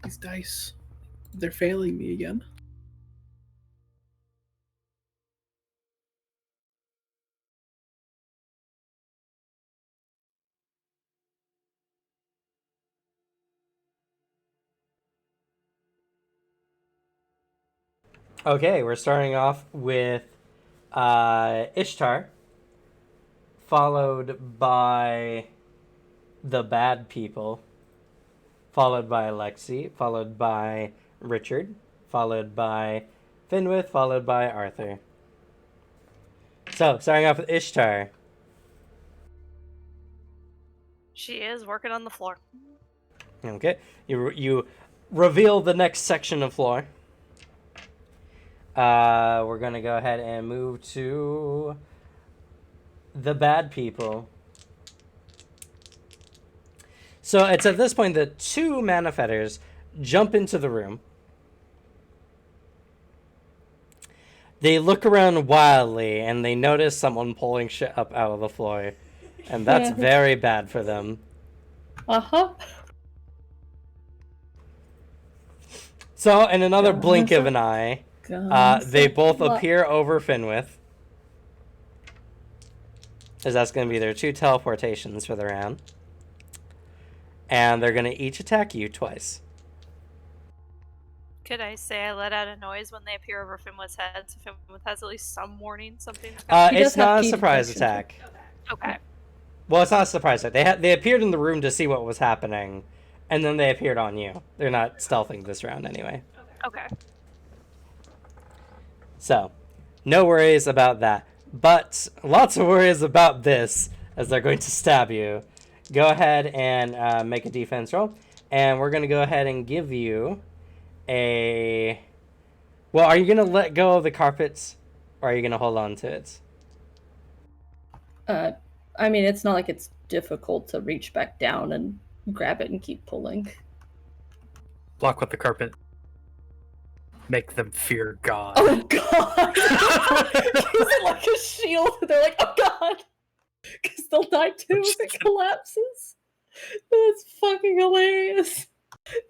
These dice, they're failing me again. Okay, we're starting off with Ishtar, followed by the bad people, followed by Alexi, followed by Richard, followed by Finwith, followed by Arthur. So, starting off with Ishtar. She is working on the floor. Okay, you reveal the next section of floor. We're gonna go ahead and move to the bad people. So it's at this point that two manifetters jump into the room. They look around wildly and they notice someone pulling shit up out of the floor. And that's very bad for them. Uh-huh. So in another blink of an eye, they both What? appear over Finwith. As that's going to be their 2 teleportations for the round. And they're going to each attack you twice. Could I say I let out a noise when they appear over Finwith's head, so Finwith has at least some warning something's coming? It's not a surprise attack. Okay. Well, it's not a surprise attack. They appeared in the room to see what was happening, and then they appeared on you. They're not stealthing this round anyway. Okay. So, no worries about that. But lots of worries about this, as they're going to stab you. Go ahead and make a defense roll. And we're going to go ahead and give you a... Well, are you going to let go of the carpets, or are you going to hold on to it? I mean, it's not like it's difficult to reach back down and grab it and keep pulling. Block with the carpet. Make them fear God. Oh god! Use it like a shield. They're like, oh god! Because they'll die too if it collapses. That's fucking hilarious.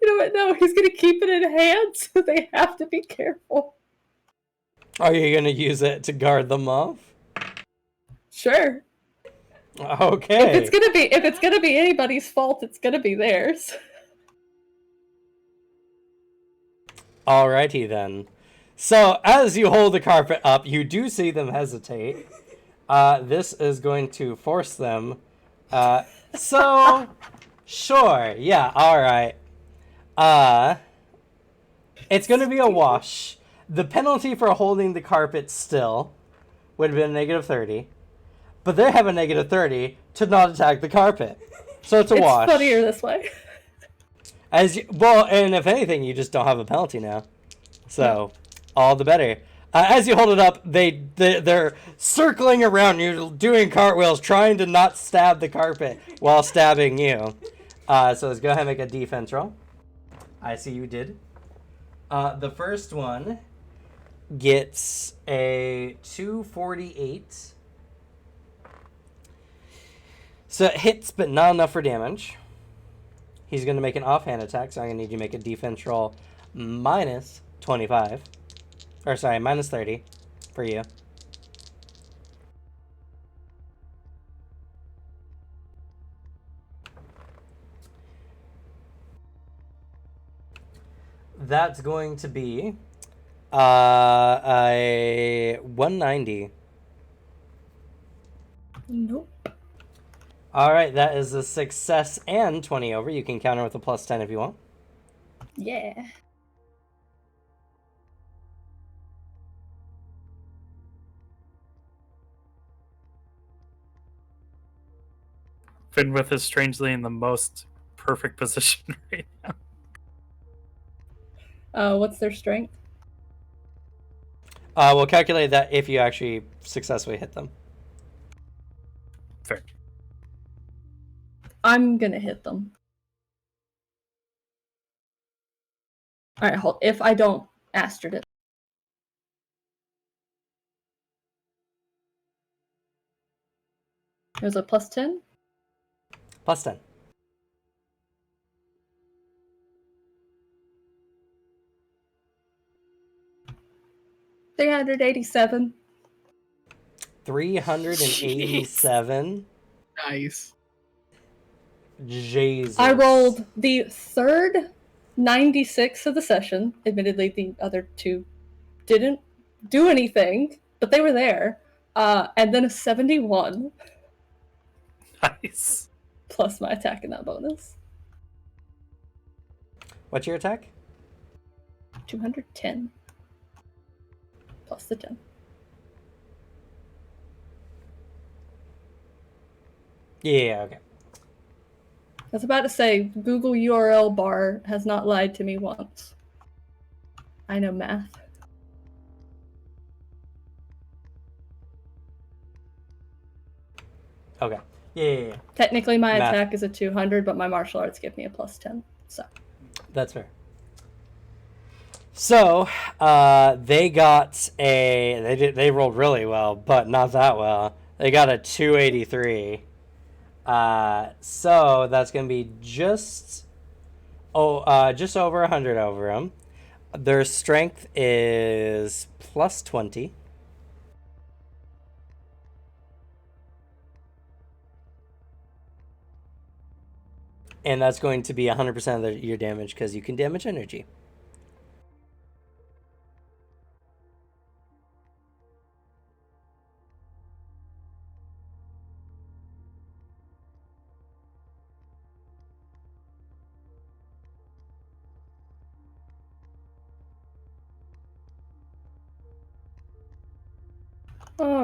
You know what? No, he's gonna keep it in hand, so they have to be careful. Are you going to use it to guard them off? Sure. Okay. If it's gonna be anybody's fault, it's gonna be theirs. Alrighty then. So as you hold the carpet up, you do see them hesitate. This is going to force them. So sure, yeah, all right. It's going to be a wash. The penalty for holding the carpet still would have been a negative 30, but they have a negative 30 to not attack the carpet. So it's a wash. It's funnier this way. Well, and if anything, you just don't have a penalty now. So, all the better. As you hold it up, they're circling around you, doing cartwheels, trying to not stab the carpet while stabbing you. So let's go ahead and make a defense roll. I see you did. The first one gets a 248. So it hits, but not enough for damage. He's going to make an offhand attack, so I'm going to need you to make a defense roll minus 25. Or sorry, minus 30 for you. That's going to be a 190. Nope. All right, that is a success and 20 over. You can counter with a plus 10 if you want. Yeah. Finwith is strangely in the most perfect position right now. What's their strength? We'll calculate that if you actually successfully hit them. Fair. I'm gonna hit them. Alright, hold. If I don't astrid it. There's a plus 10? Plus 10. $387. 387. Nice. Jesus. I rolled the third 96 of the session. Admittedly, the other two didn't do anything, but they were there. And then a 71 Nice. plus my attack and that bonus. What's your attack? 210 plus the 10. Yeah, okay. I was about to say, Google URL bar has not lied to me once. I know math. Okay. Yeah. Technically, my Math. attack is a 200, but my martial arts give me a plus 10. So That's fair. So, they got they rolled really well, but not that well. They got a 283. So that's gonna be just over 100 over them. Their strength is plus 20. And that's going to be 100% of your damage because you can damage energy.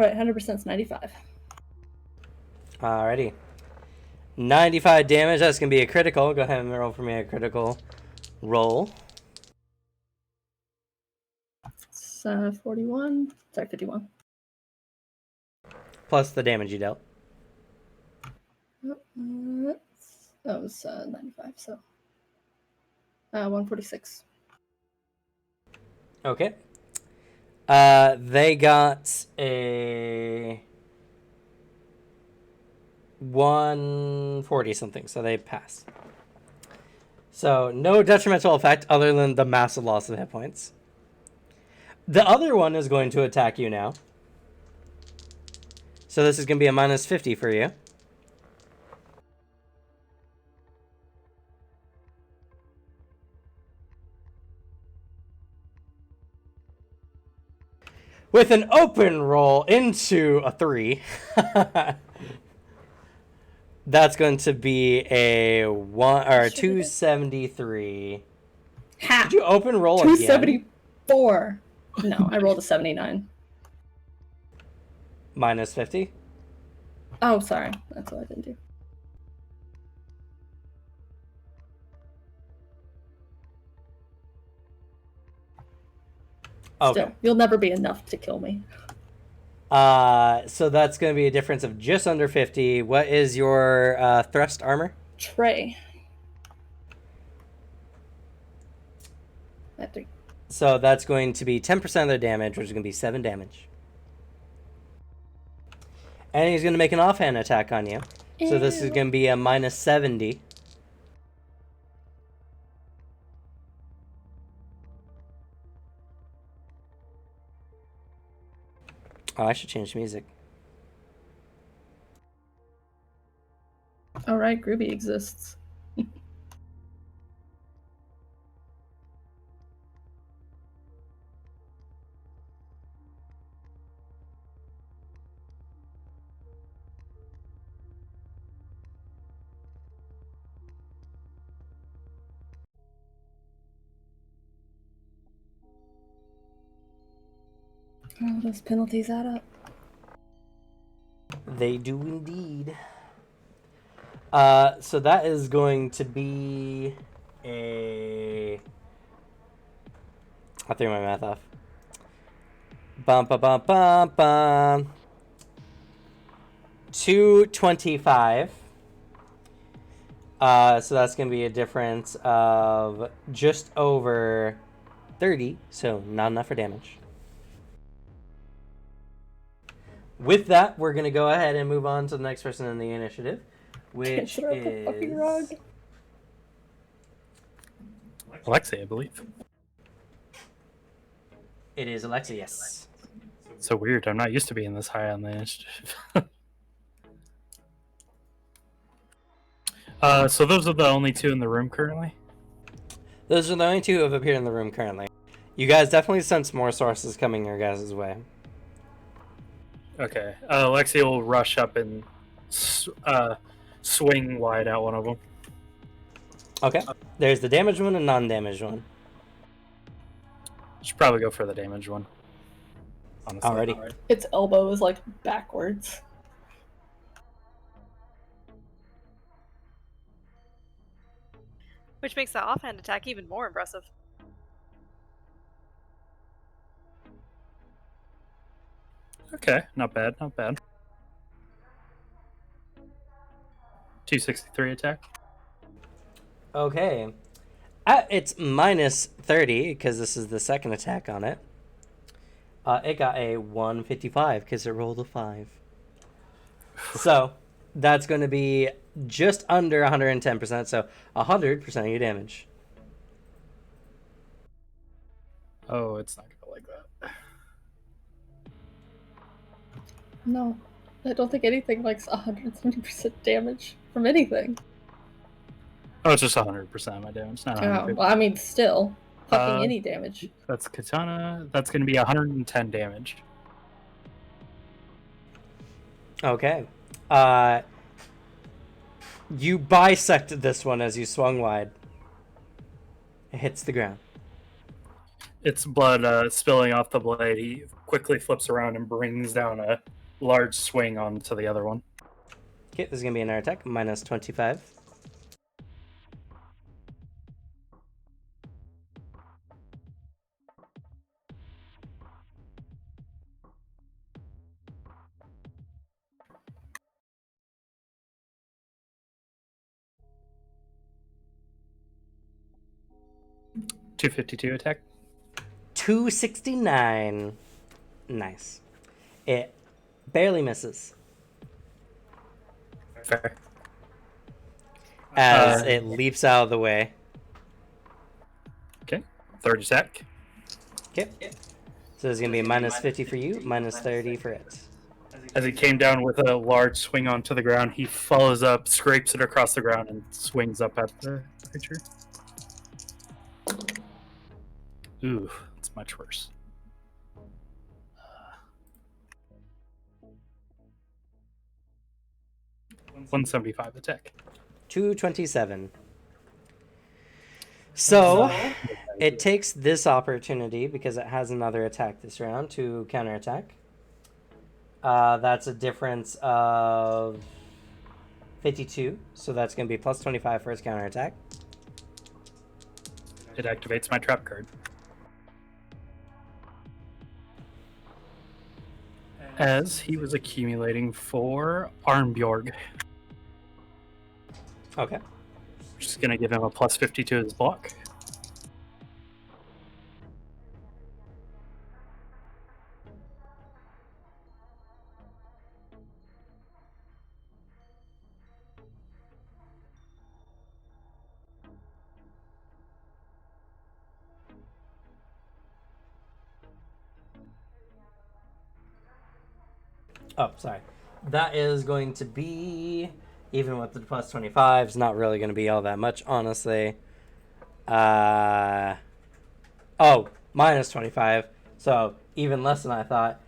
alright, 100% is 95. Alrighty. 95 damage. That's going to be a critical. Go ahead and roll for me a critical roll. It's 41. Sorry, 51. Plus the damage you dealt. That was 95, so 146. Okay. They got a 140 something, so they passed. So no detrimental effect other than the massive loss of hit points. The other one is going to attack you now. So this is going to be a minus 50 for you. with an open roll into a 3. That's going to be a 273. Ha! Did you open roll again? 274. No, I rolled a 79. Minus 50? Oh, sorry. That's what I didn't do. Okay. Still, you'll never be enough to kill me. So that's going to be a difference of just under 50. What is your thrust armor? Trey. At 3. So that's going to be 10% of their damage, which is going to be 7 damage. And he's going to make an offhand attack on you. So this is going to be a minus 70. Oh, I should change music. All right, Groovy exists. Oh, those penalties add up. They do indeed. So that is going to be a... I threw my math off. Bum, bum, bum, bum, bum. 225. So that's going to be a difference of just over 30. So not enough for damage. With that, we're going to go ahead and move on to the next person in the initiative, which Throw up the fucking rug. is... Alexei, I believe. It is Alexia, yes. So weird. I'm not used to being this high on the initiative. So those are the only 2 in the room currently? Those are the only 2 who have appeared in the room currently. You guys definitely sense more sources coming your guys' way. Okay. Alexei will rush up and swing wide at one of them. Okay. There's the damaged one and non-damaged one. Should probably go for the damaged one. Honestly. Alrighty. Its elbow is like backwards. Which makes that offhand attack even more impressive. Okay, not bad, not bad. 263 attack. Okay. It's minus 30, because this is the second attack on it. It got a 155, because it rolled a 5. So, that's going to be just under 110%, so 100% of your damage. Oh, it's not gonna like that. No, I don't think anything likes 170% damage from anything. Oh, it's just 100% of my damage, not Oh, 150. well, I mean, still. Fucking any damage. That's Katana. That's gonna be 110 damage. Okay. You bisect this one as you swung wide. It hits the ground. It's blood spilling off the blade. He quickly flips around and brings down a large swing onto the other one. Okay, this is going to be another attack. Minus 25. .252 attack. 269. Nice. It barely misses Fair. as it leaps out of the way. Okay. Third attack. Okay. So it's going to be a minus 50 for you, minus 30 for it. As he came down with a large swing onto the ground, he follows up, scrapes it across the ground, and swings up at the creature. Ooh, it's much worse. 175 attack. 227. So, it takes this opportunity, because it has another attack this round, to counterattack. That's a difference of 52, so that's going to be plus 25 for its counterattack. It activates my trap card. As he was accumulating for Armbjorg. Okay. Just going to give him a plus 50 to his block. Oh, sorry. That is going to be, even with the plus 25, it's not really going to be all that much, honestly. Minus 25. So even less than I thought,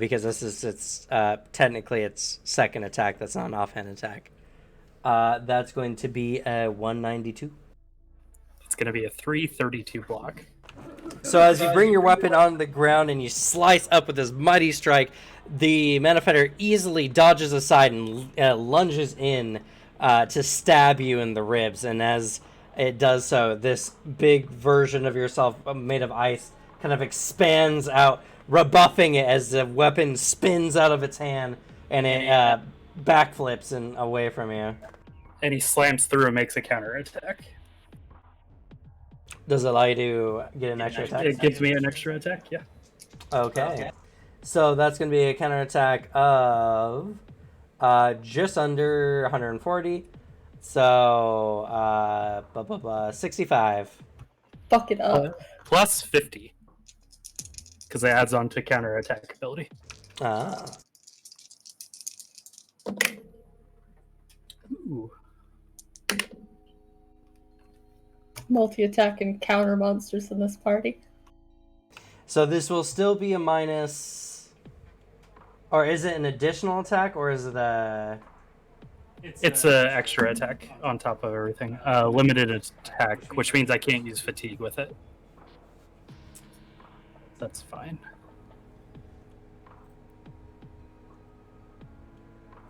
because this is its technically its second attack. That's not an offhand attack. That's going to be a 192. It's going to be a 332 block. So as you bring your weapon on the ground and you slice up with this mighty strike, the Manifetter easily dodges aside and lunges in to stab you in the ribs. And as it does so, this big version of yourself made of ice kind of expands out, rebuffing it as the weapon spins out of its hand and it backflips and away from you. And he slams through and makes a counterattack. Does it allow you to get an extra attack? It gives me an extra attack, yeah. Okay. So that's going to be a counterattack of just under 140. So 65. Fuck it up. Plus 50. Because it adds on to counterattack ability. Ah. Ooh. Multi-attack and counter monsters in this party. So this will still be a minus... Or is it an additional attack, or is it a... It's an extra attack on top of everything. Limited attack, which means I can't use fatigue with it. That's fine.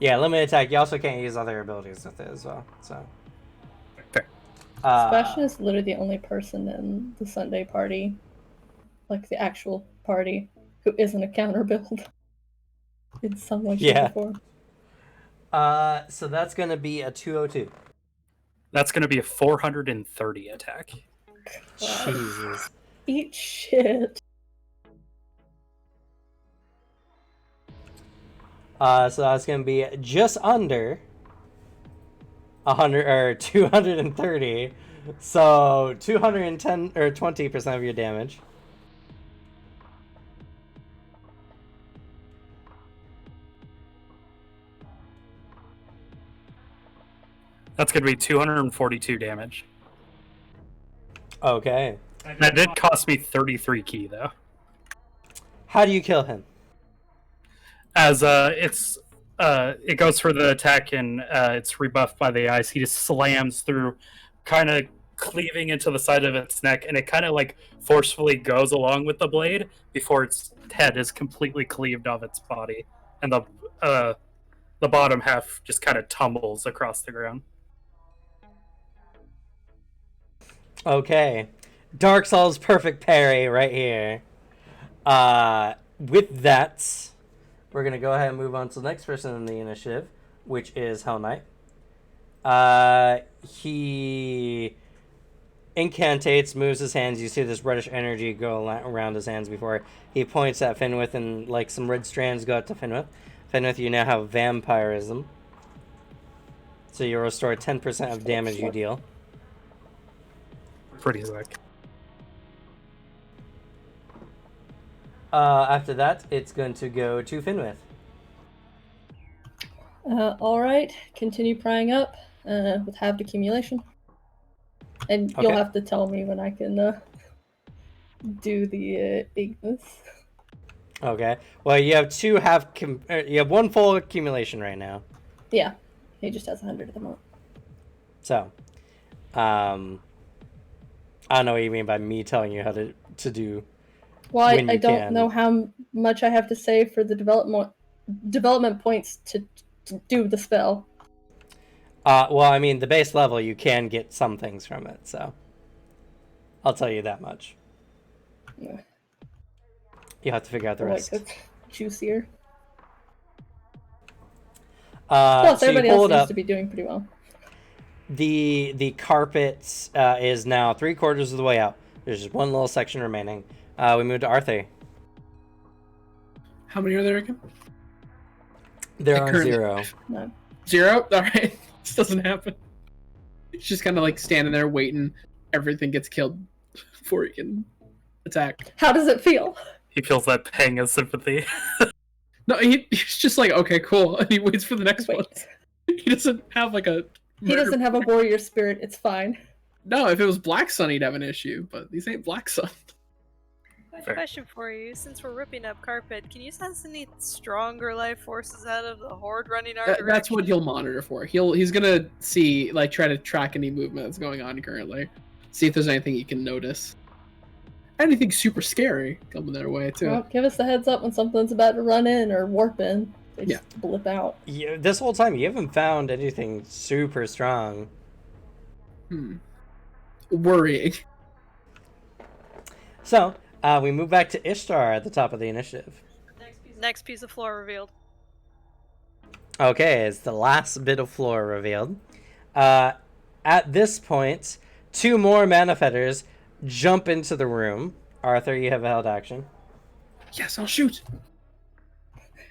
Yeah, limited attack. You also can't use other abilities with it as well. So. Fair. Sebastian is literally the only person in the Sunday party, like the actual party, who isn't a counter build in some way, shape, or form. So that's going to be a 202. That's going to be a 430 attack. God. Jesus. Eat shit. So that's going to be just under 100 or 230. So 210 or 20% of your damage. That's going to be 242 damage. Okay. That did cost me 33 key, though. How do you kill him? As it goes for the attack and it's rebuffed by the ice. He just slams through, kind of cleaving into the side of its neck, and it kind of like forcefully goes along with the blade before its head is completely cleaved off its body, and the bottom half just kind of tumbles across the ground. Okay. Dark Souls perfect parry right here. With that, we're going to go ahead and move on to the next person in the initiative, which is Hell Knight. He incantates, moves his hands. You see this reddish energy go around his hands before he points at Finwith, and like some red strands go out to Finwith. Finwith, you now have vampirism. So you restore 10% of damage you deal. Pretty slick. After that, it's going to go to Finwith. Alright, continue prying up with halved accumulation. And you'll have to tell me when I can do the Ignis. Okay. Well, you have you have one full accumulation right now. Yeah. He just has 100 at the moment. So, I don't know what you mean by me telling you how to do. Well, when I you don't can. know how much I have to save for the development points to do the spell. Well, I mean, the base level, you can get some things from it, so I'll tell you that much. Yeah. You have to figure out the rest. Like juicier. So Plus, you everybody pull else it seems up. to be doing pretty well. The carpet is now 3/4 of the way out. There's just one little section remaining. We move to Arthur. How many are there again? There are Currently 0. No. 0? Alright. This doesn't happen. It's just kind of like standing there waiting. Everything gets killed before he can attack. How does it feel? He feels that pang of sympathy. No, he's just like, okay, cool. And he waits for the next one. Wait. He doesn't have like a... He doesn't have a warrior spirit. It's fine. No, if it was Black Sun, he'd have an issue. But these ain't Black Sun. Fair. Question for you: since we're ripping up carpet, can you sense any stronger life forces out of the horde running our direction? That's what he'll monitor for. He's gonna see, like, try to track any movement that's going on currently. See if there's anything he can notice. Anything super scary coming their way too. Well, give us the heads up when something's about to run in or warp in. They just blip out. This whole time, you haven't found anything super strong. Worrying. So, we move back to Ishtar at the top of the initiative. Next piece of floor revealed. Okay, it's the last bit of floor revealed. At this point, 2 more Manifetters jump into the room. Arthur, you have a held action. Yes, I'll shoot.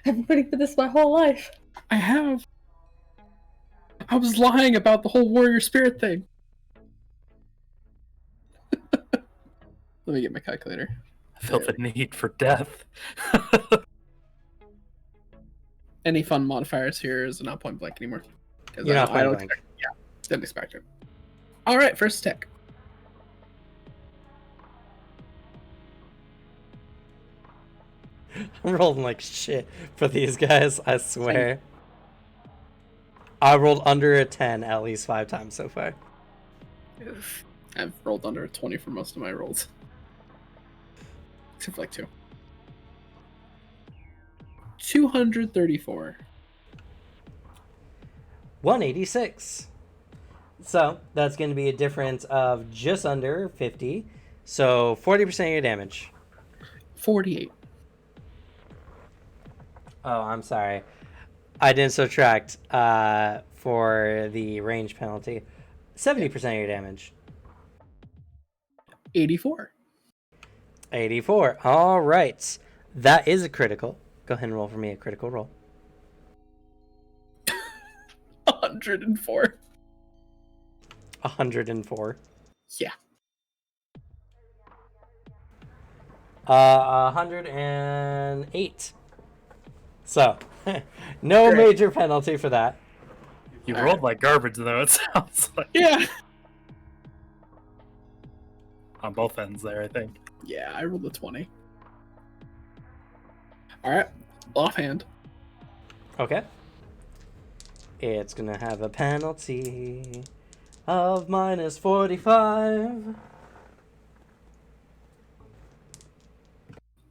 I've been waiting for this my whole life. I have. I was lying about the whole warrior spirit thing. Let me get my calculator. I feel the need for death. Any fun modifiers here is not point blank anymore. You're not point blank. Didn't expect it. All right, first attack. I'm rolling like shit for these guys, I swear. I rolled under a 10 at least 5 times so far. Oof. I've rolled under a 20 for most of my rolls. Except for like 2. 234. 186. So, that's going to be a difference of just under 50. So, 40% of your damage. 48. Oh, I'm sorry. I didn't subtract for the range penalty. 70% of your damage. 84. 84. All right. That is a critical. Go ahead and roll for me a critical roll. 104. 104. Yeah. 108. So, no Great. major penalty for that. You All rolled like garbage, though, it sounds like. Yeah. On both ends there, I think. Yeah, I rolled a 20. Alright. Offhand. Okay. It's gonna have a penalty of minus 45.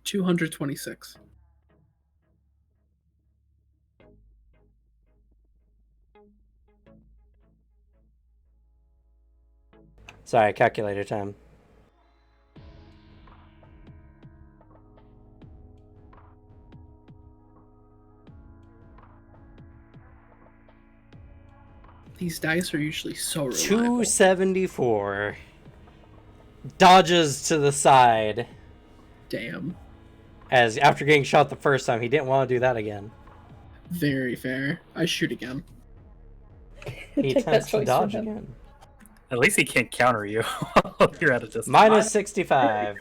226. Sorry, calculator time. These dice are usually so reliable. 274. Dodges to the side. Damn. As after getting shot the first time, he didn't want to do that again. Very fair. I shoot again. He Take that attempts to choice dodge from him. again. At least he can't counter you. You're at a distance. Minus 65.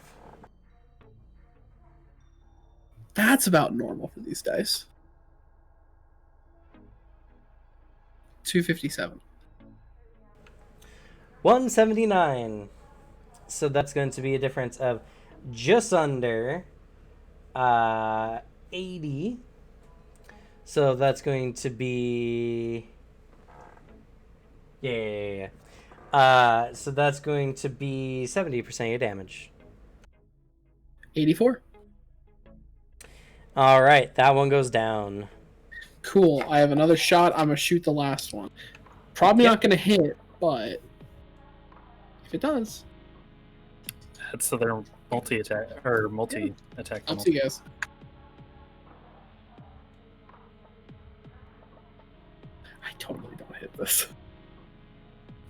That's about normal for these dice. 257. 179. So that's going to be a difference of just under 80. So that's going to be Yeah. So that's going to be 70% of your damage. 84. All right, that one goes down. Cool. I have another shot. I'm gonna shoot the last one. Probably not gonna hit, but if it does, That's so they're multi-attack or multi-attack. I'll see you guys. I totally don't hit this.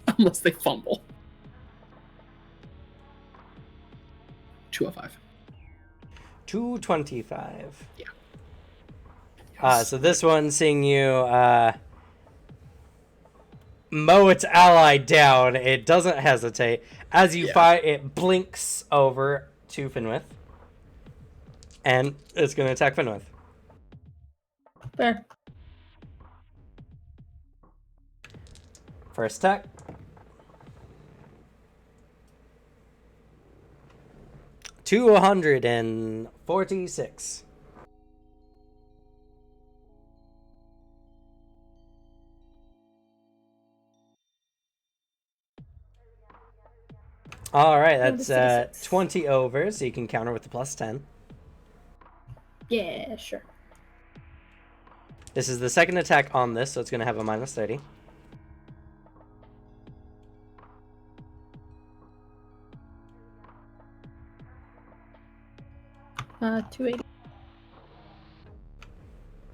Unless they fumble. 205. 225. Yeah. So this one, seeing you mow its ally down, it doesn't hesitate. As you fire, it blinks over to Finwith. And it's going to attack Finwith. Fair. First attack. $246. All right, that's 20 over, so you can counter with the +10. Yeah, sure. This is the second attack on this, so it's going to have a -30. $280.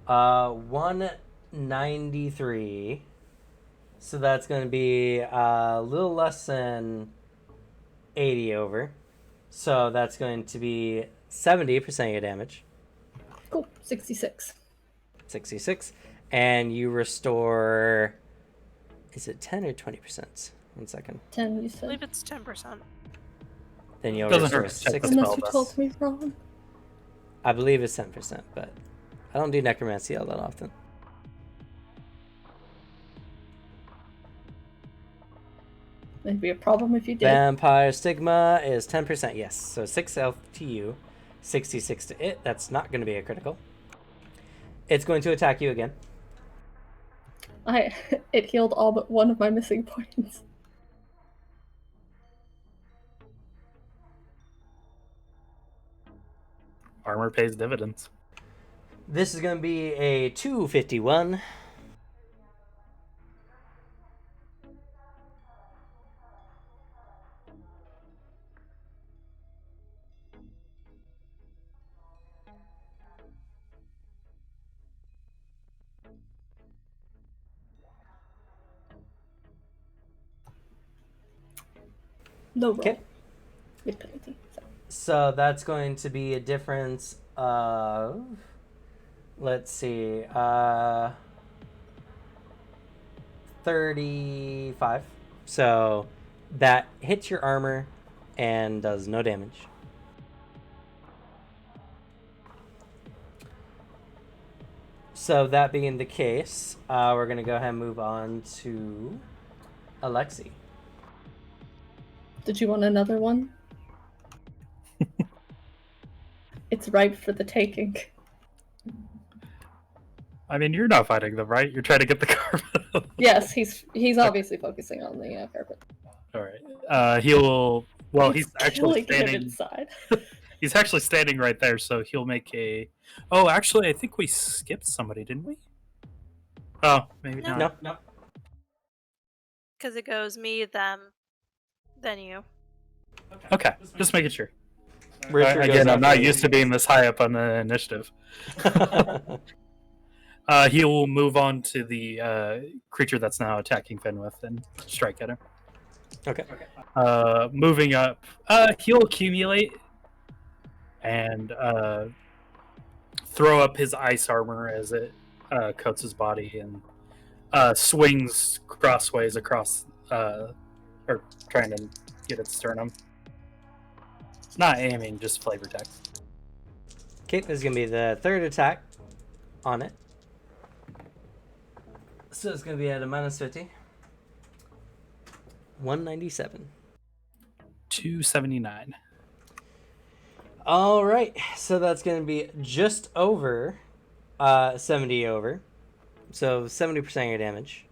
193. So that's going to be a little less than 80 over. So that's going to be 70% of your damage. Cool. 66. 66. And you restore... Is it 10 or 20%? 1 second. 10, you I said. believe it's 10%. Then you'll Doesn't restore hurt to check 6. the Unless you spell told dust. me wrong. I believe it's 10%, but I don't do necromancy all that often. It'd be a problem if you did. Vampire Stigma is 10%, yes. So 6 health to you, 66 to it. That's not going to be a critical. It's going to attack you again. It healed all but one of my missing points. Armor pays dividends. This is going to be a 251. No roll. Okay. With penalty. So that's going to be a difference of, let's see, 35. So that hits your armor and does no damage. So that being the case, we're going to go ahead and move on to Alexi. Did you want another one? It's ripe for the taking. I mean, you're not fighting them, right? You're trying to get the carpet. Yes, he's obviously focusing on the carpet. All right. He'll. Well, he's actually killing him standing. inside. He's actually standing right there, so he'll make a. Oh, actually, I think we skipped somebody, didn't we? Oh, maybe No. not. No. Because it goes me, them, then you. Okay, just making sure. Rooster goes Again, I'm after not you. used to being this high up on the initiative. He will move on to the creature that's now attacking Fenwith and strike at him. Okay. Moving up, he'll accumulate and throw up his ice armor as it coats his body and swings crossways across, or trying to get its sternum. Not aiming, just flavor text. Okay, this is going to be the third attack on it. So it's going to be at a -50. 197. 279. All right, so that's going to be just over 70 over. So 70% of your damage.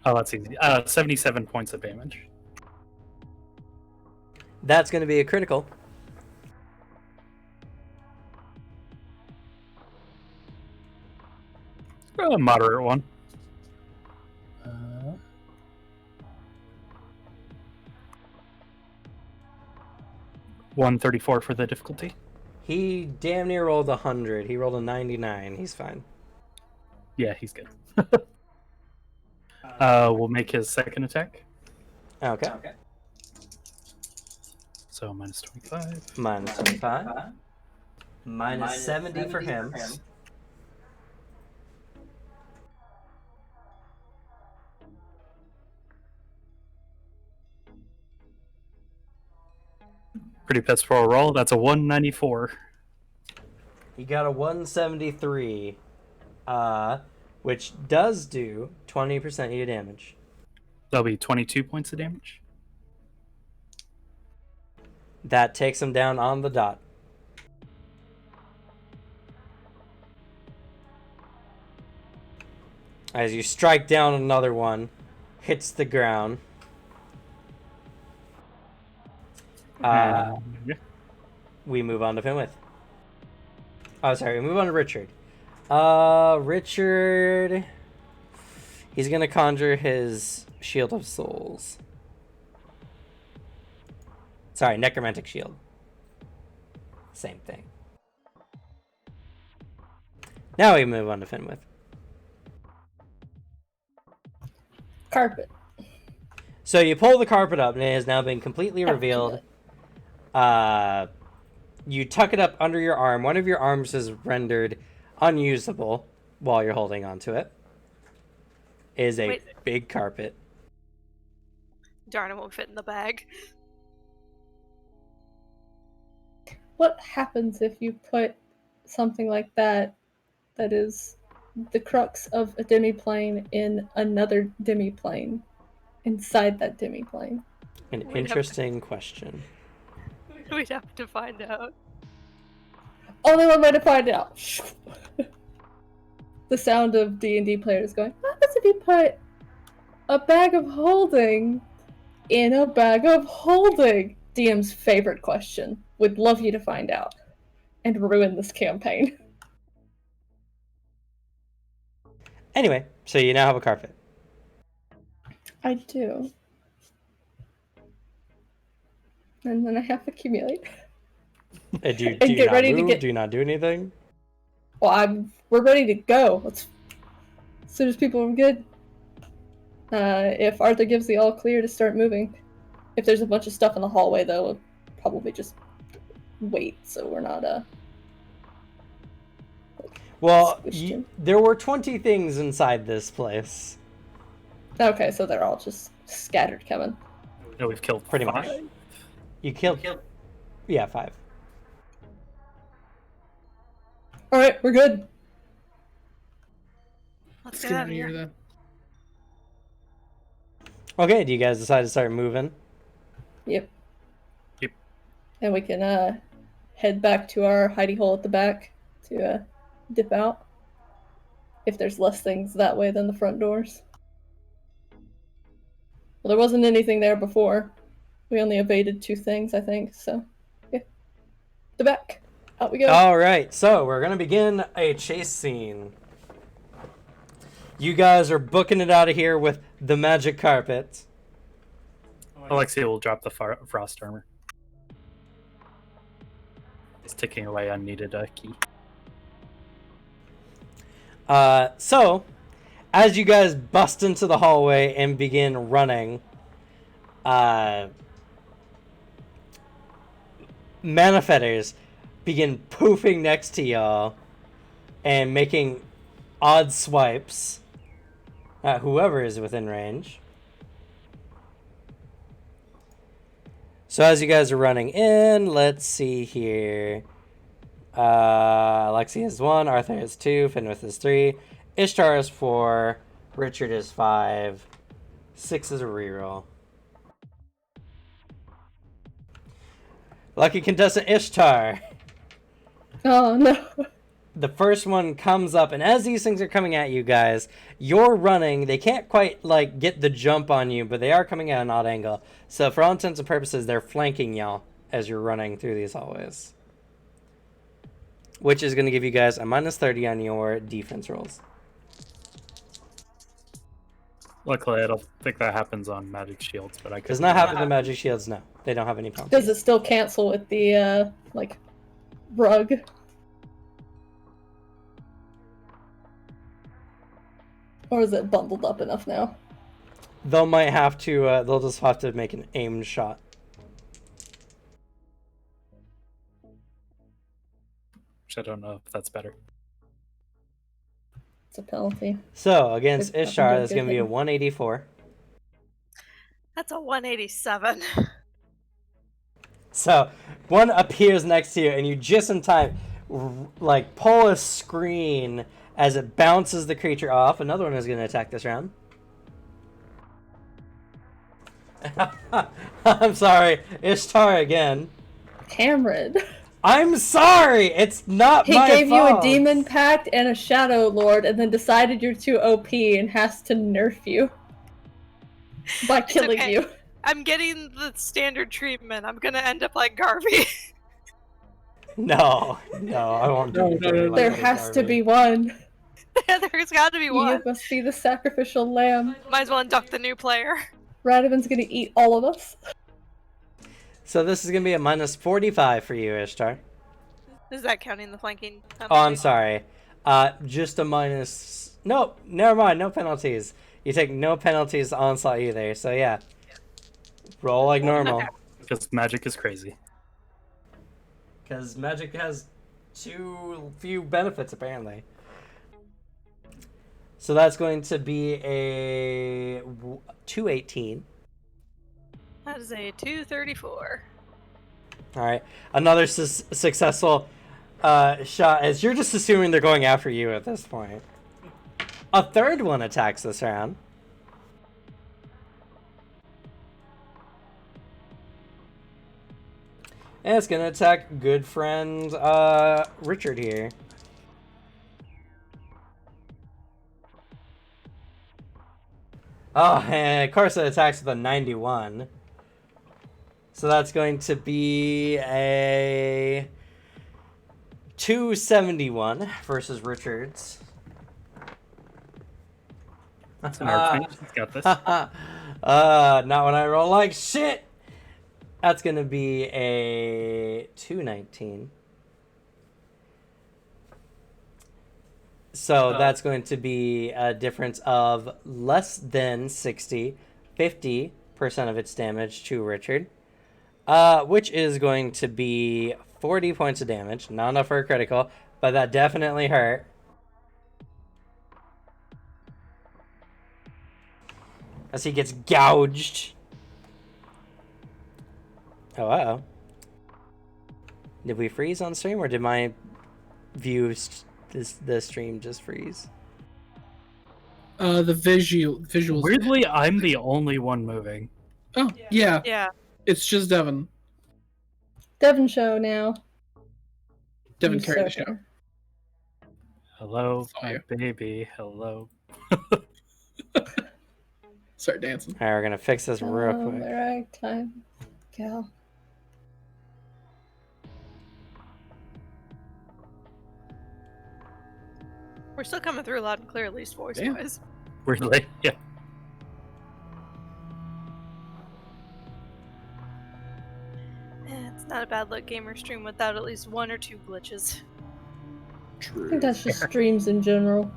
Oh, that's easy. 77 points of damage. That's going to be a critical. A moderate one. 134 for the difficulty. He damn near rolled 100. He rolled a 99. He's fine. Yeah, he's good. We'll make his second attack. Okay. So minus 25. Minus 25. Minus 70 for him. Pretty pissed for a roll. That's a 194. He got a 173, which does do 20% of your damage. That'll be 22 points of damage. That takes him down on the dot. As you strike down another one, hits the ground. Yeah. We move on to Finwith. Oh, sorry, we move on to Richard. Richard... He's gonna conjure his Shield of Souls. Sorry, Necromantic Shield. Same thing. Now we move on to Finwith. Carpet. So you pull the carpet up and it has now been completely revealed. You tuck it up under your arm. One of your arms is rendered unusable while you're holding onto it. It is a big carpet. Darn, it won't fit in the bag. What happens if you put something like that is the crux of a demiplane in another demiplane inside that demiplane? An interesting question. We'd have to find out. Only one way to find out. The sound of D&D players going, what happens if you put a bag of holding in a bag of holding? DM's favorite question. Would love you to find out and ruin this campaign. Anyway, so you now have a carpet. I do. And then I have accumulate. Do you get not ready to move? get- Do you not do anything? Well, we're ready to go. As soon as people are good. If Arthur gives the all clear to start moving. If there's a bunch of stuff in the hallway, though, we'll probably just wait so we're not Well, squished in. there were 20 things inside this place. Okay, so they're all just scattered, Kevin. No, we've killed Pretty much. 5. You killed... Yeah, 5. Alright, we're good. Let's Let's get get out out of of here here. then. Okay, do you guys decide to start moving? Yep. Yep. And we can head back to our hidey hole at the back to dip out. If there's less things that way than the front doors. Well, there wasn't anything there before. We only evaded 2 things, I think, so yeah. The back. Out we go. Alright, so we're going to begin a chase scene. You guys are booking it out of here with the magic carpet. Alexia will drop the frost armor. It's ticking away unneeded key. So, as you guys bust into the hallway and begin running, manifestors begin poofing next to y'all and making odd swipes at whoever is within range. So as you guys are running in, let's see here. Alexi is 1, Arthur is 2, Finwith is 3, Ishtar is 4, Richard is 5, 6 is a reroll. Lucky contestant Ishtar. Oh no. the first one comes up, and as these things are coming at you guys, you're running. They can't quite like get the jump on you, but they are coming at an odd angle. So for all intents and purposes, they're flanking y'all as you're running through these hallways, which is going to give you guys a -30 on your defense rolls. Luckily, I don't think that happens on magic shields, but I could. Does not happen to magic shields. No, they don't have any penalties. Does it still cancel with the like rug? Or is it bundled up enough now? They'll might have to. They'll just have to make an aimed shot. Which I don't know if that's better. It's a penalty. So against If Ishtar, nothing that's going to be a good 184. That's a 187. So one appears next to you, and you just in time, like pull a screen as it bounces the creature off. Another one is going to attack this round. I'm sorry, Ishtar again. Cameron. I'm sorry, it's not He my gave fault. you a demon pact and a shadow lord, and then decided you're too OP and has to nerf you by killing okay. you. I'm getting the standard treatment. I'm gonna end up like Garvey. No, I won't do it. No. There has to be one. There's got to be one. You must be the sacrificial lamb. Might as well induct the new player. Radaman's gonna eat all of us. So this is going to be a -45 for you, Ishtar. Is that counting the flanking? Oh, I'm sorry. Just a minus... No, never mind. No penalties. You take no penalties to onslaught either. So yeah. Roll like normal. Because magic is crazy. Because magic has too few benefits, apparently. So that's going to be a 218. That is a 234. All right. Another successful shot, as you're just assuming they're going after you at this point. A third one attacks this round. And it's going to attack good friend Richard here. Oh, and of course it attacks with a 91. So that's going to be a 271 versus Richards. That's an archmage. He's got this. Not when I roll like shit. That's going to be a 219. So that's going to be a difference of less than 50% of its damage to Richard. Which is going to be 40 points of damage. Not enough for a critical, but that definitely hurt. As he gets gouged. Oh, uh-oh. Did we freeze on stream, or did my the stream just freeze? The visuals. Weirdly, I'm the only one moving. Oh, yeah. Yeah. It's just Devin. Devin show now. Devin You carried the suck. show. Hello, Saw my you. baby. Hello. Start dancing. Alright, we're gonna fix this real quick. The right time, gal. We're still coming through loud and clear, at least voice-wise. Weirdly, yeah. It's not a bad look gamer stream without at least one or two glitches. I True. think that's just streams in general.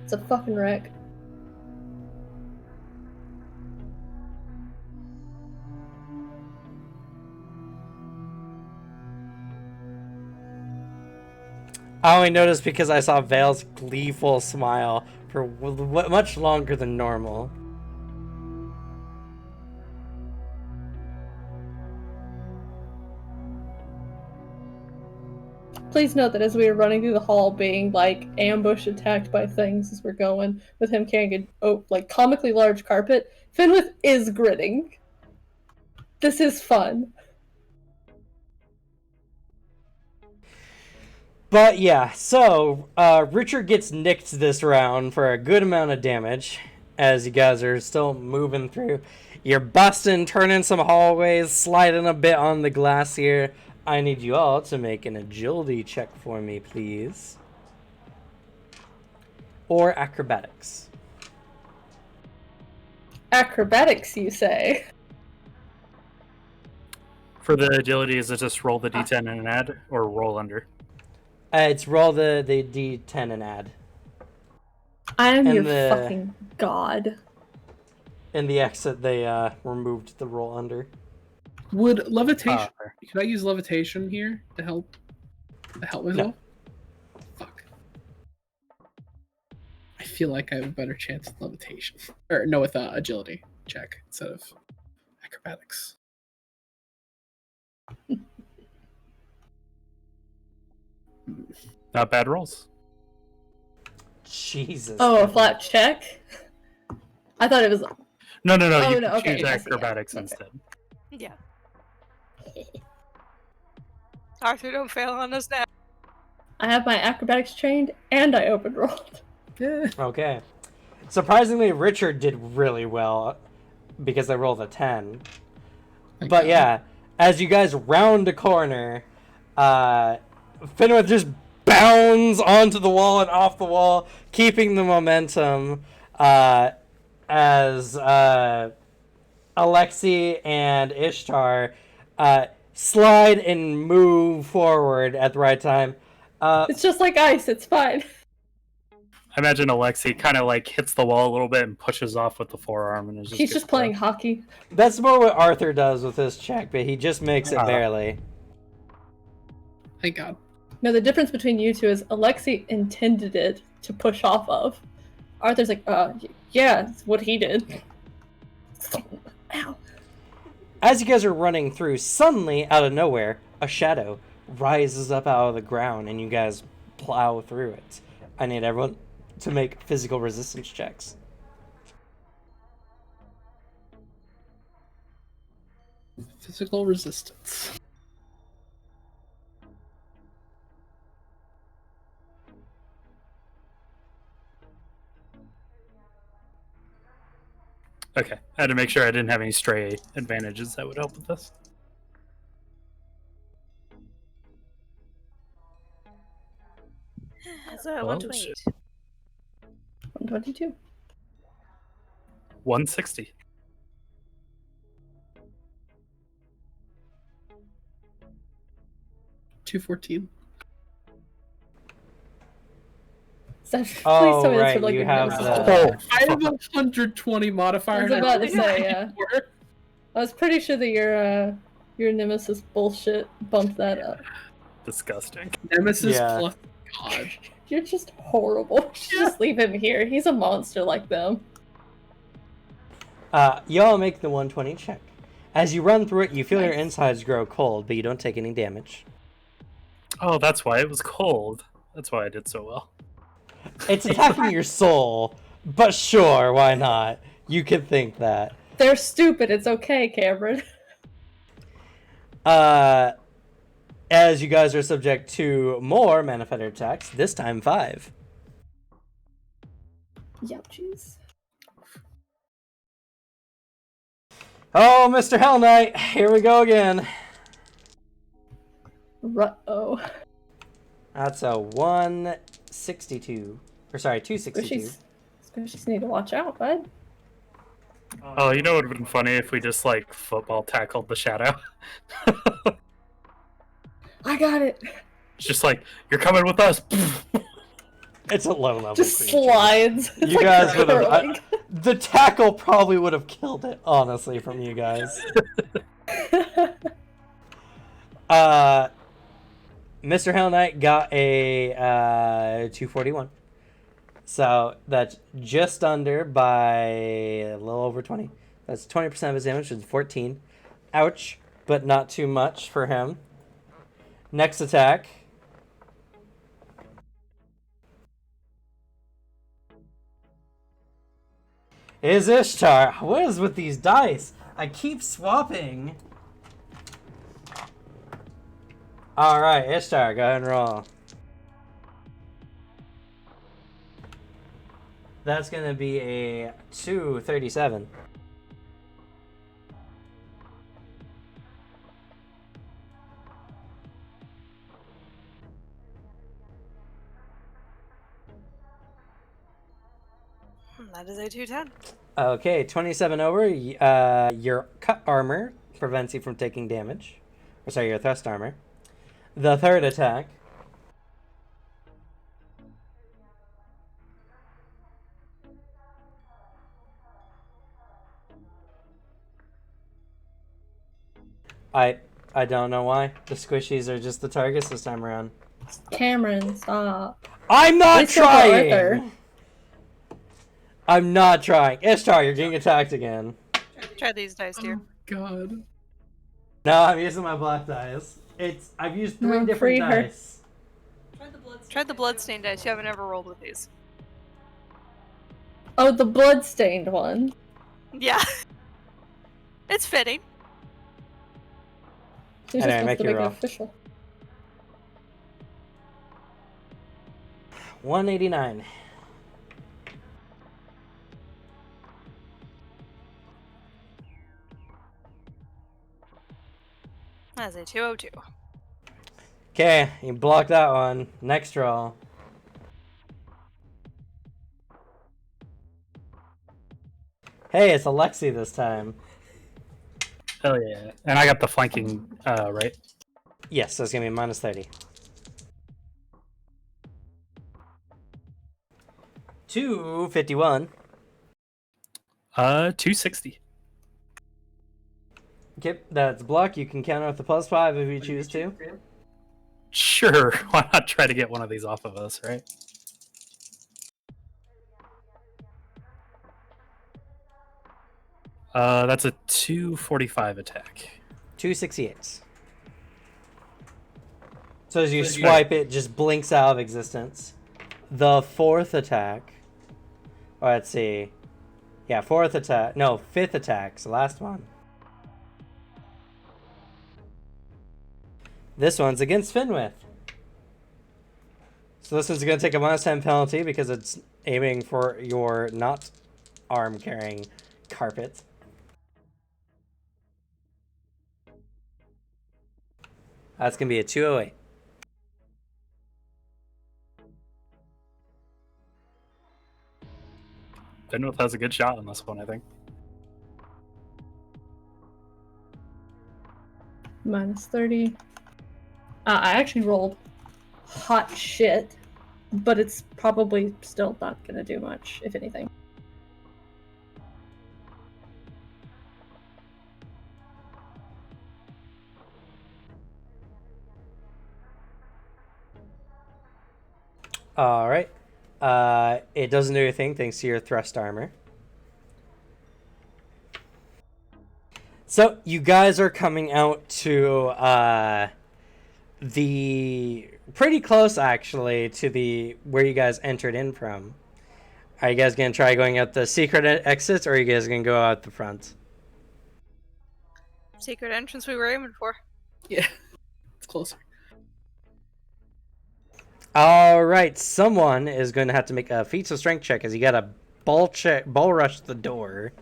It's a fucking wreck. I only noticed because I saw Vale's gleeful smile for much longer than normal. Please note that as we were running through the hall, being like ambush attacked by things as we're going, with him carrying a like comically large carpet, Fenwith is grinning. This is fun. But yeah, so Richard gets nicked this round for a good amount of damage as you guys are still moving through. You're busting, turning some hallways, sliding a bit on the glass here. I need you all to make an agility check for me, please. Or acrobatics. Acrobatics, you say? For the agility, is it just roll the d10 and add, or roll under? It's roll the d10 and add. I am And your the- fucking god. In the exit, they removed the roll under. Would levitation? fair. Can I use levitation here to help myself? Fuck. I feel like I have a better chance with levitation, or no, with agility check instead of acrobatics. Not bad rolls. Jesus. Oh, a Kevin. flat check? I thought it was... No, Oh, you no, can okay, choose I see, yeah. acrobatics Okay. instead. Yeah. Arthur, don't fail on us now. I have my acrobatics trained, and I open rolled. Yeah. Okay. Surprisingly, Richard did really well because I rolled a 10. Thank But God. yeah, as you guys round a corner, Fenwith just bounds onto the wall and off the wall, keeping the momentum as Alexi and Ishtar slide and move forward at the right time. It's just like ice, it's fine. I imagine Alexi kind of like hits the wall a little bit and pushes off with the forearm, and is just He's good just to go. playing hockey. That's more what Arthur does with his check, but he just makes it Ah. barely. Thank God. No, the difference between you two is Alexi intended it to push off of. Arthur's like, yeah, it's what he did. Ow. As you guys are running through, suddenly, out of nowhere, a shadow rises up out of the ground, and you guys plow through it. I need everyone to make physical resistance checks. Physical resistance. Okay, I had to make sure I didn't have any stray advantages that would help with this. So Oh, 128. 122. 160. $214. Please Oh, tell me that's right, for like you a have nemesis the- bullshit. I have a 120 modifier. I was and about to don't say, think yeah. anymore. I was pretty sure that your nemesis bullshit bumped that up. Disgusting. Nemesis Yeah. plus God. You're just horrible. Just leave him here. He's a monster like them. Y'all make the 120 check. As you run through it, you feel your Nice. insides grow cold, but you don't take any damage. Oh, that's why it was cold. That's why I did so well. It's attacking your soul, but sure, why not? You could think that. They're stupid. It's okay, Cameron. As you guys are subject to more manifested attacks, this time 5. Youchies. Oh, Mr. Hell Knight, here we go again. Ruh-oh. That's a 162. Or sorry, 262. Squishies need to watch out, bud. Oh, you know what would have been funny if we just like football tackled the shadow? I got it. It's just like, you're coming with us. It's a low level Just creature. slides. It's You like guys would have. curling. The tackle probably would have killed it, honestly, from you guys. Mr. Hell Knight got a 241. So that's just under by a little over 20. That's 20% of his damage, which is 14. Ouch, but not too much for him. Next attack. Is Ishtar. What is with these dice? I keep swapping. Alright, Ishtar, go ahead and roll. That's going to be a 237. That is a 210. Okay, 27 over. Your cut armor prevents you from taking damage. Or sorry, your thrust armor. The third attack. I don't know why. The squishies are just the targets this time around. Cameron, stop. I'm not Least they're not right there. trying! I'm not trying. Ishtar, you're getting attacked again. Try these dice, dear. Oh god. No, I'm using my black dice. I've used 3 No, different free her. dice. Try the bloodstained dice. You haven't ever rolled with these. Oh, the blood-stained one. Yeah. It's fitting. You're Anyway, just make supposed to your make it roll. official. 189. That's a 202. Okay, you block that one. Next roll. Hey, it's Alexi this time. Hell yeah. And I got the flanking, right? Yes, that's gonna be minus 30. 251. 260. Okay, that's block. You can counter with the +5 if you choose to. Sure, why not try to get one of these off of us, right? That's a 245 attack. 268. So as you swipe, it just blinks out of existence. The fourth attack. Oh, let's see. Yeah, fourth attack. No, fifth attack's the last one. This one's against Finwith. So this one's going to take a -10 penalty because it's aiming for your not arm-carrying carpet. That's going to be a 208. Benwith has a good shot on this one, I think. Minus 30. I actually rolled hot shit, but it's probably still not gonna do much, if anything. All right. It doesn't do anything thanks to your thrust armor. So you guys are coming out to the pretty close actually to the where you guys entered in from. Are you guys gonna try going out the secret exits, or are you guys gonna go out the front? Secret entrance we were aiming for. Yeah. It's closer. All right, someone is going to have to make a feats of strength check as you got to ball rush the door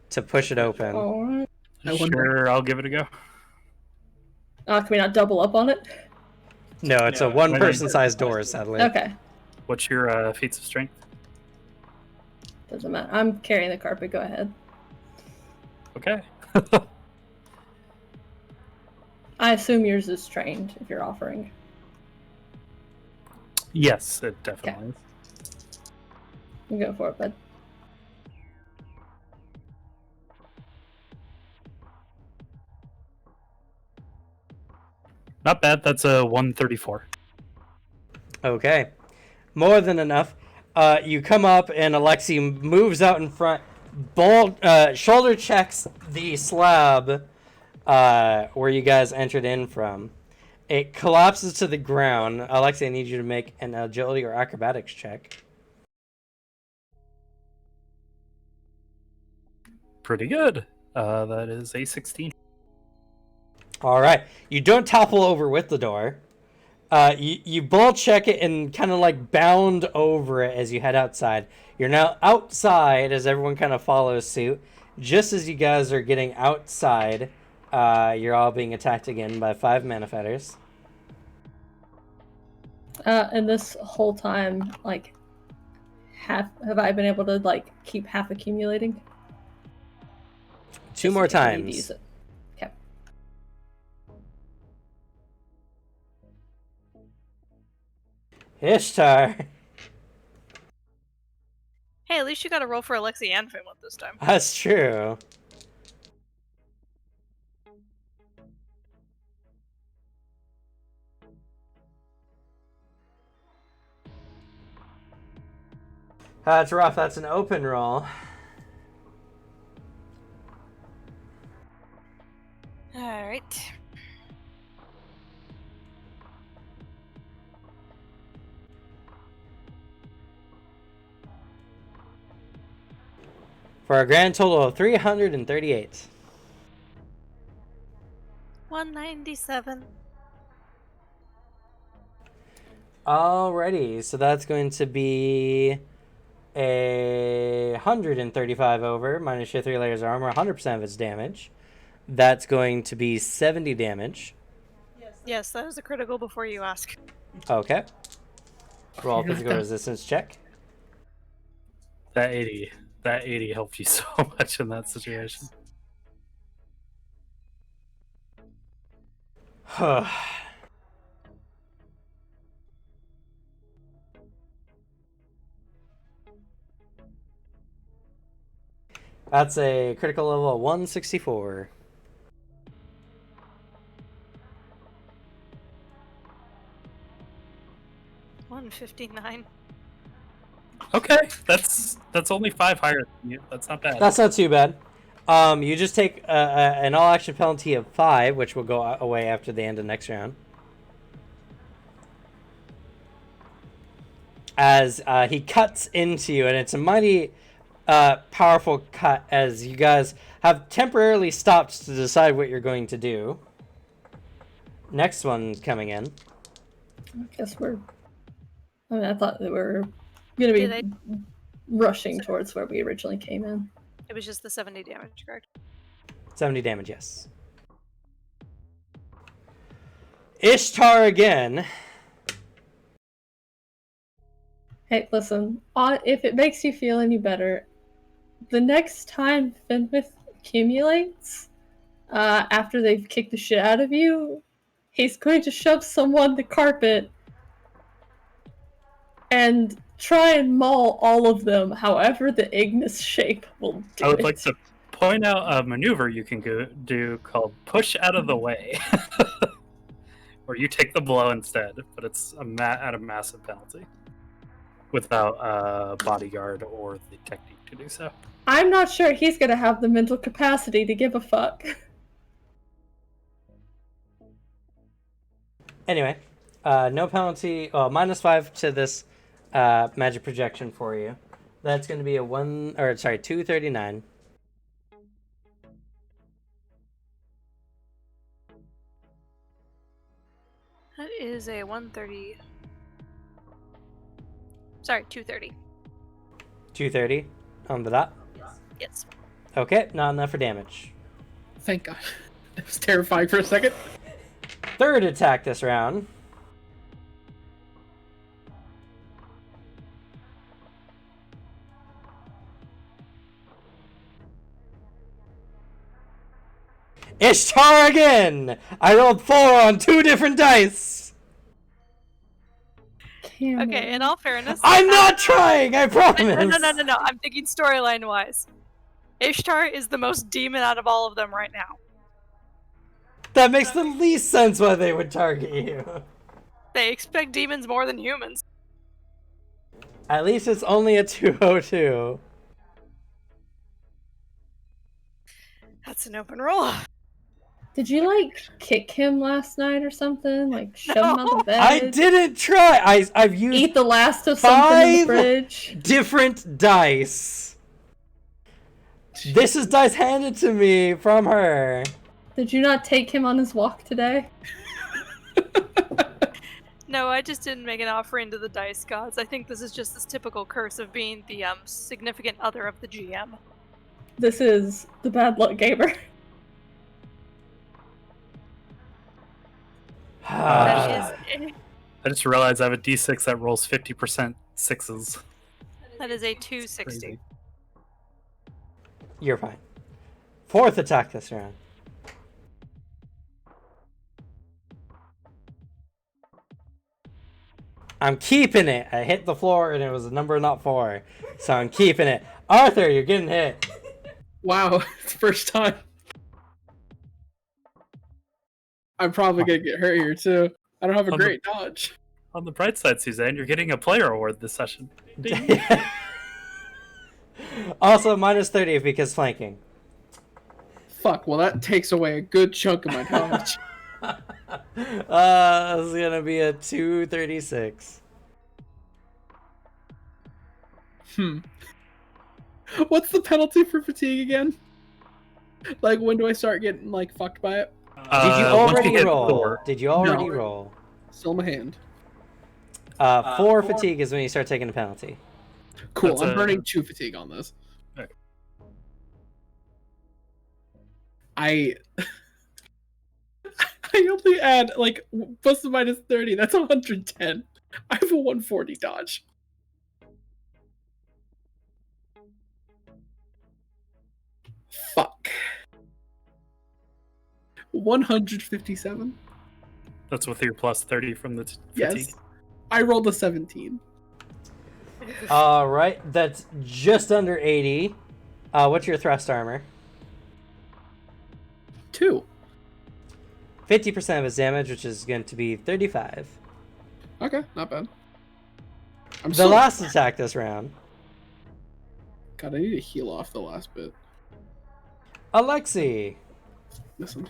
to push it open. Alright. I wonder- Sure, I'll give it a go. Can we not double up on it? No, it's a one-person-sized door, sadly. Okay. What's your feats of strength? Doesn't matter. I'm carrying the carpet. Go ahead. Okay. I assume yours is trained if you're offering. Yes, it definitely is. You go for it, bud. Not bad. That's a 134. Okay. More than enough. You come up, and Alexi moves out in front, shoulder checks the slab where you guys entered in from. It collapses to the ground. Alexi, I need you to make an agility or acrobatics check. Pretty good. That is a 16. All right. You don't topple over with the door. You ball check it and kind of like bound over it as you head outside. You're now outside as everyone kind of follows suit. Just as you guys are getting outside, you're all being attacked again by 5 mana fetters. And this whole time, like, have I been able to like keep half accumulating? 2 Just more in case I need to times. use it. Okay. Ishtar. Hey, at least you got to roll for Alexi and Finland this time. That's true. That's rough. That's an open roll. Alright. For a grand total of 338. 197. Alrighty, so that's going to be a 135 over, minus your 3 layers of armor, 100% of its damage. That's going to be 70 damage. Yes, that was a critical before you ask. Okay. Roll a physical resistance check. That 80 helped you so much in that situation. That's a critical level of 164. $159. Okay, that's only 5 higher than you. That's not bad. That's not too bad. You just take an all-action penalty of 5, which will go away after the end of next round. As he cuts into you, and it's a mighty powerful cut as you guys have temporarily stopped to decide what you're going to do. Next one's coming in. I guess I thought that we were gonna be Did rushing towards where we originally came in. It was just the 70 damage, correct? 70 damage, yes. Ishtar again. Hey, listen. If it makes you feel any better, the next time Fenwith accumulates, after they've kicked the shit out of you, he's going to shove someone the carpet and try and maul all of them, however the Ignis shape will do I would it. like to point out a maneuver you can do called push out of the way. Where you take the blow instead, but it's at a massive penalty. Without a bodyguard or the technique to do so. I'm not sure he's gonna have the mental capacity to give a fuck. Anyway, no penalty. Oh, -5 to this magic projection for you. That's going to be a 239. That is a 130. Sorry, 230. 230 on the dot. Yes. Okay, not enough for damage. Thank God. It was terrifying for a second. Third attack this round. Ishtar again! I rolled 4 on 2 different dice! Okay, in all fairness... I'm not trying, I promise! No. I'm thinking storyline-wise. Ishtar is the most demon out of all of them right now. That makes the least sense why they would target you. They expect demons more than humans. At least it's only a 202. That's an open roll. Did you, like, kick him last night or something? Like, shove him out the bed? I didn't try! I've used Eat the last of something in the 5 fridge? different dice. This is dice handed to me from her. Did you not take him on his walk today? No, I just didn't make an offering to the dice gods. I think this is just this typical curse of being the significant other of the GM. This is the bad luck gamer. That is I just realized I have a D6 that rolls 50% sixes. that is a 260. Crazy. You're fine. 4th attack this round. I'm keeping it. I hit the floor and it was a number not 4. So I'm keeping it. Arthur, you're getting hit. Wow, it's the first time. I'm probably gonna get hurt here too. I don't have a great dodge. On the bright side, Suzanne, you're getting a player award this session. Also, minus 30 because flanking. Fuck, well that takes away a good chunk of my dodge. It's gonna be a 236. What's the penalty for fatigue again? Like, when do I start getting, like, fucked by it? Did you once already hit roll? 4. Did you already No. roll? Still in my hand. 4 fatigue is when you start taking a penalty. Cool, That's I'm a- burning 2 fatigue on this. Okay. I only add, like, plus or minus 30. That's 110. I have a 140 dodge. Fuck. 157? That's with your plus 30 from the fatigue. Yes. I rolled a 17. Alright, that's just under 80. What's your thrust armor? 2. 50% of his damage, which is going to be 35. Okay, not bad. I'm The still... last attack this round. God, I need to heal off the last bit. Alexi. Listen.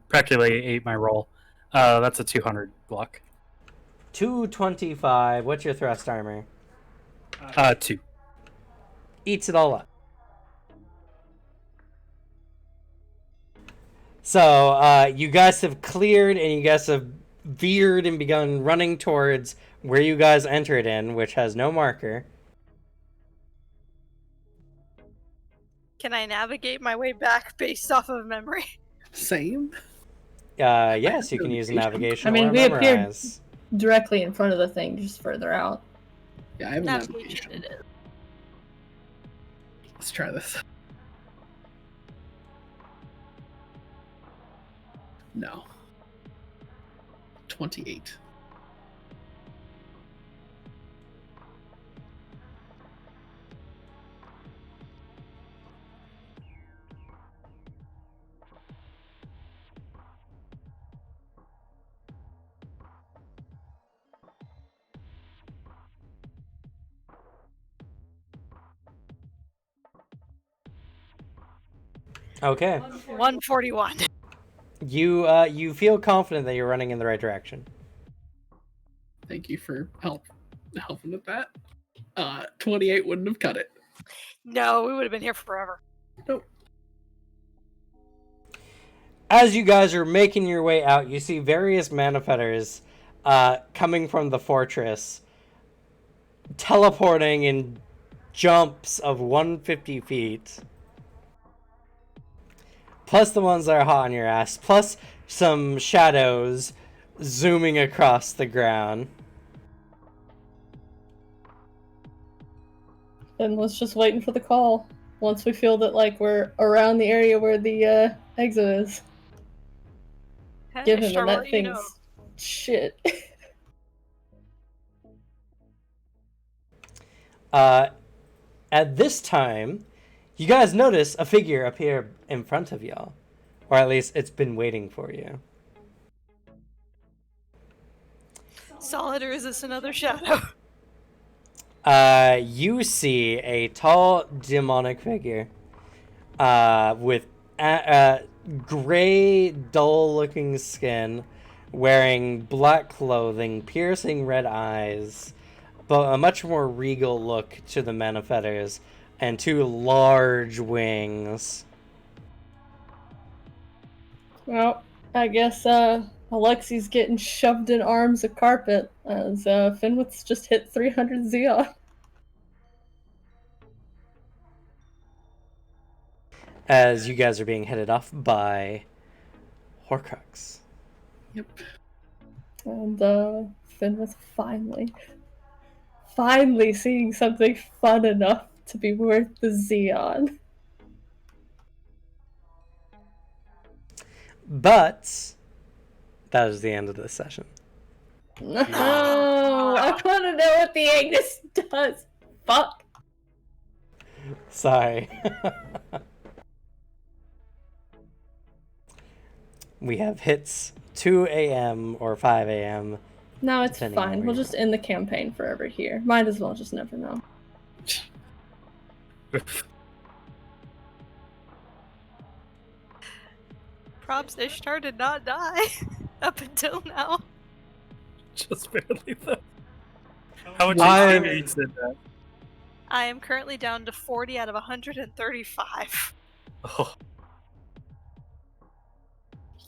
Practically ate my roll. That's a 200 block. 225. What's your thrust armor? 2. Eats it all up. So, you guys have cleared and you guys have veered and begun running towards where you guys entered in, which has no marker. Can I navigate my way back based off of memory? Same? Yes, you can use a navigation I mean, or we appeared- memorize. Directly in front of the thing, just further out. Yeah, I have a Navigation navigation. it is. Let's try this. No. 28. Okay. 141. You feel confident that you're running in the right direction. Thank you for helping with that. 28 wouldn't have cut it. No, we would have been here forever. Nope. As you guys are making your way out, you see various manifestors coming from the fortress, teleporting in jumps of 150 feet. Plus the ones that are hot on your ass, plus some shadows zooming across the ground. Then let's just waiting for the call. Once we feel that like we're around the area where the exit is. Hey, Give him sure and will that let you thing's know. shit. At this time, you guys notice a figure appear in front of y'all. Or at least it's been waiting for you. Solid, or is this another shadow? You see a tall demonic figure with gray, dull-looking skin, wearing black clothing, piercing red eyes, but a much more regal look to the men of feathers, and 2 large wings. Well, I guess Alexi's getting shoved in arms of carpet as Finwith's just hit 300 Xeon. As you guys are being headed off by Horcrux. Yep. And Finwith finally seeing something fun enough to be worth the Xeon. But that is the end of this session. No, I want to know what the Agnes does. Fuck. Sorry. We have hits 2 a.m. or 5 a.m. No, it's Depending on fine. where We'll you're just end the campaign forever here. Might as well just never know. Props, Ishtar did not die up until now. Just barely though. How much I'm- HP is in that? I am currently down to 40 out of 135. Oh,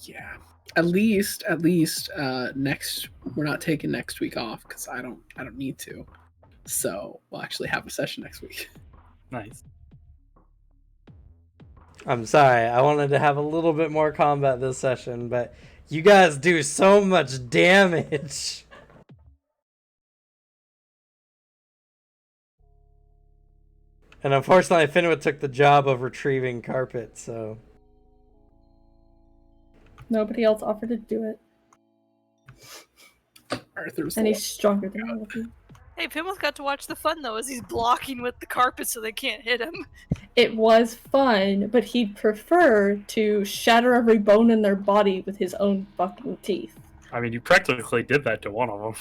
Yeah. At least next we're not taking next week off because I don't need to. So we'll actually have a session next week. nice. I'm sorry. I wanted to have a little bit more combat this session, but you guys do so much damage. And unfortunately, Finwith took the job of retrieving carpet, so... Nobody else offered to do it. Arthur's And the he's stronger than all of you. Hey, Pimwith got to watch the fun though as he's blocking with the carpet so they can't hit him. It was fun, but he'd prefer to shatter every bone in their body with his own fucking teeth. I mean, you practically did that to one of them.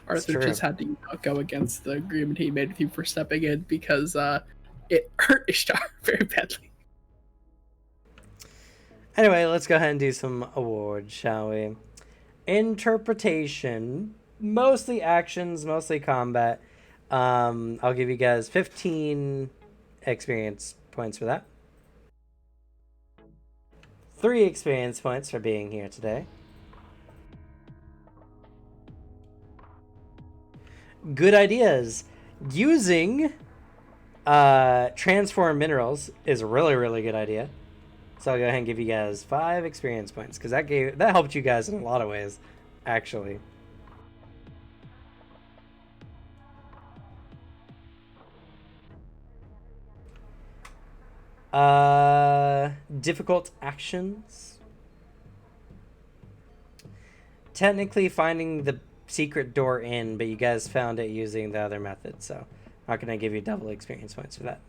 Arthur true. just had to go against the agreement he made with you for stepping in because it hurt Ishtar very badly. Anyway, let's go ahead and do some awards, shall we? Interpretation, mostly actions, mostly combat. I'll give you guys 15 experience points for that. 3 experience points for being here today. Good ideas. Using transform minerals is a really, really good idea. So I'll go ahead and give you guys 5 experience points because that helped you guys in a lot of ways, actually. Difficult actions. Technically finding the secret door in, but you guys found it using the other method, so I'm not gonna give you double experience points for that.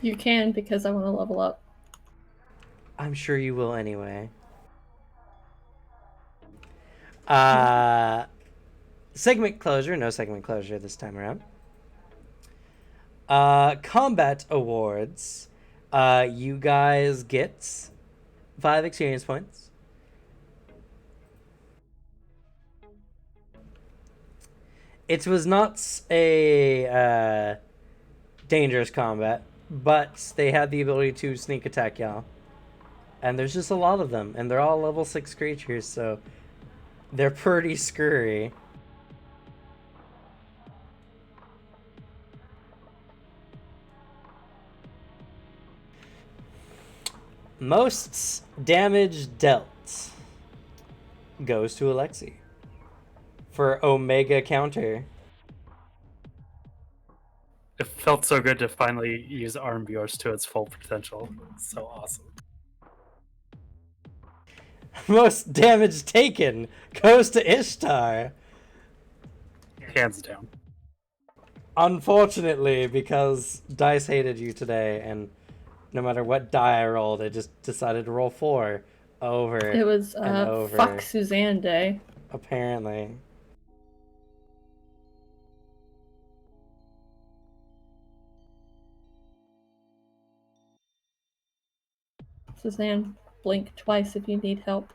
You can because I want to level up. I'm sure you will anyway. Segment closure, no segment closure this time around. Combat awards. You guys get 5 experience points. It was not a dangerous combat, but they had the ability to sneak attack y'all. And there's just a lot of them, and they're all level 6 creatures, so they're pretty scurry. Most damage dealt goes to Alexi for Omega counter. It felt so good to finally use Armbjorns to its full potential. It's so awesome. Most damage taken goes to Ishtar. Hands down. Unfortunately, because Dice hated you today, and no matter what die I rolled, it just decided to roll 4 over It was and over. fuck Suzanne Day. Apparently. Suzanne, blink twice if you need help.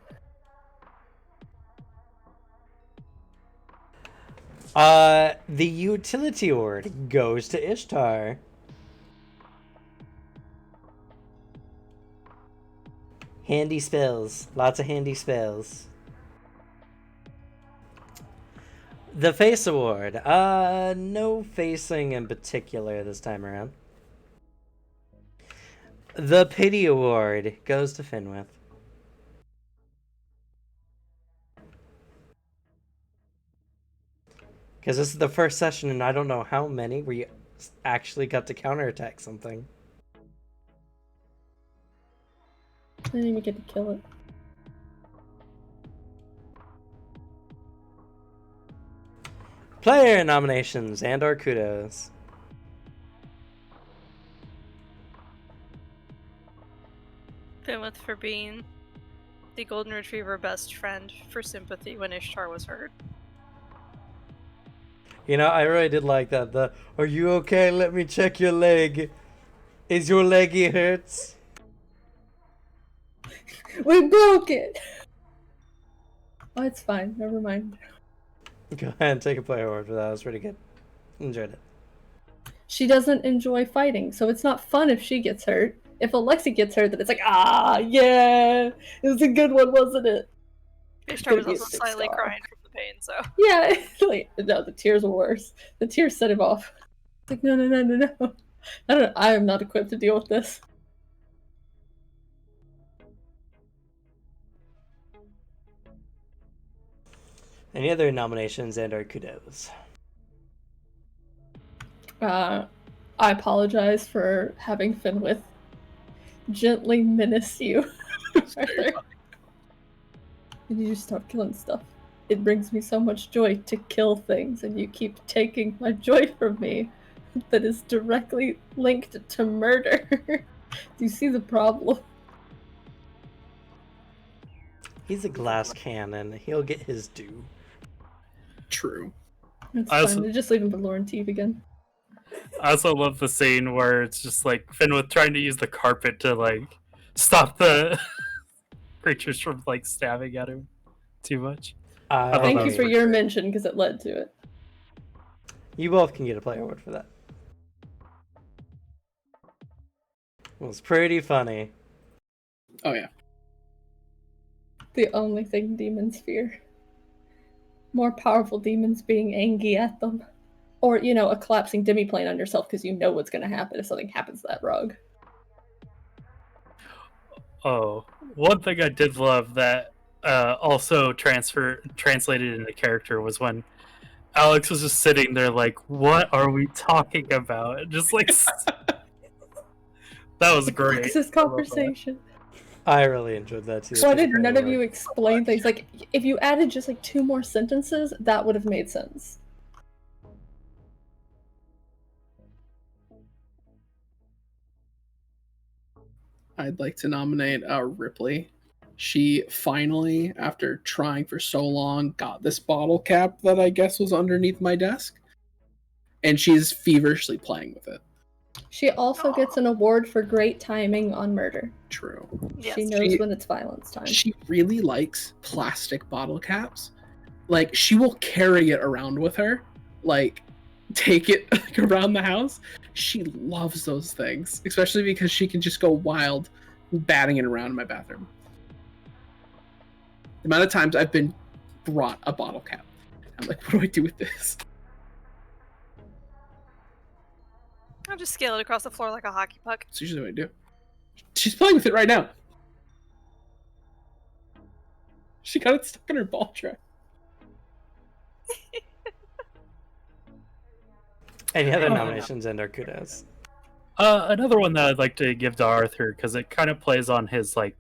The utility award goes to Ishtar. Handy spells. Lots of handy spells. The Face Award. No facing in particular this time around. The Pity Award goes to Finwith. Because this is the first session, and I don't know how many we actually got to counterattack something. I didn't even get to kill it. Player nominations and our kudos. Finwith for being the Golden Retriever best friend for sympathy when Ishtar was hurt. You know, I really did like that. Are you okay? Let me check your leg. Is your leggy hurts? We broke it! Oh, it's fine. Never mind. Go ahead and take a player award for that. That was pretty good. Enjoyed it. She doesn't enjoy fighting, so it's not fun if she gets hurt. If Alexi gets hurt, then it's like, ah, yeah! It was a good one, wasn't it? Ishtar was Could be also a slightly 6-star. crying from the pain, so. Yeah, like, no, the tears were worse. The tears set him off. It's like, no. I am not equipped to deal with this. Any other nominations and our kudos? I apologize for having Finwith gently menace you. Arthur. And you stop killing stuff. It brings me so much joy to kill things, and you keep taking my joy from me that is directly linked to murder. Do you see the problem? He's a glass cannon. He'll get his due. True. It's I fine. also- Just leave him for Lauren Teeve again. I also love the scene where it's just like Finwith trying to use the carpet to like stop the creatures from like stabbing at him too much. I Thank that you was for pretty your mention, because it led to it. You both can get a player award for that. It was pretty funny. Oh yeah. The only thing demons fear. More powerful demons being angry at them. Or, a collapsing demiplane on yourself because you know what's going to happen if something happens to that rogue. Oh, one thing I did love that also translated into character was when Alex was just sitting there like, "What are we talking about?" Just like that was great. What's this conversation? I really enjoyed that too. Why did none of you explain things? Like, if you added just like 2 more sentences, that would have made sense. I'd like to nominate Ripley. She finally, after trying for so long, got this bottle cap that I guess was underneath my desk. And she's feverishly playing with it. She also gets an award for great timing on murder. True. Yes. She knows when it's violence time. She really likes plastic bottle caps. Like, she will carry it around with her. Like, take it like, around the house. She loves those things. Especially because she can just go wild batting it around in my bathroom. The amount of times I've been brought a bottle cap. I'm like, what do I do with this? I'll just scale it across the floor like a hockey puck. That's usually what I do. She's playing with it right now. She got it stuck in her ball tray. Any other nominations and our kudos? Another one that I'd like to give to Arthur because it kind of plays on his like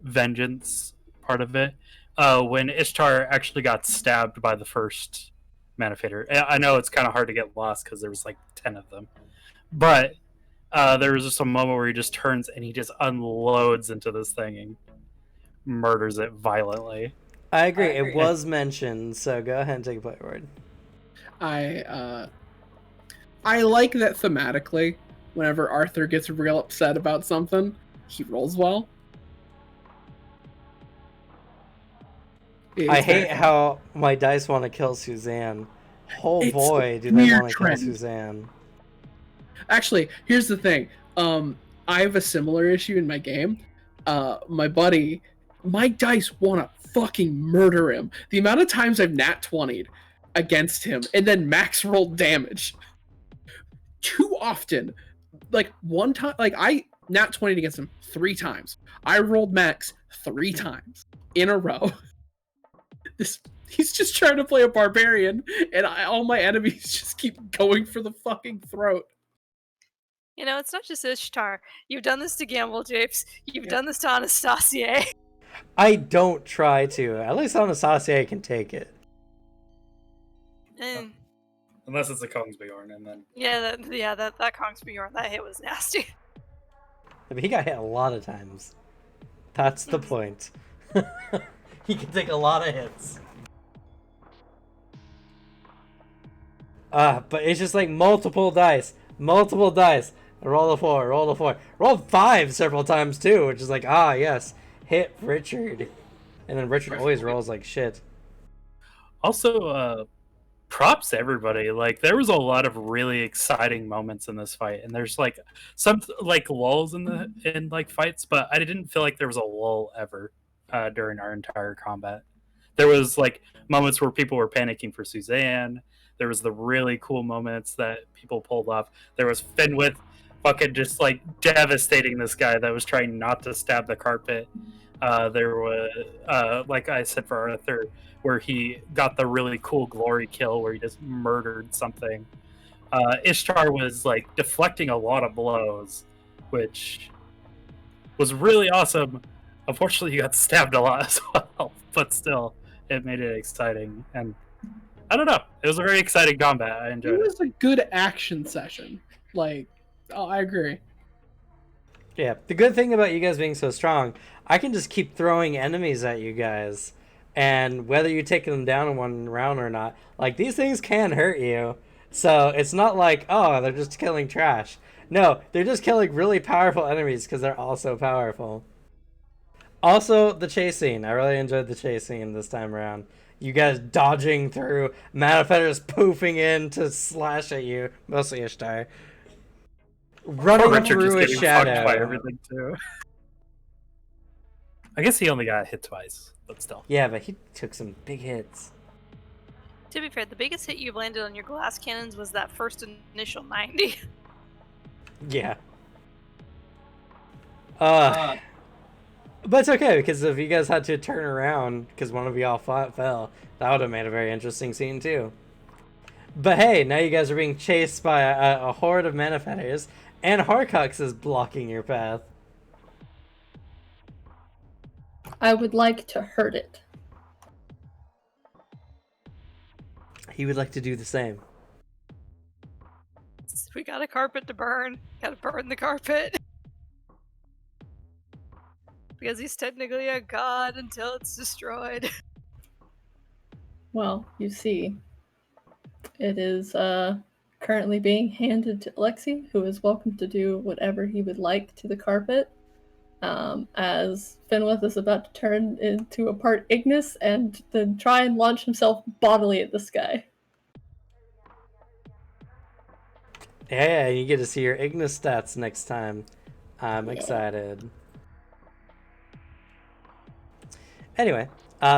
vengeance part of it. When Ishtar actually got stabbed by the first Manifator. I know it's kind of hard to get lost because there was like 10 of them, but there was just a moment where he just turns and he just unloads into this thing and murders it violently. I agree. It was mentioned, so go ahead and take a player award. I like that thematically. Whenever Arthur gets real upset about something, he rolls well. I hate how my dice want to kill Suzanne. Oh It's boy, a do they weird want to kill trend. Suzanne. Actually, here's the thing. I have a similar issue in my game. my buddy, my dice want to fucking murder him. The amount of times I've nat 20'd against him and then max rolled damage. Too often. Like one time, like I nat 20'd against him 3 times. I rolled max 3 times in a row. He's just trying to play a barbarian, and all my enemies just keep going for the fucking throat. You know, it's not just Ishtar. You've done this to Gamble Japes. You've done this to Anastasia. I don't try to. At least Anastasia can take it. And Unless it's a Kongsbjorn, and then that Kongsbjorn, that hit was nasty. But he got hit a lot of times. That's the point. He can take a lot of hits. But it's just like multiple dice. Roll a 4, roll a 4. Roll 5 several times too, which is like, yes, hit Richard. And then Richard always rolls like shit. also props to everybody. Like, there was a lot of really exciting moments in this fight, and there's like some like lulls in like fights, but I didn't feel like there was a lull ever during our entire combat. There was like moments where people were panicking for Suzanne. There was the really cool moments that people pulled off. There was Fenwith fucking just like devastating this guy that was trying not to stab the carpet. There was, like I said for Arthur, where he got the really cool glory kill where he just murdered something. Ishtar was like deflecting a lot of blows, which was really awesome. Unfortunately, he got stabbed a lot as well, but still, it made it exciting. And I don't know, it was a very exciting combat. I enjoyed it. It was a good action session. Like, I agree. Yeah, the good thing about you guys being so strong, I can just keep throwing enemies at you guys. And whether you take them down in one round or not, like, these things can hurt you. So it's not like, they're just killing trash. No, they're just killing really powerful enemies because they're also powerful. Also, the chase scene. I really enjoyed the chase scene this time around. You guys dodging through, Manifestors poofing in to slash at you, mostly Ishtar. Running Richard through a just getting fucked by shadow. everything too. I guess he only got hit twice, but still. Yeah, but he took some big hits. To be fair, the biggest hit you've landed on your glass cannons was that first initial 90. Yeah. But it's okay, because if you guys had to turn around because one of y'all fell, that would have made a very interesting scene too. But hey, now you guys are being chased by a horde of Manifestors, and Harcox is blocking your path. I would like to hurt it. He would like to do the same. We got a carpet to burn. Gotta burn the carpet. Because he's technically a god until it's destroyed. Well, you see, it is currently being handed to Alexi, who is welcome to do whatever he would like to the carpet, as Fenwith is about to turn into a part Ignis and then try and launch himself bodily at the sky. Yeah, you get to see your Ignis stats next time. I'm excited. Anyway,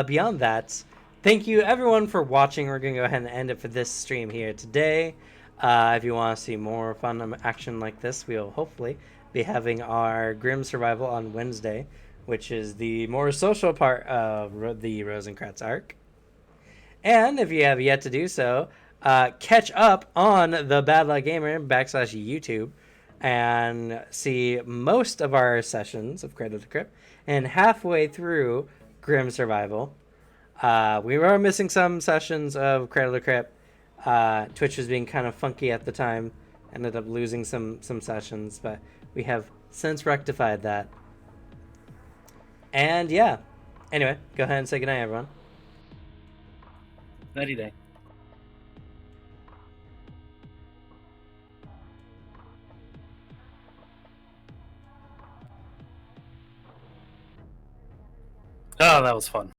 beyond that, thank you everyone for watching. We're going to go ahead and end it for this stream here today. If you want to see more fun action like this, we'll hopefully be having our Grim Survival on Wednesday, which is the more social part of the Rosencratz arc. And if you have yet to do so, catch up on the Bad Luck Gamer /YouTube and see most of our sessions of Cradle to Crypt and halfway through Grim Survival. We were missing some sessions of Cradle to Crypt. Twitch was being kind of funky at the time. Ended up losing some sessions, but we have since rectified that. And yeah. Anyway, go ahead and say goodnight, everyone. Nighty day. Oh, that was fun.